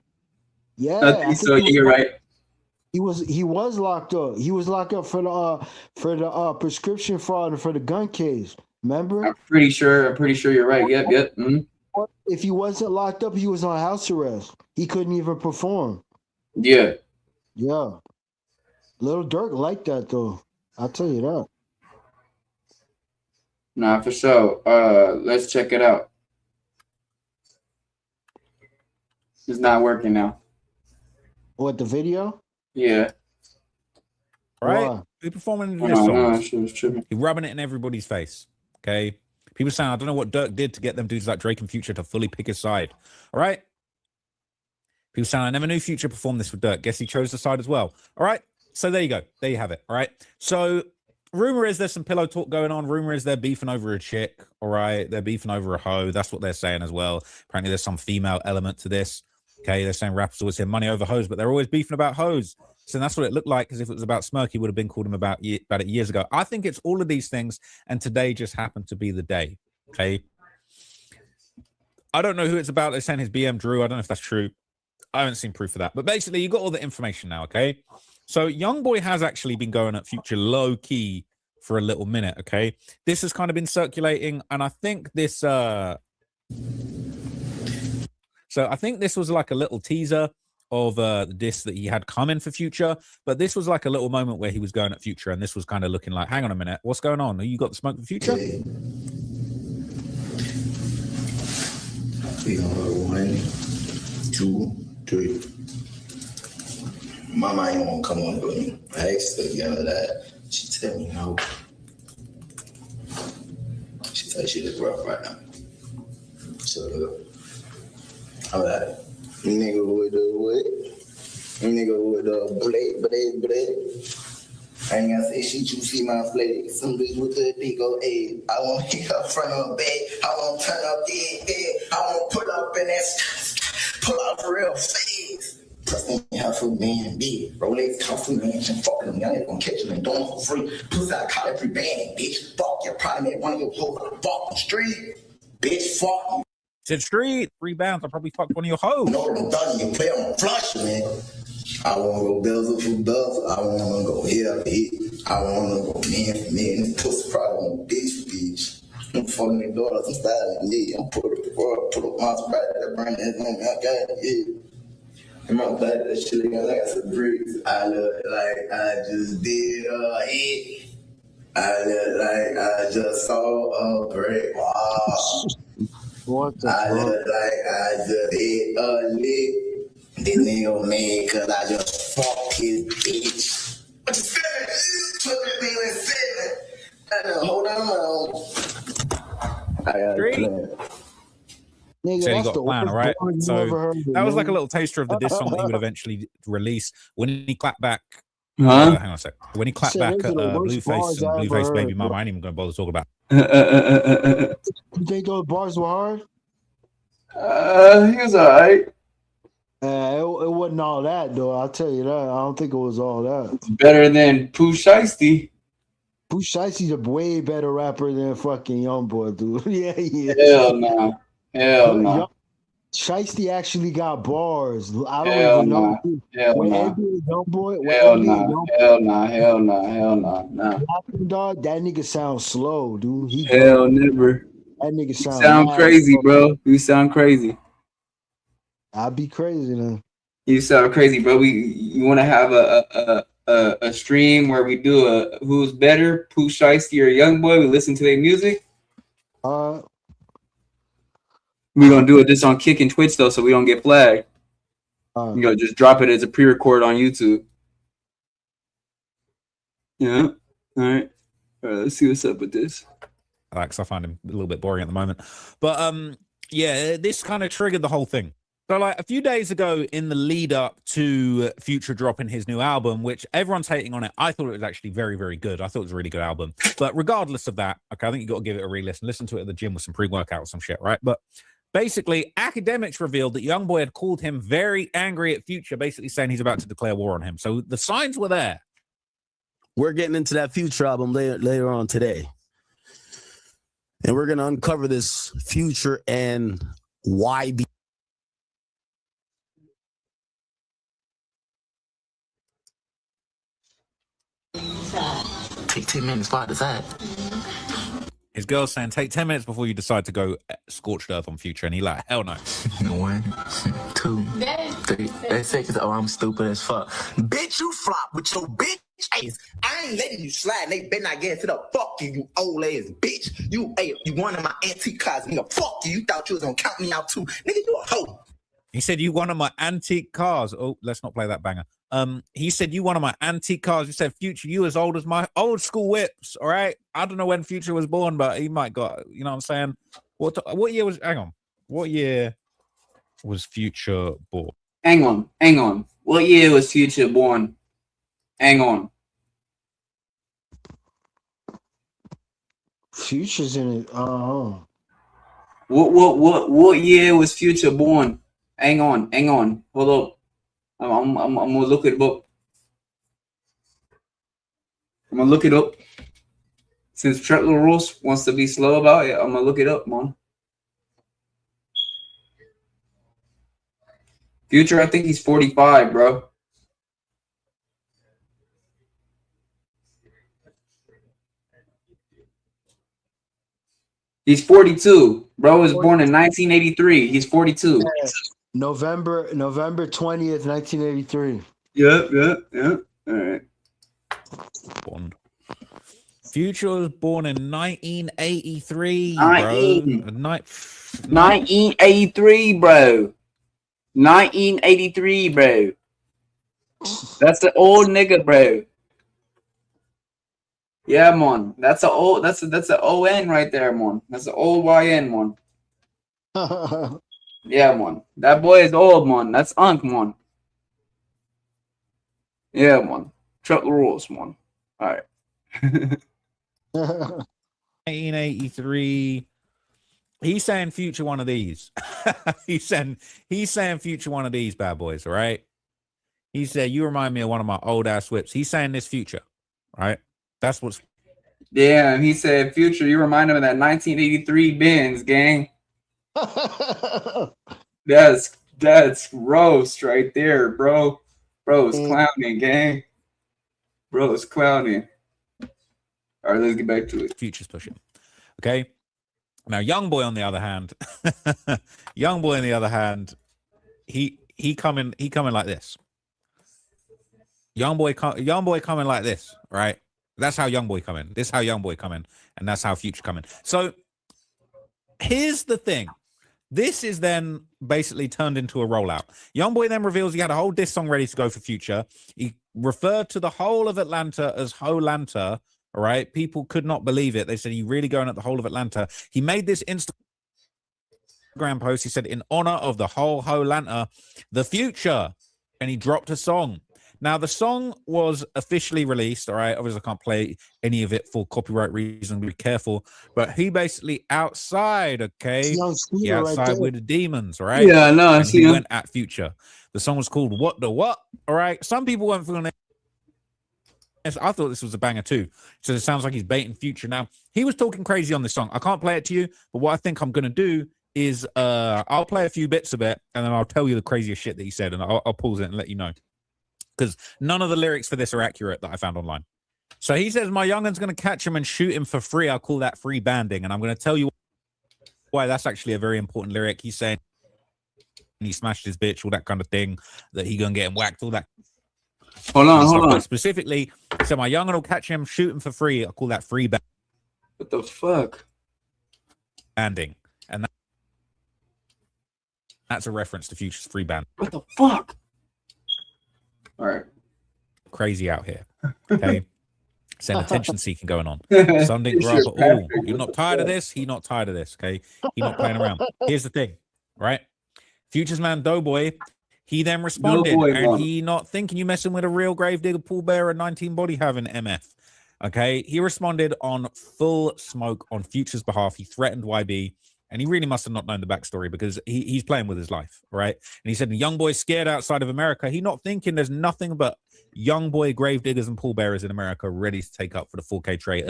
Yeah, I think so. You're right. He was locked up. He was locked up for the prescription fraud and for the gun case. Remember? I'm pretty sure you're right. Yep. Mm-hmm. If he wasn't locked up, he was on house arrest. He couldn't even perform. Yeah. Yeah. Lil Durk liked that though. I'll tell you that. Nah, for sure. Let's check it out. It's not working now. What, the video? Yeah. Right? Why? He performing the diss songs. He rubbing it in everybody's face. Okay. People saying, I don't know what Dirk did to get them dudes like Drake and Future to fully pick his side. All right. People saying, I never knew Future performed this with Dirk. Guess he chose the side as well. All right. So there you go. There you have it. All right. So rumor is there's some pillow talk going on. Rumor is they're beefing over a chick. All right. They're beefing over a hoe. That's what they're saying as well. Apparently there's some female element to this. Okay. They're saying rappers always say money over hoes, but they're always beefing about hoes. So that's what it looked like, because if it was about Smirk, he would have been called him about it years ago. I think it's all of these things, and today just happened to be the day, okay? I don't know who it's about. They're saying his BM Drew. I don't know if that's true. I haven't seen proof of that. But basically, you got all the information now, okay? So Youngboy has actually been going at Future low-key for a little minute, okay? This has kind of been circulating, and I think this... So I think this was like a little teaser of the diss that he had coming for Future, but this was like a little moment where he was going at Future, and this was kind of looking like, hang on a minute, what's going on? You got the smoke for Future? We gonna go 1, 2, 3. Mama ain't gonna come on with me. I asked her the other that. She tell me no. She said she look rough right now. So I'm like, nigga would do what? Nigga with the blade. I ain't gonna say shit, you see my flag. Some bitch with the big old A. I won't hit up front or back. I won't turn up the head. I won't pull up in that pull up real fast. Plus, they have for man big. Rolex cost for mansion. Fuck them, y'all ain't gonna catch them and doing for free. Pussy, I call every band, bitch. Fuck your probably made one of your hoes on the fucking street. Bitch, fuck you. Said street, 3 bounds. I probably fucked one of your hoes. No, I'm done. You play on flush, man. I wanna go bezel for bezel. I wanna go hit up hit. I wanna go man for man. This pussy probably on bitch for bitch. I'm fucking their daughters. I'm styling. Yeah, I'm put up my sprite that burn that on me. I got it. Yeah. And my body that shit like some bricks. I look like I just did a hit. I look like I just saw a brick wall. What the I fuck? look like I just hit a lick. This nigga mad cause I just fucked his bitch. What you saying? Put this nigga in 7. Hold on. I got a plan. Nigga, Said he that's got the a plan, worst right? bar you So ever heard of, that was like a man. little taster of the diss song that he would eventually release. When he clapped back, Huh? hang on a sec. When he clapped Said back those at are the worst Blueface bars and I ever Blueface Baby heard, Mama, bro. I ain't even gonna bother to talk about. You think those bars were hard? He was alright. It wasn't all that though. I'll tell you that. I don't think it was all that. Better than Pooh Shiesty. Pooh Shiesty's a way better rapper than fucking Youngboy, dude. Yeah, he is. Hell no. Hell no. Shiesty actually got bars. I don't Hell even know. no. Hell When no. NBA Youngboy, Hell no. Hell no. Hell no. Hell no. No. Dog, that nigga sounds slow, dude. He Hell never. That nigga You sound sound mad crazy, slow. bro. You sound crazy. I'd be crazy then. You sound crazy, bro. You want to have a stream where we do a who's better, Pooh Shiesty or Youngboy? We listen to their music. We're gonna do it just on Kick and Twitch though, so we don't get flagged. You know, just drop it as a pre-record on YouTube. Yeah. All right. Let's see what's up with this. Because I find him a little bit boring at the moment. But yeah, this kind of triggered the whole thing. So like a few days ago in the lead up to Future dropping his new album, which everyone's hating on it, I thought it was actually very, very good. I thought it was a really good album. But regardless of that, okay, I think you got to give it a re-listen. Listen to it at the gym with some pre-workout or some shit, right? But basically, academics revealed that Youngboy had called him very angry at Future, basically saying he's about to declare war on him. So the signs were there. We're getting into that Future album later on today. And we're going to uncover this Future and YB. Take 10 minutes, slide the side. His girl's saying, take 10 minutes before you decide to go scorched earth on Future. And he like, hell no. 1, 2, 3. They say, oh, I'm stupid as fuck. Bitch, you flop with your bitch ass. I ain't letting you slide. They better not get to the fuck you old ass bitch. You one of my antique cars, nigga. Fuck you. You thought you was gonna count me out too. Nigga, you a hoe. He said, you one of my antique cars. Oh, let's not play that banger. He said, you one of my antique cars. You said, Future, you as old as my old school whips. All right. I don't know when Future was born, but he might got, you know what I'm saying? What year was, hang on. What year was Future born? Hang on. What year was Future born? Hang on. Future's in it. What year was Future born? Hang on. Hold up. I'm gonna look it up. I'm gonna look it up. Since Trentler Ross wants to be slow about it, I'm gonna look it up, man. Future, I think he's 45, bro. He's 42. Bro was born in 1983. He's 42. November 20th, 1983. Yep. All right. Future was born in 1983, 1983, bro. 1983, bro. That's the old nigga, bro. Yeah, man. That's an ON right there, man. That's an old YN, man. Yeah, man. That boy is old, man. That's Unk, man. Yeah, man. Chuck the rules, man. All right. 1983. He's saying future one of these. he's saying future one of these bad boys, all right? He said, you remind me of one of my old ass whips. He's saying this future, right? That's what's Damn, he said future, you remind him of that 1983 Benz, gang. That's roast right there, bro. Bro is clowning, gang. Bro is clowning. All right, let's get back to it. Future's pushing. Okay. Now, young boy on the other hand, he coming like this. Young boy coming like this, right? That's how young boy coming. This is how young boy coming, and that's how future coming. So here's the thing. This is then basically turned into a rollout. Young boy then reveals he had a whole diss song ready to go for Future. He referred to the whole of Atlanta as Holanta. All right. People could not believe it. They said, you really going at the whole of Atlanta? He made this Instagram post. He said, in honor of the whole Holanta, the Future. And he dropped a song. Now, the song was officially released. All right. Obviously, I can't play any of it for copyright reasons. Be careful. But he basically outside, okay? He outside right with the demons, right? Yeah, no, I and see he him. went at Future. The song was called What the What? All right. Some people went for it. I thought this was a banger too. So it sounds like he's baiting Future. Now, he was talking crazy on this song. I can't play it to you, but what I think I'm going to do is I'll play a few bits of it and then I'll tell you the craziest shit that he said and I'll pause it and let you know. Because none of the lyrics for this are accurate that I found online. So he says, my youngun's going to catch him and shoot him for free. I'll call that free banding. And I'm going to tell you why that's actually a very important lyric. He's saying he smashed his bitch, all that kind of thing, that he going to get him whacked, all that. Hold on. But specifically, he said, my young'un will catch him, shoot him for free. I'll call that free banding. What the fuck? Banding. And that's a reference to Future's free band. What the fuck? All right. Crazy out here. Okay. Saying attention seeking going on. Some didn't grow up at all. You're not tired of this? He not tired of this. Okay. He not playing around. Here's the thing, right? Future's man Doughboy, he then responded, and he not thinking you messing with a real gravedigger, pallbearer, 19 body having MF. Okay. He responded on full smoke on Future's behalf. He threatened YB. And he really must have not known the backstory because he's playing with his life, right? And he said, the young boy's scared outside of America. He not thinking there's nothing but young boy gravediggers and pallbearers in America ready to take up for the 4K trade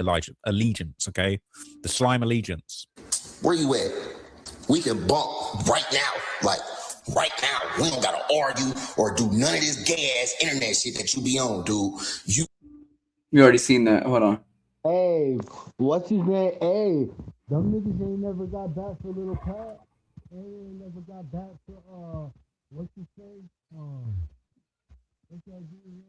allegiance, okay? The slime allegiance. Where you at? We can bump right now. Like, right now. We don't got to argue or do none of this gay-ass internet shit that you be on, dude. You already seen that. Hold on. Hey, what's his name? Hey, them niggas ain't never got back for Little Pat. They ain't never got back for what's his name? What's that dude here?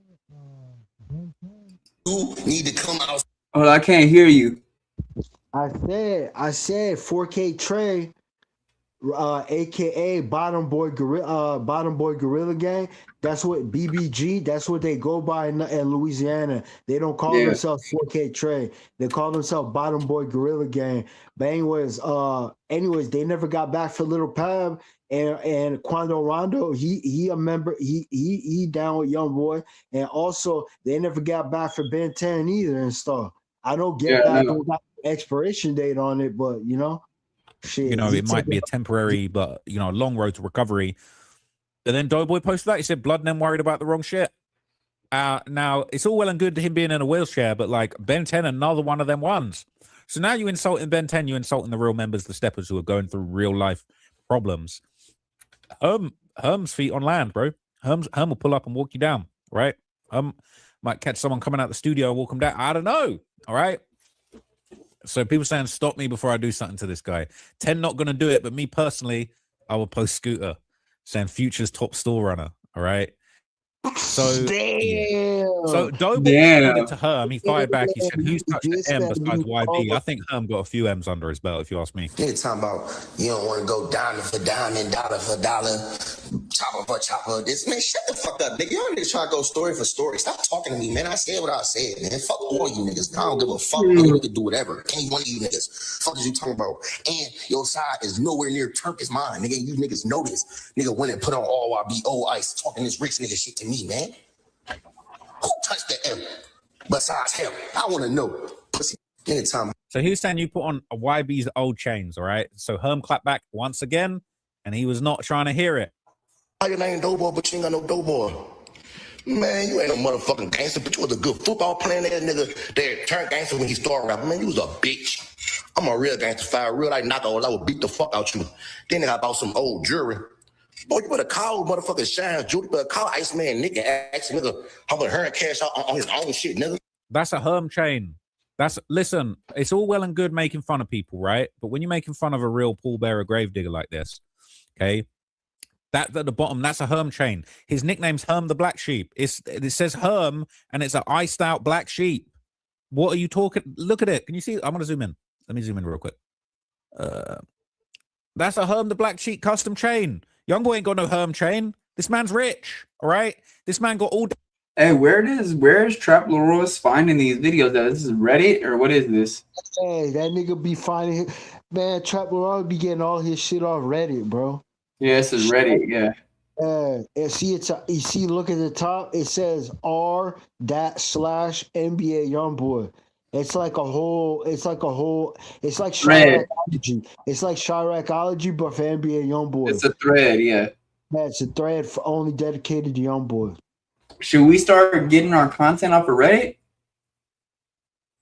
Ben 10. You need to come out. Hold on, I can't hear you. I said 4K Trey, aka Bottom Boy Gorilla Gang. That's what BBG. That's what they go by in Louisiana. They don't call themselves 4K Trey. They call themselves Bottom Boy Gorilla Gang. But anyways, they never got back for Little Pab and Quando Rondo. He a member. He down with Young Boy, and also they never got back for Ben 10 either and stuff. I don't get back. Don't got expiration date on it, but you know. Shit, you know, it might be a temporary, but you know, a long road to recovery. And then Doughboy posted that. He said, blood and them worried about the wrong shit. Now, it's all well and good to him being in a wheelchair, but like Ben 10, another one of them ones. So now you insulting Ben 10, you insulting the real members, the steppers who are going through real life problems. Herm's feet on land, bro. Herm will pull up and walk you down, right? Might catch someone coming out the studio and walk them down. I don't know, all right? So people saying, stop me before I do something to this guy. 10 not going to do it, but me personally, I will post Scooter saying Future's top store runner, all right? So, so Doughboy responded to Herm. He fired back. He said, who's touched the M besides YB? I think Herm got a few M's under his belt, if you ask me. You're talking about you don't want to go diamond for diamond, dollar for dollar, chopper for chopper. This man, shut the fuck up, nigga. Y'all niggas trying to go story for story. Stop talking to me, man. I said what I said, man. Fuck all you niggas. I don't give a fuck. Nigga, we can do whatever. Any one of you niggas. Fuck is you talking about? And your side is nowhere near Turk is mine, nigga. You niggas know this. Nigga went and put on all YBO ice talking this rich nigga shit to me, man. besides him? I want to know. Pussy, anytime. So he was saying you put on a YB's old chains, all right? So Herm clapped back once again, and he was not trying to hear it. How your name Doughboy, but you ain't got no Doughboy. Man, you ain't no motherfucking gangster, but you was a good football playing ass nigga that turned gangster when he started rapping. Man, you was a bitch. I'm a real gangster, fire, real like knockout. I would beat the fuck out you. Then I bought some old jewelry. Boy, you better call motherfucking Shine Judy, better call Iceman Nick and ask nigga how much her cash out on his own shit, nigga. That's a Herm chain. Listen, it's all well and good making fun of people, right? But when you're making fun of a real pallbearer gravedigger like this, okay, that at the bottom, that's a Herm chain. His nickname's Herm the Black Sheep. It says Herm, and it's an iced out black sheep. What are you talking? Look at it. Can you see? I'm gonna zoom in. Let me zoom in real quick. That's a Herm the Black Sheep custom chain. Youngboy ain't got no Herm chain. This man's rich, all right? This man got all. Hey, where is Trap Leroy's finding these videos? This is Reddit or what is this? Hey, that nigga be finding, man. Trap Leroy be getting all his shit off Reddit, bro. Yeah, this is Reddit. Yeah. And see, you see, look at the top. It says r./NBA Youngboy. It's like Chiracology. It's like Chiracology, but for NBA Youngboy. It's a thread, yeah. Yeah, it's a thread for only dedicated to Youngboy. Should we start getting our content off of Reddit?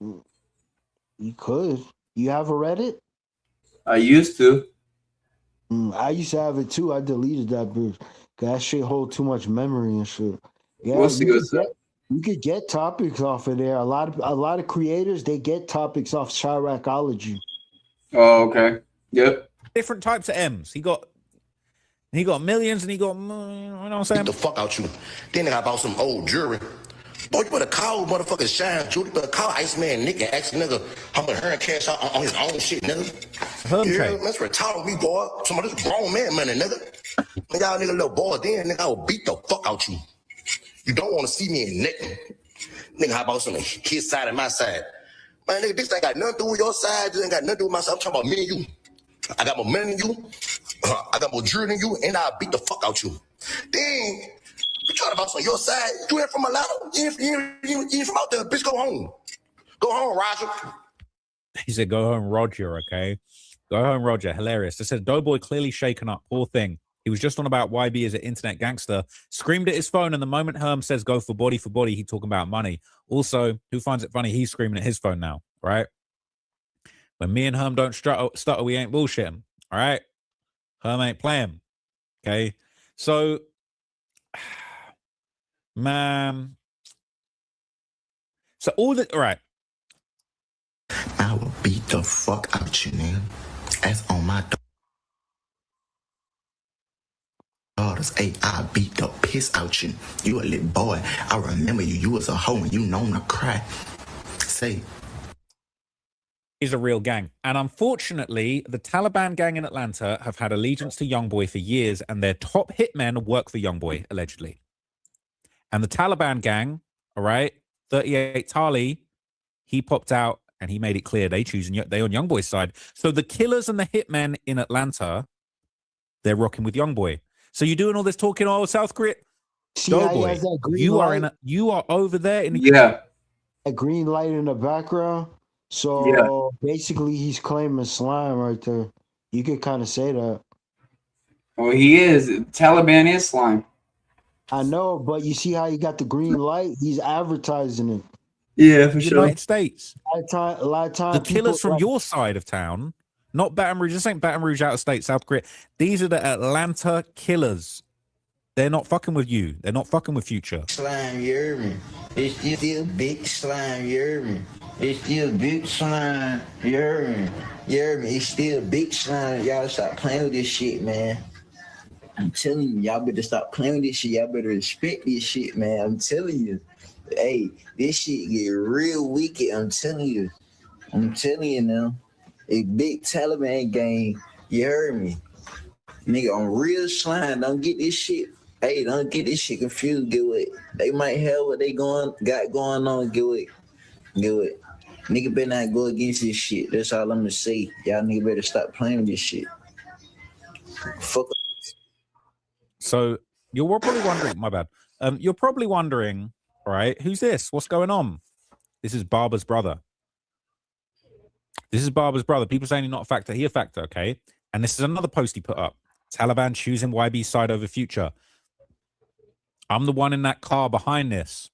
You could. You have a Reddit? I used to. I used to have it too. I deleted that bitch. That shit hold too much memory and shit. Yeah, you could get topics off of there. A lot of creators, they get topics off Chiracology. Oh, okay. Yep. Different types of M's. He got millions, and he got, you know what I'm saying? Beat the fuck out you. Then I bought some old jewelry. Boy, you better call motherfucking Shine Judy, better call Iceman Nick and ask nigga how much her cash out on his own shit, nigga. Yeah, that's retarded me, boy. Some of this grown man money, nigga. Nigga, y'all nigga little boy, then nigga, I will beat the fuck out you. You don't want to see me in necking. Nigga, how about some his side and my side? Man, nigga, this ain't got nothing to do with your side. This ain't got nothing to do with my side. I'm talking about me and you. I got more money than you. I got more jewelry than you, and I'll beat the fuck out you. Then, you try to bounce on your side. You ain't from a lot of, you ain't from out there. Bitch, go home. Go home, Roger. He said, go home, Roger, okay? Go home, Roger. Hilarious. They said, Doughboy clearly shaken up. Poor thing. He was just on about YB as an internet gangster. Screamed at his phone, and the moment Herm says go for body, he talking about money. Also, who finds it funny? He's screaming at his phone now, right? When me and Herm don't stutter, we ain't bullshitting, all right? Herm ain't playing, okay? So, man. So all right. I will beat the fuck out you, nigga. That's on my daughters. Hey, I beat the piss out you. You a little boy. I remember you. You was a hoe and you known to cry. Say. Is a real gang. And unfortunately, the Taliban gang in Atlanta have had allegiance to Youngboy for years, and their top hitmen work for Youngboy, allegedly. And the Taliban gang, all right, 38 Tali, he popped out and he made it clear they on Youngboy's side. So the killers and the hitmen in Atlanta, they're rocking with Youngboy. So you're doing all this talking, oh, South Korea. Doughboy, you are over there in a green light in the background. So basically, he's claiming slime right there. You could kind of say that. Well, he is. Taliban is slime. I know, but you see how he got the green light? He's advertising it. Yeah, for sure. United States. A lot of time the killers from your side of town, not Baton Rouge. This ain't Baton Rouge out of state, South Korea. These are the Atlanta killers. They're not fucking with you. They're not fucking with Future. Slime, you hear me? It's still big slime, you hear me? It's still big slime, you hear me? You hear me? It's still big slime. Y'all stop playing with this shit, man. I'm telling you, y'all better stop playing with this shit. Y'all better respect this shit, man. I'm telling you. Hey, this shit get real wicked. I'm telling you. I'm telling you now. A big Taliban gang. You heard me? Nigga, on real slime. Don't get this shit. Hey, don't get this shit confused. Get what? They might have what they got going on. Get what? Get what? Nigga better not go against this shit. That's all I'm gonna say. Y'all nigga better stop playing with this shit. Fuck. So you're probably wondering, my bad. You're probably wondering, All right, who's this? What's going on? This is Barber's brother. This is Barber's brother. People saying he's not a factor. He a factor, okay? And this is another post he put up. Taliban choosing YB side over Future. I'm the one in that car behind this.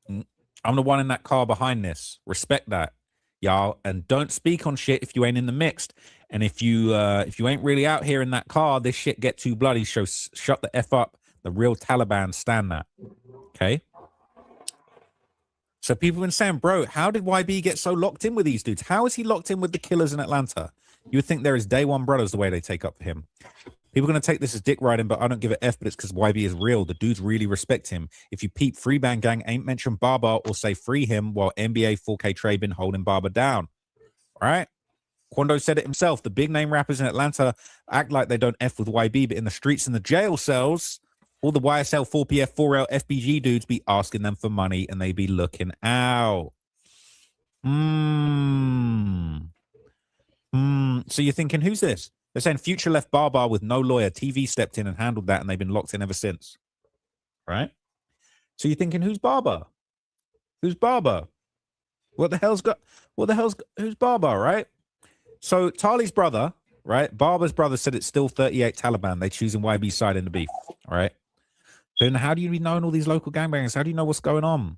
I'm the one in that car behind this. Respect that, y'all. And don't speak on shit if you ain't in the mixed. And if you ain't really out here in that car, this shit get too bloody. So shut the F up. The real Taliban stand that. Okay? So people have been saying, bro, how did YB get so locked in with these dudes? How is he locked in with the killers in Atlanta? You would think there is day one brothers the way they take up for him. People are going to take this as dick riding, but I don't give a F, but it's because YB is real. The dudes really respect him. If you peep, Free Bang Gang ain't mentioned Barber or say free him while NBA 4K Trey been holding Barber down. All right? Quando said it himself. The big name rappers in Atlanta act like they don't F with YB, but in the streets and the jail cells, all the YSL, 4PF, 4L, FBG dudes be asking them for money and they be looking out. So you're thinking, who's this? They're saying Future left Barber with no lawyer. TV stepped in and handled that, and they've been locked in ever since. Right? So you're thinking, who's Barber? Who's Barber? Who's Barber, right? So Tali's brother, right? Barber's brother said it's still 38 Taliban. They choosing YB side in the beef, all right? So then how do you be knowing all these local gangbangers? How do you know what's going on?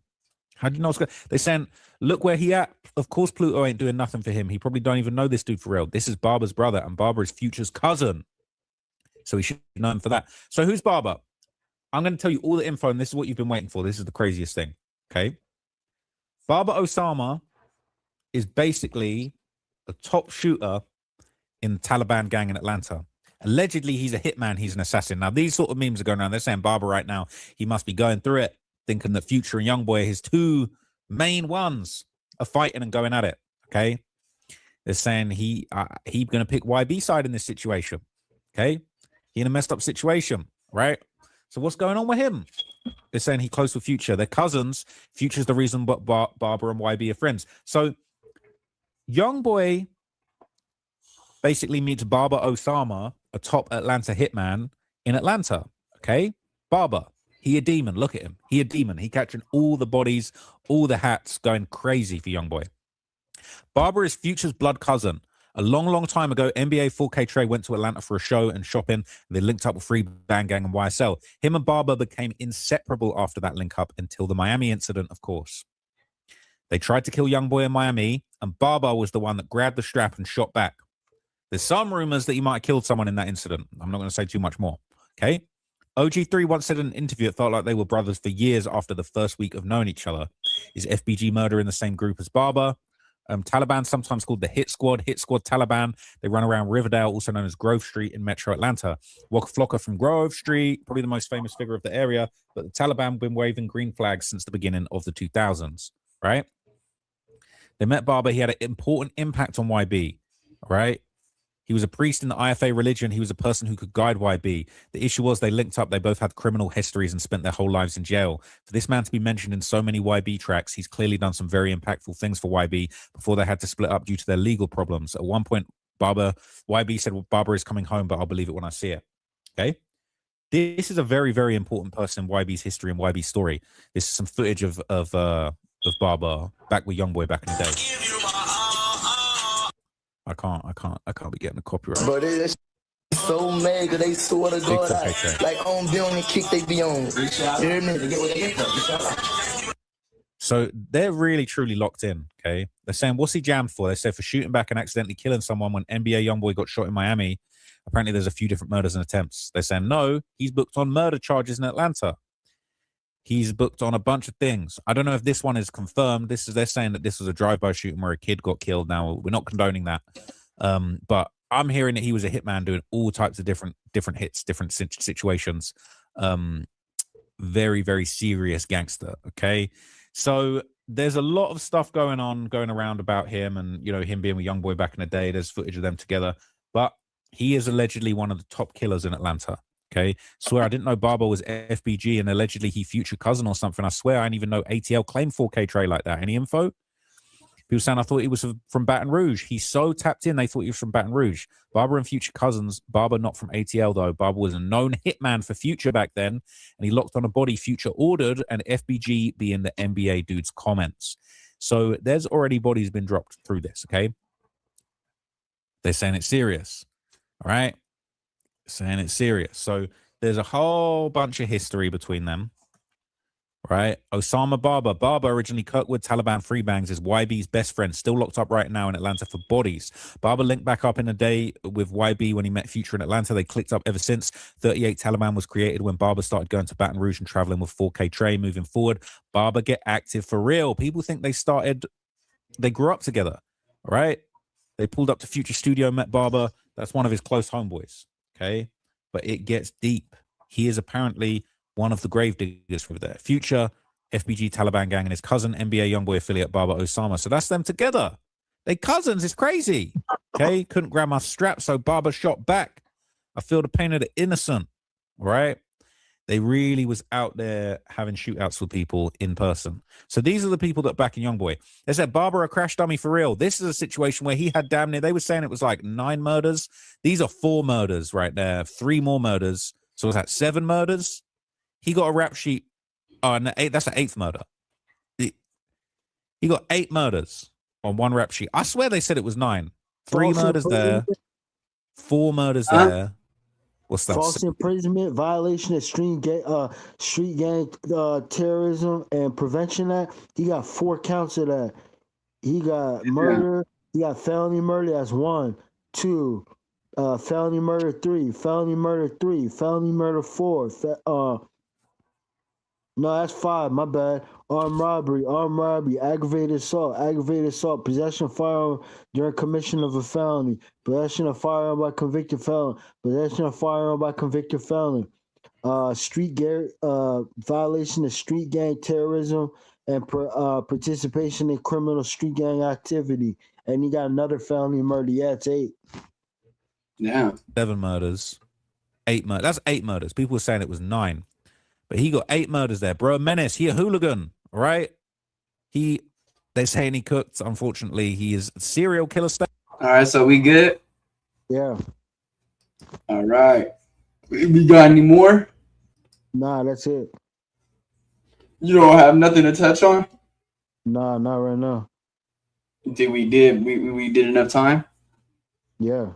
How do you know what's going on? They're saying, look where he at. Of course, Pluto ain't doing nothing for him. He probably don't even know this dude for real. This is Barber's brother, and Barber is Future's cousin. So he should know him for that. So who's Barber? I'm going to tell you all the info, and this is what you've been waiting for. This is the craziest thing, okay? Barber Osama is basically the top shooter in the Taliban gang in Atlanta. Allegedly, he's a hitman. He's an assassin. Now, these sort of memes are going around. They're saying Barber right now, he must be going through it, thinking that Future and Youngboy, his two main ones, are fighting and going at it, okay? They're saying he going to pick YB side in this situation, okay? He in a messed up situation, right? So what's going on with him? They're saying he close with Future. They're cousins. Future's the reason but Barber and YB are friends. So Youngboy basically meets Barber Osama, a top Atlanta hitman in Atlanta, okay? Barber, he a demon. Look at him. He a demon. He catching all the bodies, all the hats, going crazy for Youngboy. Barber is Future's blood cousin. A long, long time ago, NBA 4K Trey went to Atlanta for a show and shopping. They linked up with Free Bang Gang and YSL. Him and Barber became inseparable after that link up until the Miami incident, of course. They tried to kill Youngboy in Miami, and Barber was the one that grabbed the strap and shot back. There's some rumors that he might have killed someone in that incident. I'm not going to say too much more, okay? OG3 once said in an interview it felt like they were brothers for years after the first week of knowing each other. Is FBG murder in the same group as Barber? Taliban, sometimes called the Hit Squad Taliban. They run around Riverdale, also known as Grove Street in Metro Atlanta. Waka Flocka from Grove Street, probably the most famous figure of the area, but the Taliban have been waving green flags since the beginning of the 2000s, right? They met Barber. He had an important impact on YB, right? He was a priest in the IFA religion. He was a person who could guide YB. The issue was they linked up. They both had criminal histories and spent their whole lives in jail. For this man to be mentioned in so many YB tracks, he's clearly done some very impactful things for YB before they had to split up due to their legal problems. At one point, YB said, well, Barber is coming home, but I'll believe it when I see it. Okay? This is a very, very important person in YB's history and YB's story. This is some footage of Barber back with Youngboy back in the day. I can't be getting the copyright. But it's so mega, they sort of go like on be on the kick they be on. You hear me? So they're really truly locked in, okay? They're saying, what's he jammed for? They said for shooting back and accidentally killing someone when NBA Youngboy got shot in Miami. Apparently there's a few different murders and attempts. They're saying, no, he's booked on murder charges in Atlanta. He's booked on a bunch of things. I don't know if this one is confirmed. They're saying that this was a drive-by shooting where a kid got killed. Now, we're not condoning that. But I'm hearing that he was a hitman doing all types of different hits, different situations. Very, very serious gangster, okay? So there's a lot of stuff going around about him and, you know, him being with Youngboy back in the day. There's footage of them together. But he is allegedly one of the top killers in Atlanta. Okay, swear I didn't know Barber was FBG and allegedly he Future cousin or something. I swear I didn't even know ATL claimed 4K Trey like that. Any info? People saying I thought he was from Baton Rouge. He's so tapped in, they thought he was from Baton Rouge. Barber and Future cousins. Barber not from ATL though. Barber was a known hitman for Future back then, and he locked on a body Future ordered, and FBG being the NBA dude's comments. So there's already bodies been dropped through this. Okay, they're saying it's serious. All right, saying it's serious. So there's a whole bunch of history between them. Right, Osama Barber. Barber, originally Kirkwood Taliban free bangs, is YB's best friend, still locked up right now in Atlanta for bodies. Barber linked back up in a day with YB when he met Future in Atlanta. They clicked up ever since. 38 Taliban was created when Barber started going to Baton Rouge and traveling with 4K Trey. Moving forward, Barber get active for real. People think they grew up together. All right, they pulled up to Future studio, met Barber. That's one of his close homeboys. Okay, but it gets deep. He is apparently one of the grave diggers for there. Future, FBG Taliban gang, and his cousin, NBA Youngboy affiliate Barber Osama. So that's them together. They cousins. It's crazy. Okay, couldn't grab my strap, so Barber shot back. I feel the pain of the innocent. Right? They really was out there having shootouts with people in person. So these are the people that back in Youngboy. They said Barber a crash dummy for real. This is a situation where he had damn near. They were saying it was like 9 murders. These are 4 murders right there. 3 more murders. So was that 7 murders? He got a rap sheet. Oh, and that's the 8th murder. He got 8 murders on one rap sheet. I swear they said it was 9. 3 murders there, 4 murders there. What's that? False imprisonment, violation of street gang terrorism and prevention act. He got 4 counts of that. He got murder. He got felony murder. That's 1, 2. Felony murder 3. Felony murder 3. Felony murder 4. No, that's 5. My bad. Armed robbery, aggravated assault, possession of firearm during commission of a felony, possession of firearm by convicted felon, possession of firearm by convicted felon, violation of street gang terrorism and participation in criminal street gang activity. And he got another felony murder. Yeah, it's 8. Yeah. 7 murders. 8 murders. That's 8 murders. People were saying it was 9. But he got 8 murders there. Bro, menace. He a hooligan, right? They're saying he cooked. Unfortunately, he is a serial killer. All right, so we good? Yeah. All right. We got any more? Nah, that's it. You don't have nothing to touch on? Nah, not right now. Think we did enough time? Yeah.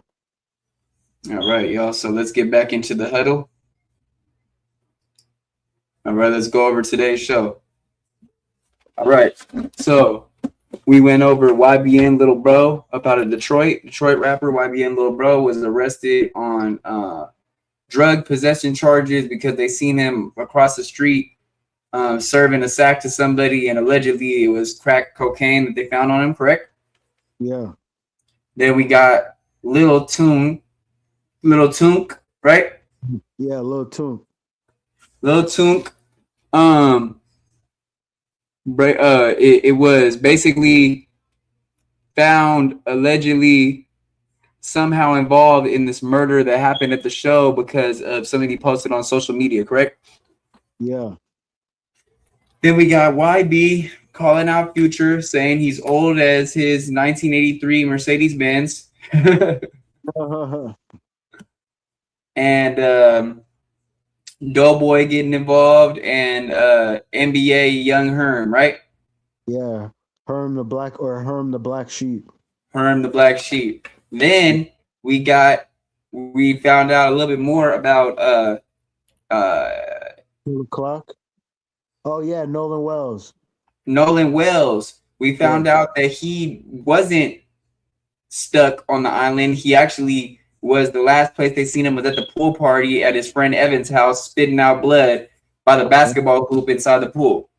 All right, y'all. So let's get back into the huddle. All right, let's go over today's show. All right, so we went over YBN Little Bro up out of Detroit. Detroit rapper YBN Little Bro was arrested on drug possession charges because they seen him across the street serving a sack to somebody, and allegedly it was crack cocaine that they found on him, correct? Yeah. Then we got Little TOONK, right? Yeah, Little TOONK. Little TOONK, it was basically found allegedly somehow involved in this murder that happened at the show because of something he posted on social media, correct? Yeah. Then we got YB calling out Future, saying he's old as his 1983 Mercedes-Benz. And Doughboy getting involved, and NBA Young Herm, right? Yeah, Herm the Black Sheep. Herm the Black Sheep. Then we found out a little bit more about Clock. Oh yeah, Nolan Wells. We found out that he wasn't stuck on the island. He actually was the last place they seen him was at the pool party at his friend Evan's house, spitting out blood by the basketball hoop inside the pool.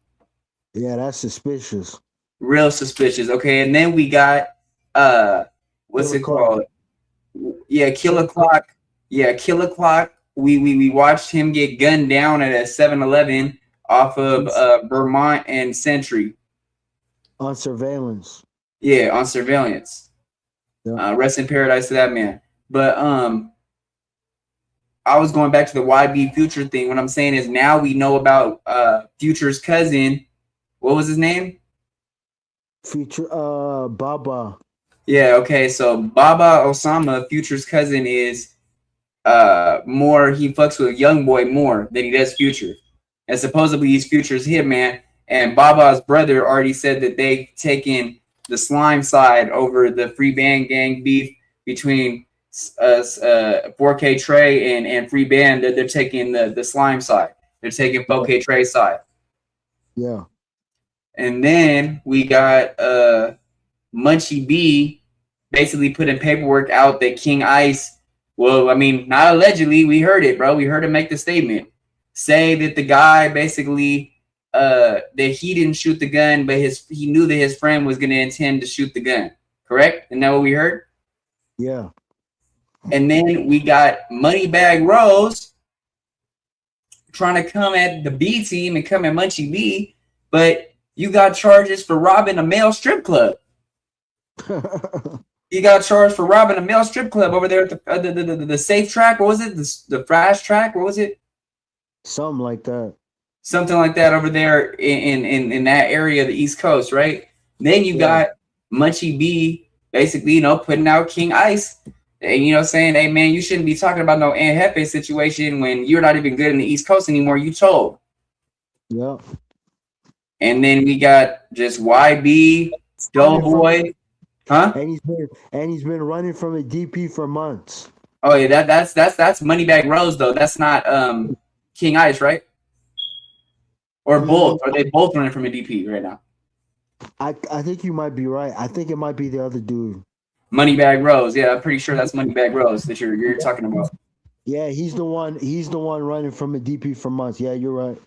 Yeah, that's suspicious. Real suspicious. Okay, and then we got what's it called? Yeah, KILLA Clock. Yeah, KILLA Clock. We watched him get gunned down at a 7-Eleven off of Vermont and Century. On surveillance. Yeah, on surveillance. Yeah. Rest in paradise to that man. But I was going back to the YB Future thing. What I'm saying is now we know about Future's cousin. What was his name? Future Baba. Yeah, okay. So Baba Osama, Future's cousin, is more, he fucks with Young Boy more than he does Future. And supposedly he's Future's hitman. And Baba's brother already said that they've taken the slime side over the Free Band Gang beef between 4K Trey and Free Band, that they're taking the slime side. They're taking 4K Trey side. Yeah. And then we got Munchie B basically putting paperwork out that King Ice, well, I mean, not allegedly, we heard it, bro. We heard him make the statement. Say that the guy basically that he didn't shoot the gun, but he knew that his friend was gonna intend to shoot the gun. Correct? Isn't that what we heard? Yeah. And then we got Moneybag Rose trying to come at the B team and come at Munchie B, but you got charges for robbing a male strip club. You got charged for robbing a male strip club over there at the safe track. What was it? The fast track? What was it? Something like that. Something like that over there in that area of the East Coast, right? Then you got Munchie B basically, putting out King Ice. And, saying, hey, man, you shouldn't be talking about no Jefe situation when you're not even good in the East Coast anymore. You told. Yeah. And then we got just YB, Doughboy. Huh? And he's been running from a DP for months. Oh yeah, that's Moneybag Rose though. That's not King Ice, right? Or both? Are they both running from a DP right now? I think you might be right. I think it might be the other dude. Moneybag Rose. Yeah, I'm pretty sure that's Moneybag Rose that you're talking about. Yeah, he's the one. He's the one running from a DP for months. Yeah, you're right.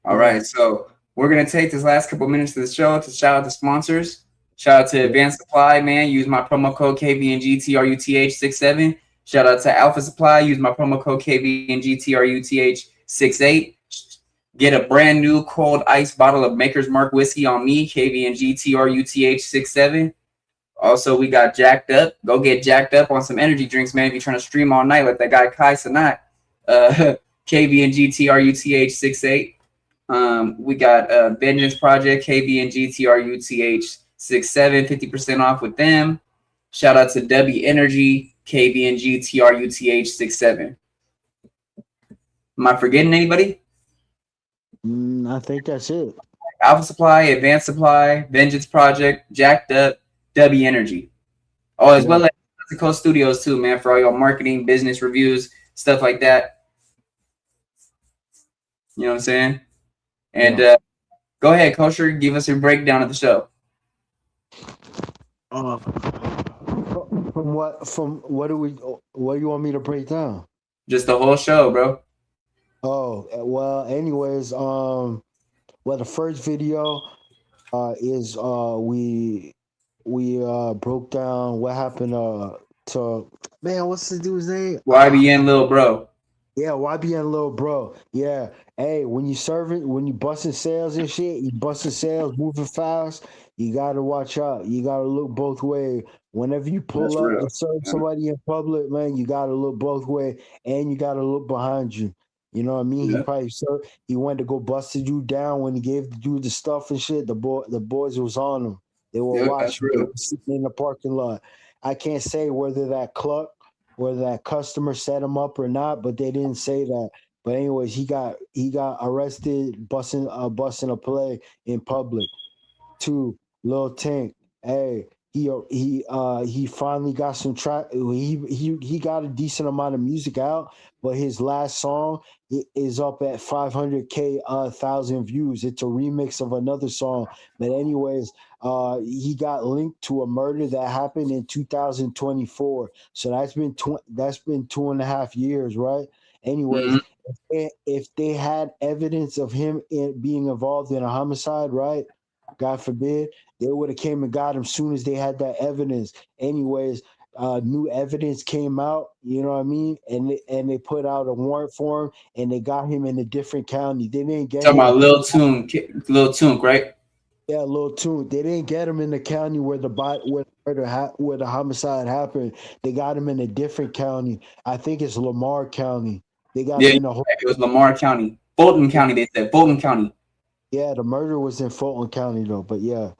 All right, so we're gonna take this last couple minutes of the show to shout out the sponsors. Shout out to Advanced Supply, man. Use my promo code KVNGTRUTH67. Shout out to Alpha Supply. Use my promo code KVNGTRUTH68. Get a brand new cold ice bottle of Maker's Mark whiskey on me, KVNGTRUTH67. Also, we got Jacked Up. Go get jacked up on some energy drinks, man. If you're trying to stream all night like that guy Kai Sanat. KVNGTRUTH68. We got Vengeance Project, KVNGTRUTH67, 50% off with them. Shout out to W Energy, KVNGTRUTH67. Am I forgetting anybody? I think that's it. Alpha Supply, Advanced Supply, Vengeance Project, Jacked Up, W Energy. Oh, as well as Mexico Studios too, man, for all your marketing, business reviews, stuff like that. You know what I'm saying? And go ahead, Kosher, give us a breakdown of the show. From what do you want me to break down? Just the whole show, bro. Oh, well, anyways, well, the first video is we broke down what happened to, man, what's the dude's name? YBN Lil Bro. Yeah, YBN Lil Bro. Yeah. Hey, when you busting sales and shit, you busting sales, moving fast, you gotta watch out. You gotta look both ways. Whenever you pull up and serve somebody in public, man, you gotta look both ways and you gotta look behind you. You know what I mean? Yeah. He went to go busted you down when he gave the dude the stuff and shit. The boys was on him. They were watching. They were sitting in the parking lot. I can't say whether that customer set him up or not, but they didn't say that. But anyways, he got arrested busting a play in public. 2, Lil Tank. Hey, he finally got some track. He got a decent amount of music out, but his last song is up at 500K 1,000 views. It's a remix of another song. But anyways, he got linked to a murder that happened in 2024. So that's been 2.5 years, right? Anyways, if they had evidence of him being involved in a homicide, right? God forbid, they would have came and got him soon as they had that evidence. Anyways, new evidence came out, you know what I mean? And they put out a warrant for him, and they got him in a different county. They didn't get Talking him. about Lil Toonk, right? Yeah, Lil Toonk. They didn't get him in the county where the homicide happened. They got him in a different county. I think it's Lamar County. They got him in the whole. It was Lamar County, Fulton County. They said Fulton County. Yeah, the murder was in Fulton County though, but yeah.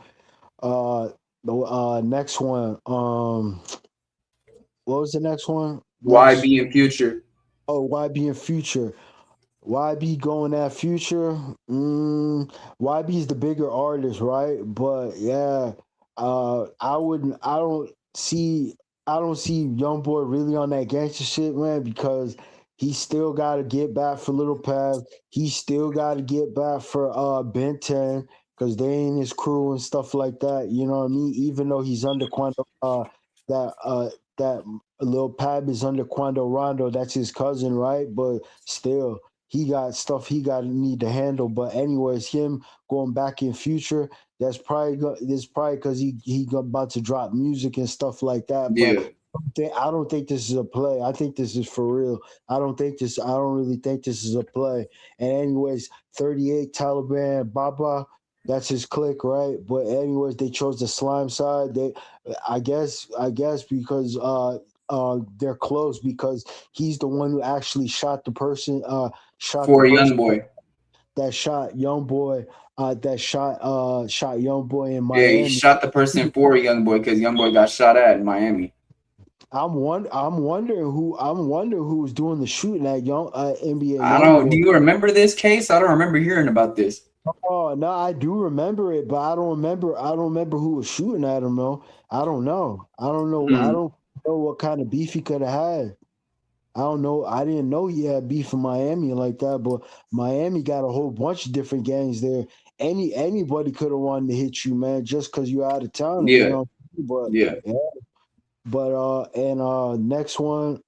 The next one. What was the next one? YB and Future. Oh, YB and Future. YB going at Future. YB is the bigger artist, right? But yeah, I wouldn't. I don't see Young Boy really on that gangster shit, man, because he still got to get back for Little Pav. He still got to get back for Ben 10 because they ain't his crew and stuff like that. You know what I mean? Even though he's under Quando, that Lil Pab is under Quando Rondo. That's his cousin, right? But still, he got stuff he got to need to handle. But anyways, him going back in Future, that's probably because he about to drop music and stuff like that. Yeah. But I don't think this is a play. I think this is for real. I don't really think this is a play. And anyways, 38 Taliban Baba, that's his clique, right? But anyways, they chose the slime side. I guess because they're close because he's the one who actually shot the person. For Young Boy. That shot Young Boy. Shot Young Boy in Miami. Yeah, he shot the person for Young Boy because Young Boy got shot at in Miami. I'm wondering who was doing the shooting at NBA. I don't. Do you remember this case? I don't remember hearing about this. Oh no, I do remember it, but I don't remember who was shooting at him though. I don't know. I don't know what kind of beef he could have had. I don't know. I didn't know he had beef in Miami like that, but Miami got a whole bunch of different gangs there. Anybody could have wanted to hit you, man, just because you're out of town. Yeah. You know? But yeah. But next one,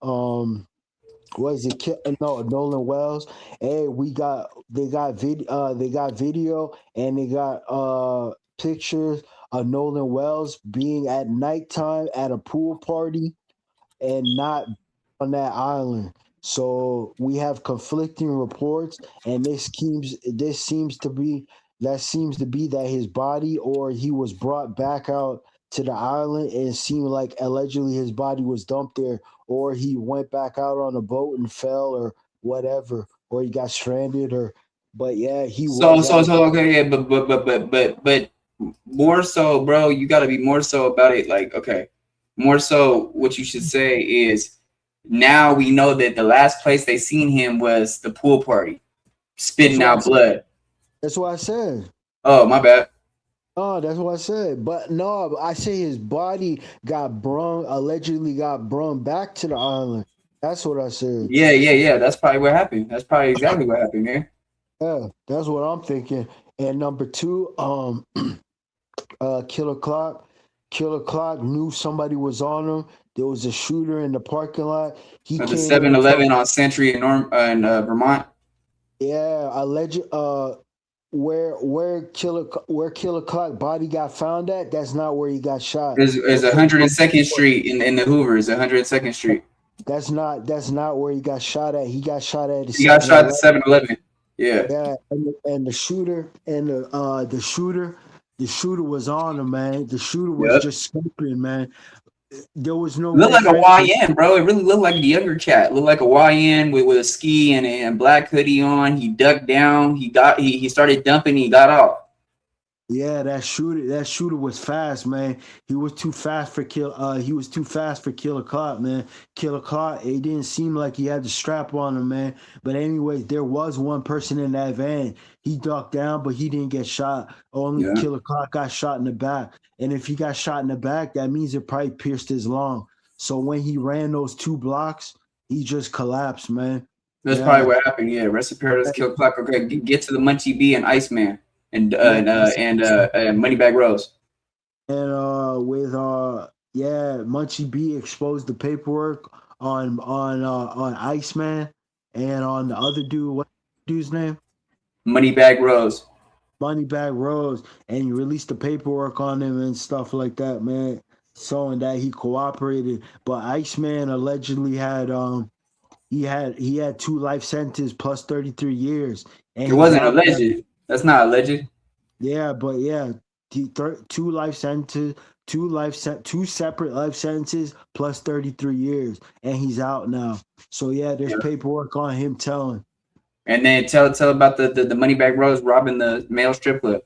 was it Nolan Wells? Hey, they got video and they got pictures of Nolan Wells being at nighttime at a pool party and not on that island. So we have conflicting reports, and this seems to be that his body or he was brought back out to the island, and it seemed like allegedly his body was dumped there, or he went back out on a boat and fell, or whatever, or he got stranded, but yeah, he was. So okay, yeah, but more so, bro, you got to be more so about it. Like, okay, more so, what you should say is, now we know that the last place they seen him was the pool party, spitting out blood. That's what I said. Oh, my bad. Oh, that's what I said. But no, I say his body allegedly got brung back to the island. That's what I said. Yeah. That's probably what happened. That's probably exactly what happened, man. Yeah, that's what I'm thinking. And number two, Killer Clock. Killer Clock knew somebody was on him. There was a shooter in the parking lot. He At the 7-Eleven on Century in Vermont. Yeah, alleged. Where Killer Clock body got found at, that's not where he got shot. It's 102nd Street in the Hoover. It's 102nd Street. That's not where he got shot at. He got shot at. He got shot at 7-Eleven. Yeah. Yeah, and the shooter was on him, man. The shooter was just scoping, man. There was no. Looked like a YN, bro. It really looked like a younger cat. Looked like a YN with a ski and a black hoodie on. He ducked down. He started dumping. He got off. Yeah, that shooter was fast, man. He was too fast for Killer Clock, man. Killer Clock, it didn't seem like he had the strap on him, man. But anyways, there was one person in that van. He ducked down, but he didn't get shot. Only Killer Clock got shot in the back. And if he got shot in the back, that means it probably pierced his lung. So when he ran those 2 blocks, he just collapsed, man. That's probably what happened. Yeah, rest in paradise, Killer Clock. Okay, get to the Munchie B and Iceman. And Moneybag Rose. And Munchie B exposed the paperwork on Iceman and on the other dude. What dude's name? Moneybag Rose. Moneybag Rose, and he released the paperwork on him and stuff like that, man, showing that he cooperated. But Iceman allegedly had he had 2 life sentences plus 33 years. And it wasn't alleged. That's not alleged. Yeah, but yeah, 2 life sentences, 2 separate life sentences plus 33 years, and he's out now. So yeah, there's paperwork on him telling. And then tell about the Moneybag Rose robbing the male strip club.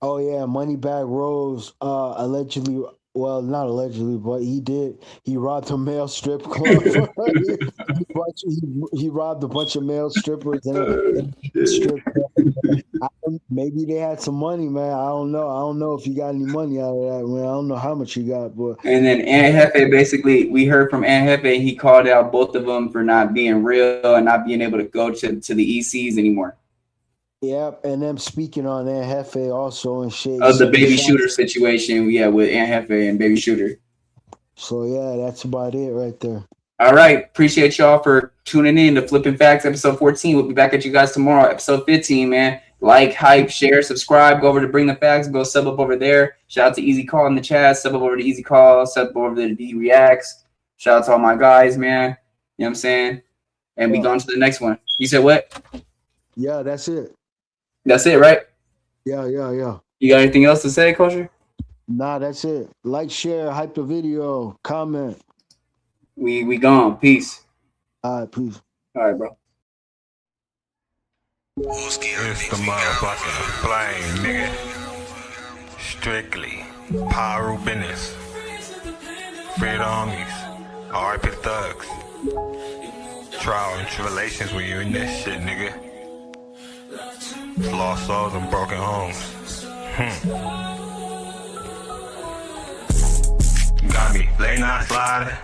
Oh yeah, Moneybag Rose allegedly, well, not allegedly, but he robbed a male strip club. he robbed a bunch of male strippers and strip club. Maybe they had some money, man. I don't know if he got any money out of that, man. I don't know how much he got, but And then Jefe, basically, we heard from Jefe, he called out both of them for not being real and not being able to go to the ECs anymore. Yep, and them speaking on Jefe also and shit. Of the baby shooter situation, yeah, with Jefe and baby shooter. So yeah, that's about it right there. All right, appreciate y'all for tuning in to Flipping Facts episode 14. We'll be back at you guys tomorrow, episode 15, man. Like, hype, share, subscribe. Go over to Bring the Facts. Go sub up over there. Shout out to Easy Call in the chat. Sub up over to Easy Call. Sub up over to D Reacts. Shout out to all my guys, man. You know what I'm saying? And we go on to the next one. You said what? Yeah, that's it. That's it, right? Yeah. You got anything else to say, Kosher? Nah, that's it. Like, share, hype the video, comment. We gone. Peace. All right, peace. All right, bro. It's the motherfucking flame, nigga. Strictly power business. Free the homies. RIP thugs. Trial and tribulations when you in that shit, nigga. Lost souls and broken homes. Got me late night sliding.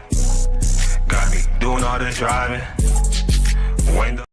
Got me doing all this driving. Window